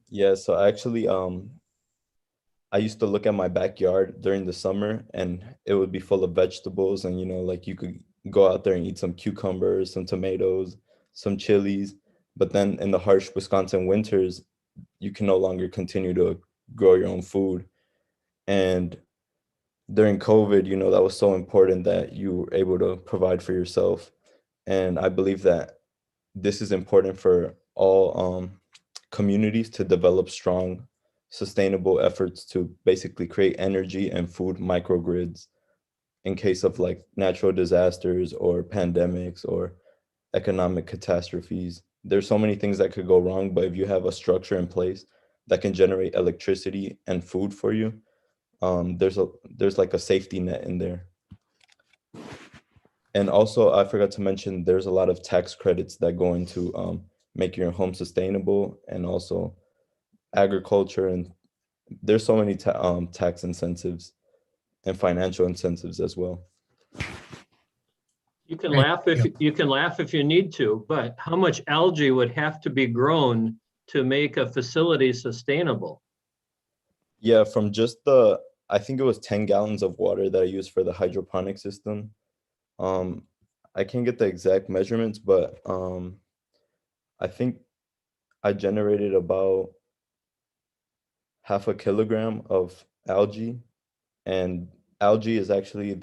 Yeah, so actually, I used to look at my backyard during the summer, and it would be full of vegetables, and like you could go out there and eat some cucumbers, some tomatoes, some chilies. But then in the harsh Wisconsin winters, you can no longer continue to grow your own food. And during COVID, that was so important that you were able to provide for yourself. And I believe that this is important for all communities to develop strong, sustainable efforts to basically create energy and food microgrids in case of like natural disasters or pandemics or economic catastrophes. There's so many things that could go wrong, but if you have a structure in place that can generate electricity and food for you. There's like a safety net in there. And also, I forgot to mention, there's a lot of tax credits that go into making your home sustainable, and also agriculture, and there's so many tax incentives and financial incentives as well. You can laugh if you need to, but how much algae would have to be grown to make a facility sustainable? Yeah, from just I think it was 10 gallons of water that I used for the hydroponic system. I can't get the exact measurements, but I think I generated about 0.5 kilogram of algae, and algae is actually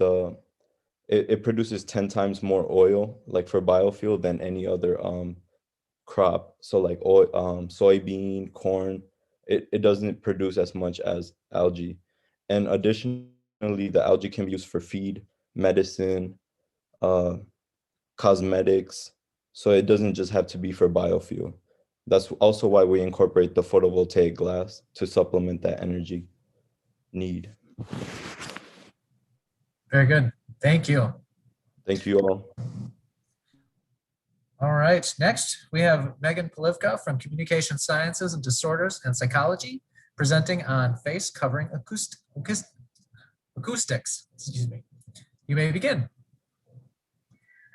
it produces 10 times more oil, like for biofuel, than any other crop. So like oil, soybean, corn, it doesn't produce as much as algae. And additionally, the algae can be used for feed, medicine, cosmetics. So it doesn't just have to be for biofuel. That's also why we incorporate the photovoltaic glass to supplement that energy need. Very good. Thank you. Thank you all. All right. Next, we have Megan Polivka from Communication Sciences and Disorders and Psychology, presenting on face covering acoustics. Excuse me. You may begin.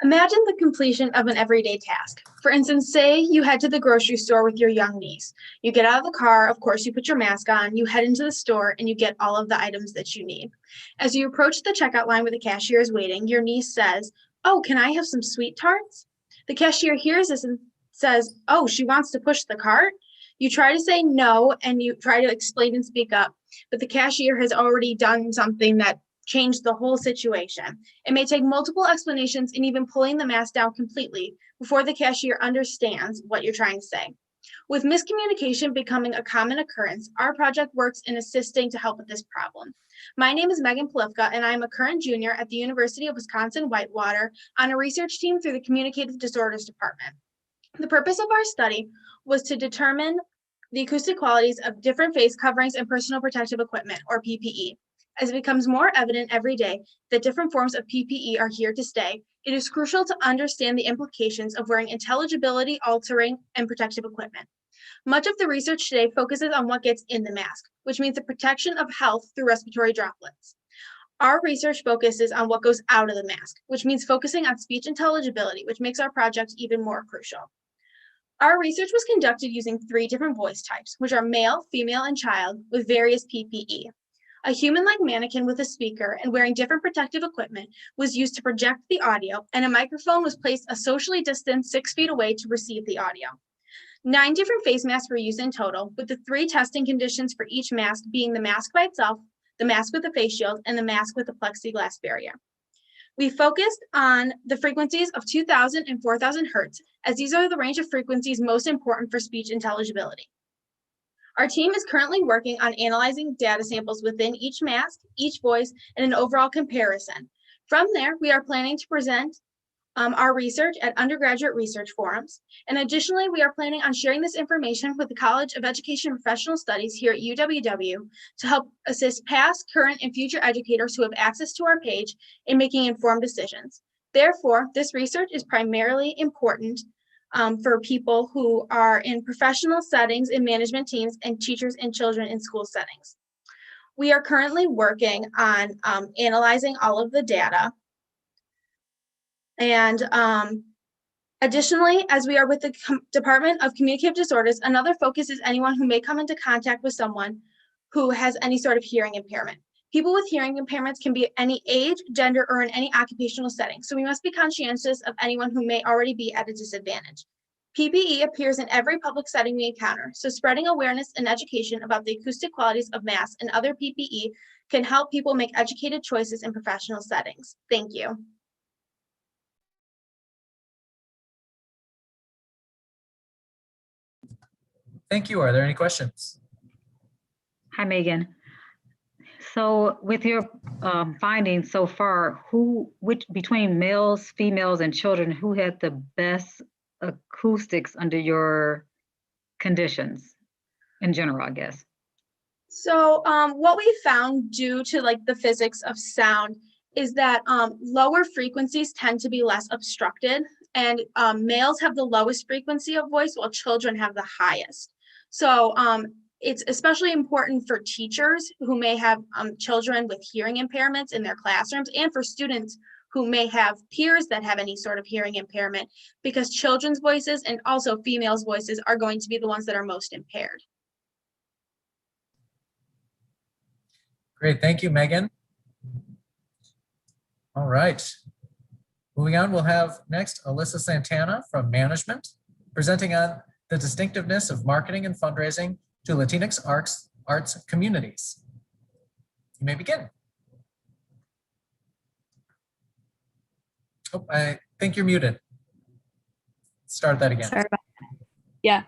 Imagine the completion of an everyday task. For instance, say you head to the grocery store with your young niece. You get out of the car, of course, you put your mask on, you head into the store, and you get all of the items that you need. As you approach the checkout line where the cashier is waiting, your niece says, "Oh, can I have some sweet tarts?" The cashier hears this and says, "Oh, she wants to push the cart?" You try to say no, and you try to explain and speak up, but the cashier has already done something that changed the whole situation. It may take multiple explanations and even pulling the mask down completely before the cashier understands what you're trying to say. With miscommunication becoming a common occurrence, our project works in assisting to help with this problem. My name is Megan Polivka, and I'm a current junior at the University of Wisconsin-Whitewater on a research team through the Communicative Disorders Department. The purpose of our study was to determine the acoustic qualities of different face coverings and personal protective equipment, or PPE. As it becomes more evident every day that different forms of PPE are here to stay, it is crucial to understand the implications of wearing intelligibility altering and protective equipment. Much of the research today focuses on what gets in the mask, which means the protection of health through respiratory droplets. Our research focuses on what goes out of the mask, which means focusing on speech intelligibility, which makes our project even more crucial. Our research was conducted using 3 different voice types, which are male, female, and child, with various PPE. A human-like mannequin with a speaker and wearing different protective equipment was used to project the audio, and a microphone was placed a socially distanced 6 feet away to receive the audio. 9 different face masks were used in total, with the 3 testing conditions for each mask being the mask by itself, the mask with a face shield, and the mask with a plexiglass barrier. We focused on the frequencies of 2,000 and 4,000 hertz, as these are the range of frequencies most important for speech intelligibility. Our team is currently working on analyzing data samples within each mask, each voice, and an overall comparison. From there, we are planning to present our research at undergraduate research forums. And additionally, we are planning on sharing this information with the College of Education and Professional Studies here at UW to help assist past, current, and future educators who have access to our page in making informed decisions. Therefore, this research is primarily important for people who are in professional settings, in management teams, and teachers and children in school settings. We are currently working on analyzing all of the data. And additionally, as we are with the Department of Communicative Disorders, another focus is anyone who may come into contact with someone who has any sort of hearing impairment. People with hearing impairments can be any age, gender, or in any occupational setting, so we must be conscientious of anyone who may already be at a disadvantage. PPE appears in every public setting we encounter, so spreading awareness and education about the acoustic qualities of masks and other PPE can help people make educated choices in professional settings. Thank you. Thank you. Are there any questions? Hi, Megan. So with your findings so far, which between males, females, and children, who had the best acoustics under your conditions? in general, I guess? So what we found due to like the physics of sound is that lower frequencies tend to be less obstructed, and males have the lowest frequency of voice while children have the highest. So it's especially important for teachers who may have children with hearing impairments in their classrooms, and for students who may have peers that have any sort of hearing impairment, because children's voices and also females' voices are going to be the ones that are most impaired. Great, thank you, Megan. All right. Moving on, we'll have next Alyssa Santana from Management, presenting on the distinctiveness of marketing and fundraising to Latinx arts communities. You may begin. Oh, I think you're muted. Start that again. Sorry about that. Yeah.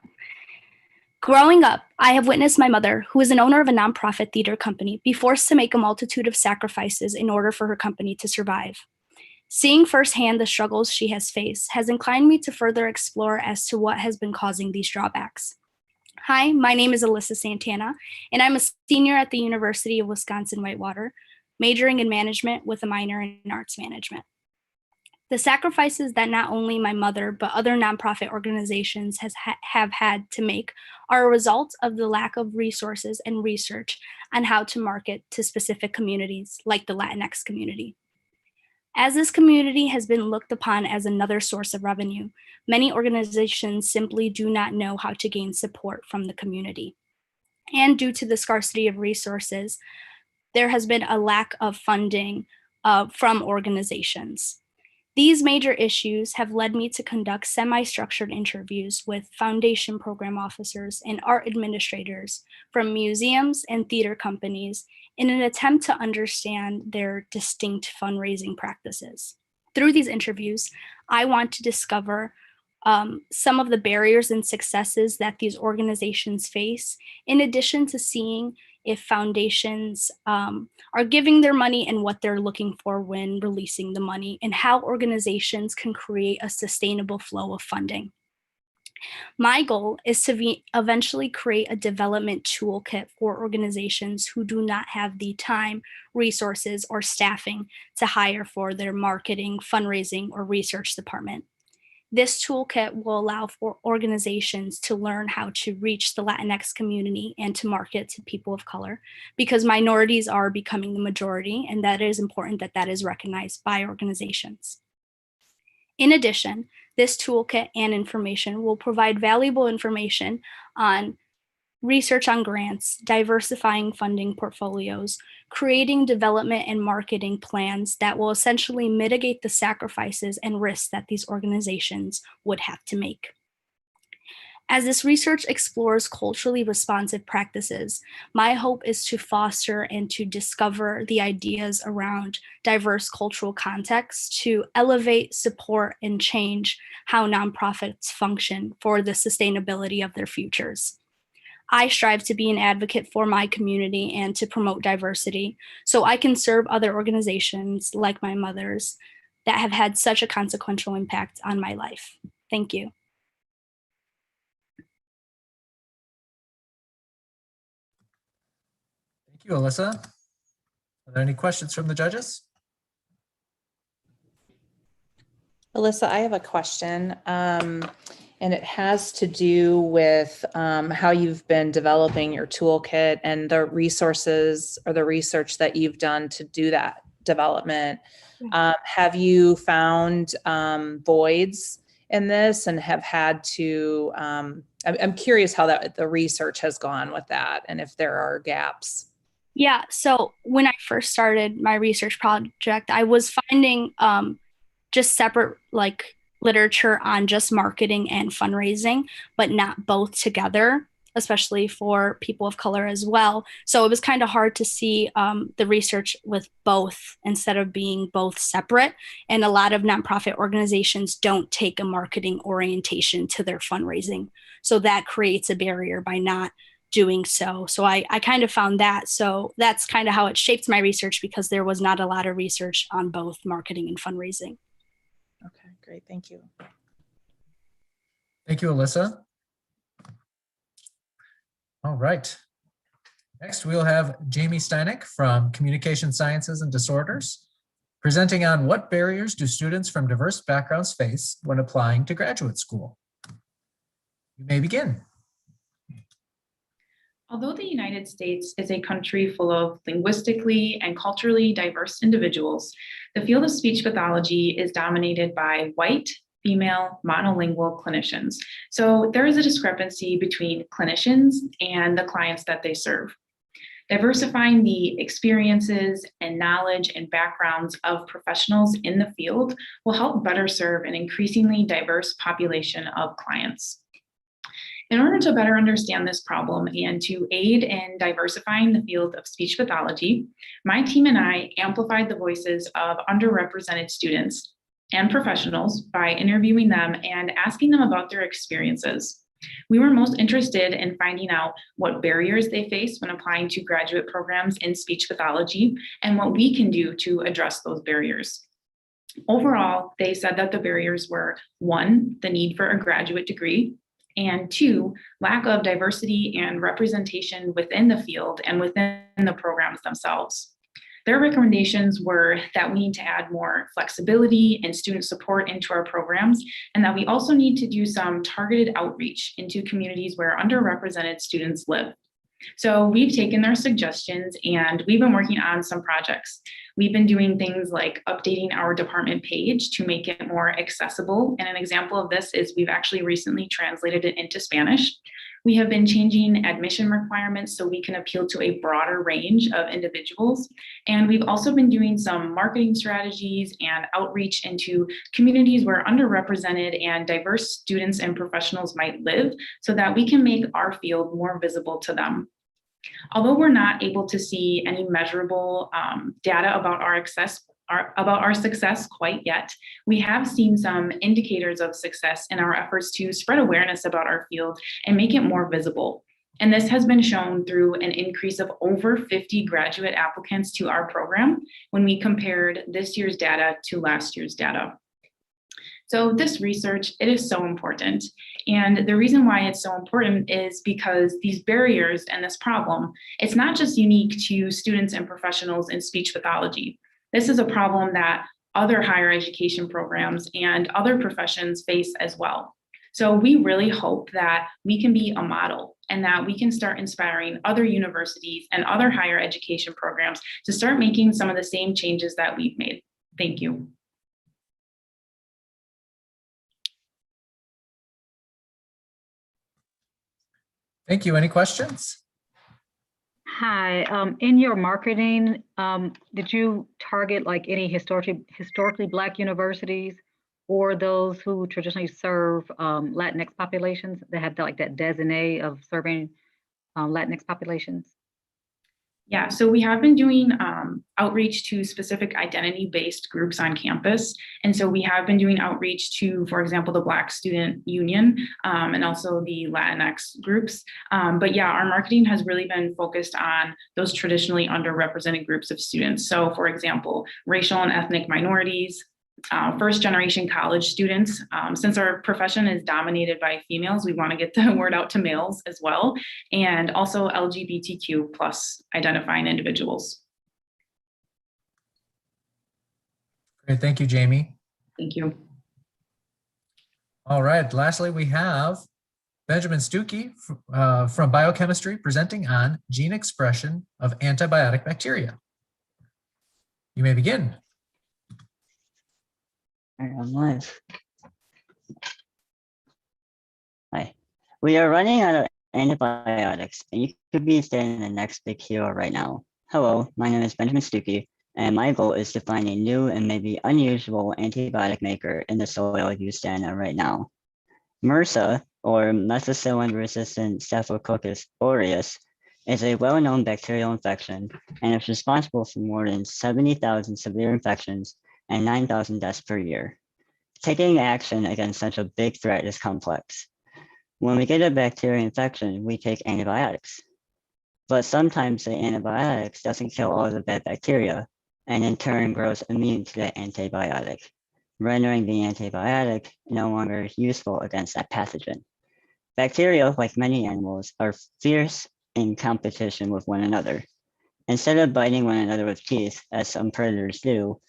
Growing up, I have witnessed my mother, who is an owner of a nonprofit theater company, be forced to make a multitude of sacrifices in order for her company to survive. Seeing firsthand the struggles she has faced has inclined me to further explore as to what has been causing these drawbacks. Hi, my name is Alyssa Santana, and I'm a senior at the University of Wisconsin-Whitewater, majoring in management with a minor in arts management. The sacrifices that not only my mother, but other nonprofit organizations have had to make are a result of the lack of resources and research on how to market to specific communities like the Latinx community. As this community has been looked upon as another source of revenue, many organizations simply do not know how to gain support from the community. And due to the scarcity of resources, there has been a lack of funding from organizations. These major issues have led me to conduct semi-structured interviews with foundation program officers and art administrators from museums and theater companies in an attempt to understand their distinct fundraising practices. Through these interviews, I want to discover some of the barriers and successes that these organizations face, in addition to seeing if foundations are giving their money and what they're looking for when releasing the money, and how organizations can create a sustainable flow of funding. My goal is to eventually create a development toolkit for organizations who do not have the time, resources, or staffing to hire for their marketing, fundraising, or research department. This toolkit will allow for organizations to learn how to reach the Latinx community and to market to people of color, because minorities are becoming the majority, and that is important that that is recognized by organizations. In addition, this toolkit and information will provide valuable information on research on grants, diversifying funding portfolios, creating development and marketing plans that will essentially mitigate the sacrifices and risks that these organizations would have to make. As this research explores culturally responsive practices, my hope is to foster and to discover the ideas around diverse cultural contexts to elevate, support, and change how nonprofits function for the sustainability of their futures. I strive to be an advocate for my community and to promote diversity so I can serve other organizations like my mother's that have had such a consequential impact on my life. Thank you. Thank you, Alyssa. Are there any questions from the judges? Alyssa, I have a question, and it has to do with how you've been developing your toolkit and the resources or the research that you've done to do that development. Have you found voids in this and have had to, I'm curious how the research has gone with that and if there are gaps. Yeah, so when I first started my research project, I was finding just separate literature on just marketing and fundraising, but not both together, especially for people of color as well. So it was kind of hard to see the research with both instead of being both separate. And a lot of nonprofit organizations don't take a marketing orientation to their fundraising. So that creates a barrier by not doing so. So I kind of found that. So that's kind of how it shaped my research, because there was not a lot of research on both marketing and fundraising. Okay, great. Thank you. Thank you, Alyssa. All right. Next, we'll have Jamie Steineck from Communication Sciences and Disorders, presenting on what barriers do students from diverse backgrounds face when applying to graduate school. You may begin. Although the United States is a country full of linguistically and culturally diverse individuals, the field of speech pathology is dominated by white, female, monolingual clinicians. So there is a discrepancy between clinicians and the clients that they serve. Diversifying the experiences and knowledge and backgrounds of professionals in the field will help better serve an increasingly diverse population of clients. In order to better understand this problem and to aid in diversifying the field of speech pathology, my team and I amplified the voices of underrepresented students and professionals by interviewing them and asking them about their experiences. We were most interested in finding out what barriers they face when applying to graduate programs in speech pathology and what we can do to address those barriers. Overall, they said that the barriers were 1, the need for a graduate degree, and 2, lack of diversity and representation within the field and within the programs themselves. Their recommendations were that we need to add more flexibility and student support into our programs, and that we also need to do some targeted outreach into communities where underrepresented students live. So we've taken their suggestions and we've been working on some projects. We've been doing things like updating our department page to make it more accessible. And an example of this is we've actually recently translated it into Spanish. We have been changing admission requirements so we can appeal to a broader range of individuals. And we've also been doing some marketing strategies and outreach into communities where underrepresented and diverse students and professionals might live so that we can make our field more visible to them. Although we're not able to see any measurable data about our success quite yet, we have seen some indicators of success in our efforts to spread awareness about our field and make it more visible. And this has been shown through an increase of over 50 graduate applicants to our program when we compared this year's data to last year's data. So this research, it is so important. And the reason why it's so important is because these barriers and this problem, it's not just unique to students and professionals in speech pathology. This is a problem that other higher education programs and other professions face as well. So we really hope that we can be a model and that we can start inspiring other universities and other higher education programs to start making some of the same changes that we've made. Thank you. Thank you. Any questions? Hi, in your marketing, did you target like any historically Black universities or those who traditionally serve Latinx populations that have like that designate of serving Latinx populations? Yeah, so we have been doing outreach to specific identity-based groups on campus. And so we have been doing outreach to, for example, the Black Student Union and also the Latinx groups. But yeah, our marketing has really been focused on those traditionally underrepresented groups of students. So for example, racial and ethnic minorities, first-generation college students. Since our profession is dominated by females, we want to get the word out to males as well, and also LGBTQ plus identifying individuals. Great, thank you, Jamie. Thank you. All right, lastly, we have Benjamin Stuckey from biochemistry presenting on gene expression of antibiotic bacteria. You may begin. I'm live. Hi. We are running out of antibiotics, and you could be standing the next big hero right now. Hello, my name is Benjamin Stuckey, and my goal is to find a new and maybe unusual antibiotic maker in the soil you stand on right now. MRSA, or methicillin-resistant Staphylococcus aureus, is a well-known bacterial infection and is responsible for more than 70,000 severe infections and 9,000 deaths per year. Taking action against such a big threat is complex. When we get a bacterial infection, we take antibiotics. But sometimes the antibiotics doesn't kill all the bad bacteria, and in turn grows immune to the antibiotic, rendering the antibiotic no longer useful against that pathogen. Bacteria, like many animals, are fierce in competition with one another. Instead of biting one another with teeth, as some predators do,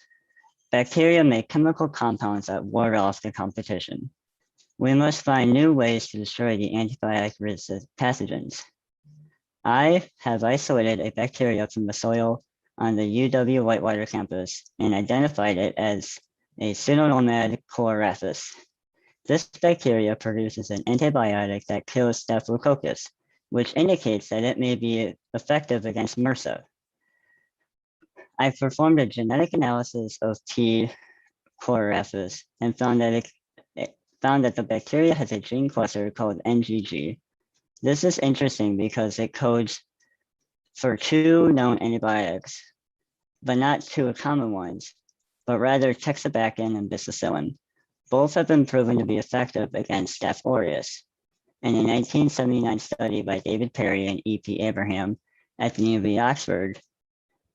bacteria make chemical compounds that ward off the competition. We must find new ways to destroy the antibiotic-resistant pathogens. I have isolated a bacteria from the soil on the UW-Whitewater campus and identified it as a pseudonomad Chlorophus. This bacteria produces an antibiotic that kills Staphylococcus, which indicates that it may be effective against MRSA. I performed a genetic analysis of T. Chlorophus and found that the bacteria has a gene cluster called NGG. This is interesting because it codes for 2 known antibiotics, but not 2 common ones, but rather Teixobactin and Bicillin. Both have been proven to be effective against Staph aureus. In a 1979 study by David Perry and E.P. Abraham at the University of Oxford,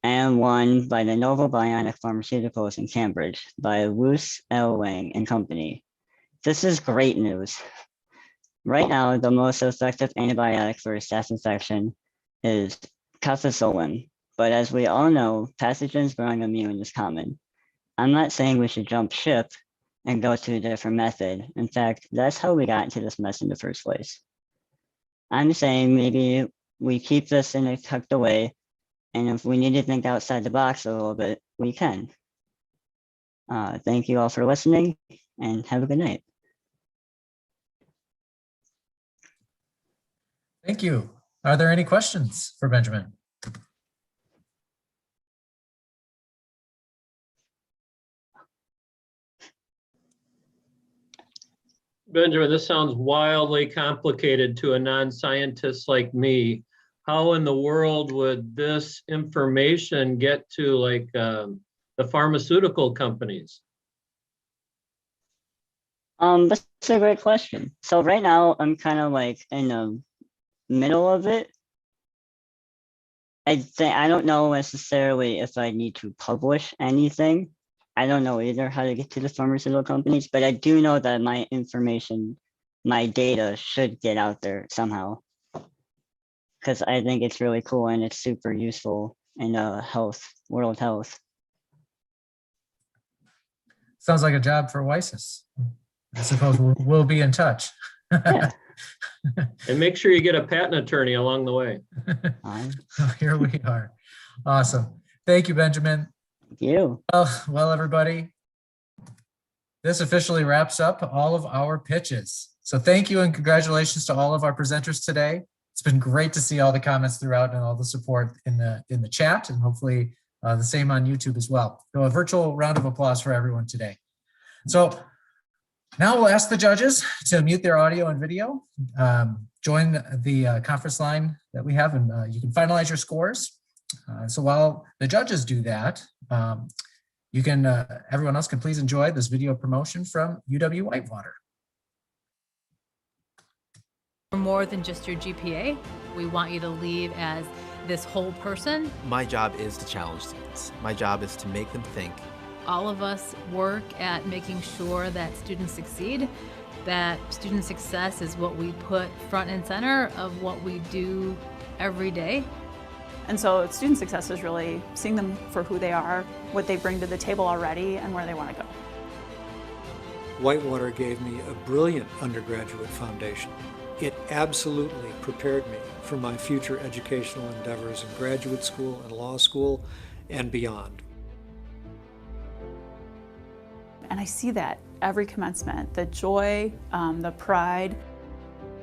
and one by the Novo Bionic Pharmaceuticals in Cambridge by Woos L. Wang and Company. This is great news. Right now, the most effective antibiotic for a staph infection is cafazolin, but as we all know, pathogens growing immune is common. I'm not saying we should jump ship and go to a different method. In fact, that's how we got into this mess in the first place. I'm saying maybe we keep this in a tucked away, and if we need to think outside the box a little bit, we can. Thank you all for listening, and have a good night. Thank you. Are there any questions for Benjamin? Benjamin, this sounds wildly complicated to a non-scientist like me. How in the world would this information get to like the pharmaceutical companies? That's a great question. So right now I'm kind of like in the middle of it. I don't know necessarily if I need to publish anything. I don't know either how to get to the pharmaceutical companies, but I do know that my information, my data should get out there somehow. Because I think it's really cool and it's super useful in world health. Sounds like a job for WiSys. I suppose we'll be in touch. Yeah. And make sure you get a patent attorney along the way. Here we are. Awesome. Thank you, Benjamin. Thank you. Well, everybody, this officially wraps up all of our pitches. So thank you and congratulations to all of our presenters today. It's been great to see all the comments throughout and all the support in the chat, and hopefully the same on YouTube as well. So a virtual round of applause for everyone today. So now we'll ask the judges to mute their audio and video, join the conference line that we have, and you can finalize your scores. So while the judges do that, you can, everyone else can please enjoy this video promotion from UW-Whitewater. More than just your GPA. We want you to leave as this whole person. My job is to challenge students. My job is to make them think. All of us work at making sure that students succeed, that student success is what we put front and center of what we do every day. And so student success is really seeing them for who they are, what they bring to the table already, and where they want to go. Whitewater gave me a brilliant undergraduate foundation. It absolutely prepared me for my future educational endeavors in graduate school and law school and beyond. And I see that every commencement, the joy, the pride,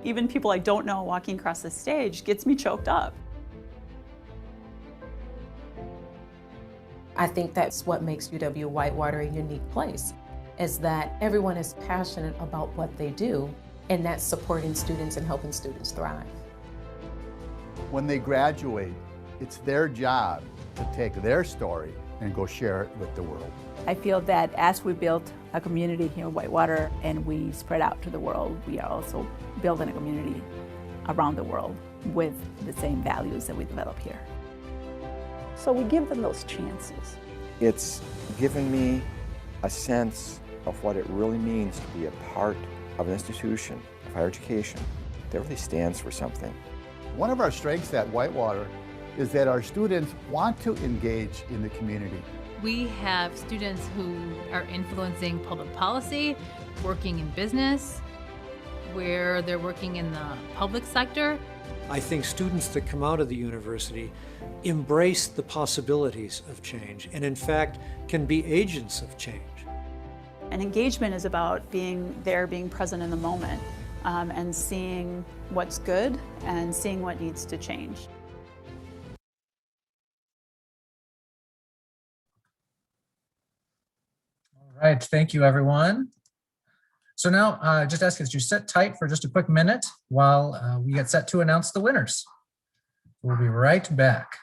even people I don't know walking across the stage gets me choked up. I think that's what makes UW-Whitewater a unique place, is that everyone is passionate about what they do, and that's supporting students and helping students thrive. When they graduate, it's their job to take their story and go share it with the world. I feel that as we build a community here in Whitewater and we spread out to the world, we are also building a community around the world with the same values that we develop here. So we give them those chances. It's given me a sense of what it really means to be a part of an institution of higher education that really stands for something. One of our strengths at Whitewater is that our students want to engage in the community. We have students who are influencing public policy, working in business, where they're working in the public sector. I think students that come out of the university embrace the possibilities of change and in fact can be agents of change. And engagement is about being there, being present in the moment, and seeing what's good and seeing what needs to change. All right, thank you, everyone. So now just ask that you sit tight for just a quick minute while we get set to announce the winners. We'll be right back.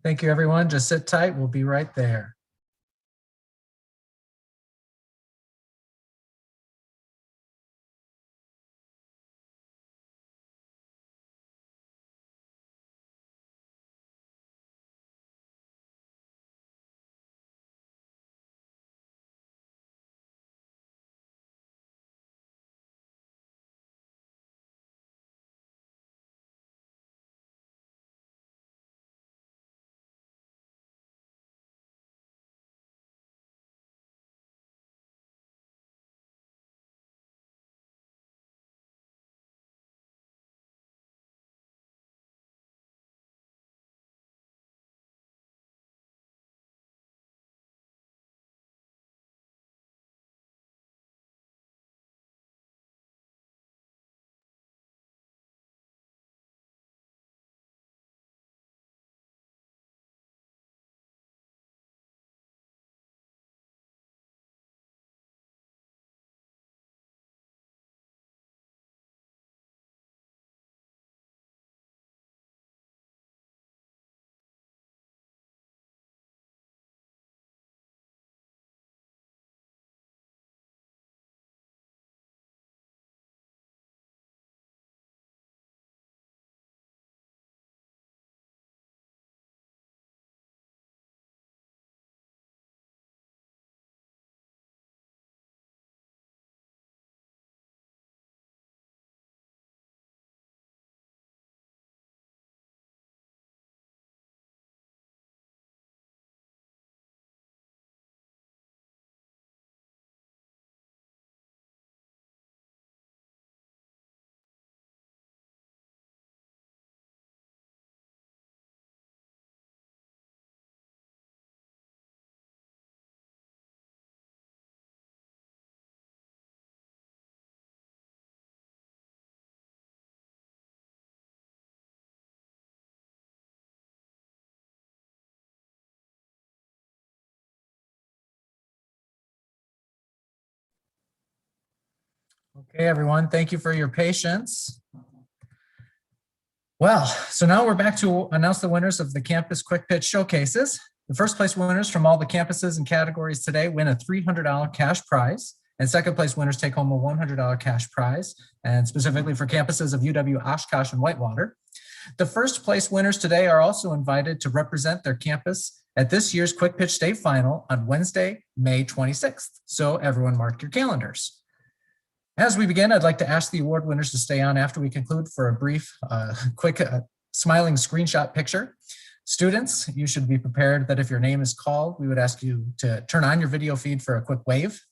Thank you, everyone. Just sit tight. We'll be right there. Okay, everyone, thank you for your patience. Well, so now we're back to announce the winners of the Campus Quick Pitch Showcases. The first place winners from all the campuses and categories today win a $300 cash prize, and second place winners take home a $100 cash prize, and specifically for campuses of UW, Oshkosh, and Whitewater. The first place winners today are also invited to represent their campus at this year's Quick Pitch State Final on Wednesday, May 26th. So everyone mark your calendars. As we begin, I'd like to ask the award winners to stay on after we conclude for a brief, quick smiling screenshot picture. Students, you should be prepared that if your name is called, we would ask you to turn on your video feed for a quick wave,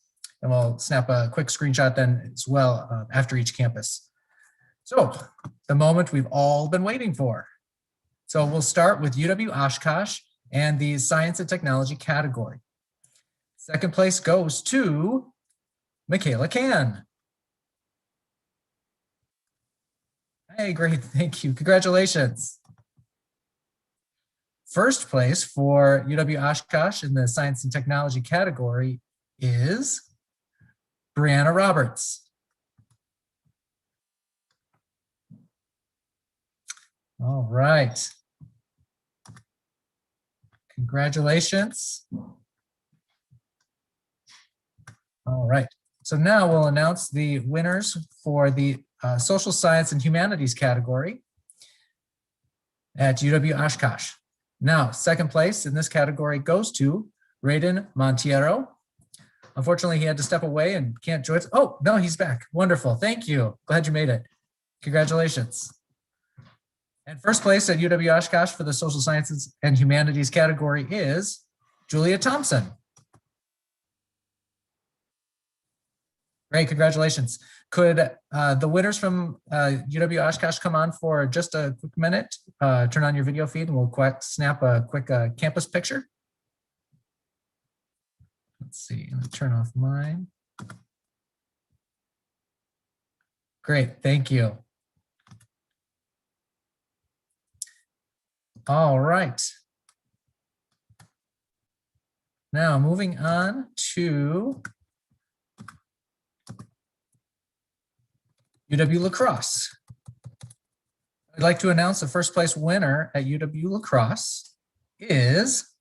and we'll snap a quick screenshot then as well after each campus. So the moment we've all been waiting for. So we'll start with UW-Oshkosh and the Science and Technology category. Second place goes to Michaela Can. Hey, great, thank you, congratulations. First place for UW-Oshkosh in the Science and Technology category is Brianna Roberts. All right. Congratulations. All right. So now we'll announce the winners for the Social Science and Humanities category at UW-Oshkosh. Now, second place in this category goes to Raiden Montero. Unfortunately, he had to step away and can't join us. Oh, no, he's back. Wonderful. Thank you. Glad you made it. Congratulations. And first place at UW-Oshkosh for the Social Sciences and Humanities category is Julia Thompson. Great, congratulations. Could the winners from UW-Oshkosh come on for just a quick minute? Turn on your video feed and we'll snap a quick campus picture. Let's see, let me turn off mine. Great, thank you. All right. Now moving on to UW-La Crosse. I'd like to announce the first place winner at UW-La Crosse is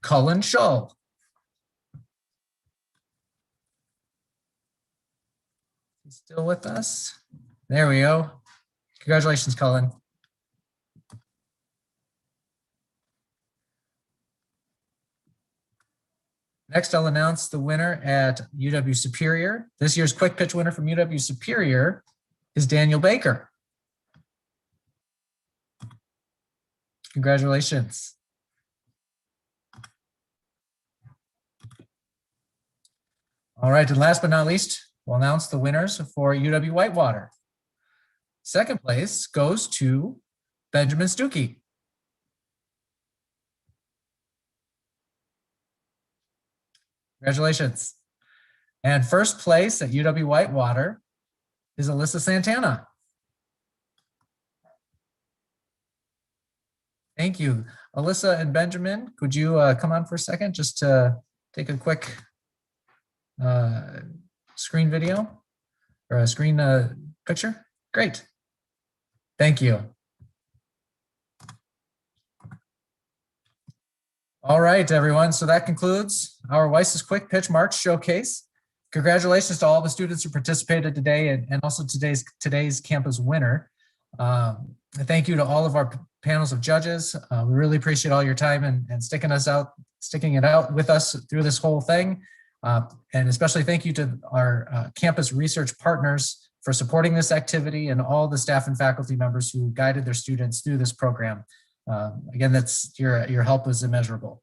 Cullen Shull. He's still with us. There we go. Congratulations, Cullen. Next, I'll announce the winner at UW-Superior. This year's Quick Pitch winner from UW-Superior is Daniel Baker. Congratulations. All right, and last but not least, we'll announce the winners for UW-Whitewater. Second place goes to Benjamin Stuckey. Congratulations. And first place at UW-Whitewater is Alyssa Santana. Thank you. Alyssa and Benjamin, could you come on for a second just to take a quick screen video or a screen picture? Great. Thank you. All right, everyone. So that concludes our WiSys Quick Pitch March Showcase. Congratulations to all the students who participated today and also today's campus winner. Thank you to all of our panels of judges. We really appreciate all your time and sticking it out with us through this whole thing. And especially thank you to our campus research partners for supporting this activity and all the staff and faculty members who guided their students through this program. Again, that's your help was immeasurable.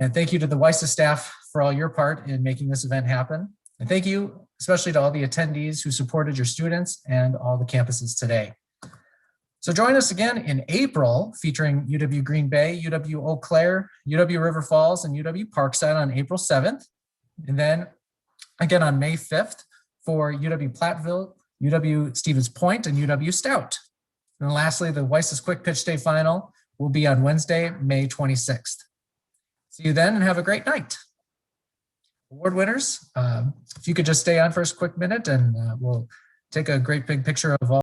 And thank you to the WiSys staff for all your part in making this event happen. And thank you especially to all the attendees who supported your students and all the campuses today. So join us again in April, featuring UW Green Bay, UW Eau Claire, UW River Falls, and UW Parkside on April 7th. And then again on May 5th for UW Platteville, UW Stevens Point, and UW Stout. And lastly, the WiSys Quick Pitch Day Final will be on Wednesday, May 26th. See you then and have a great night. award winners. If you could just stay on for a quick minute and we'll take a great big picture of all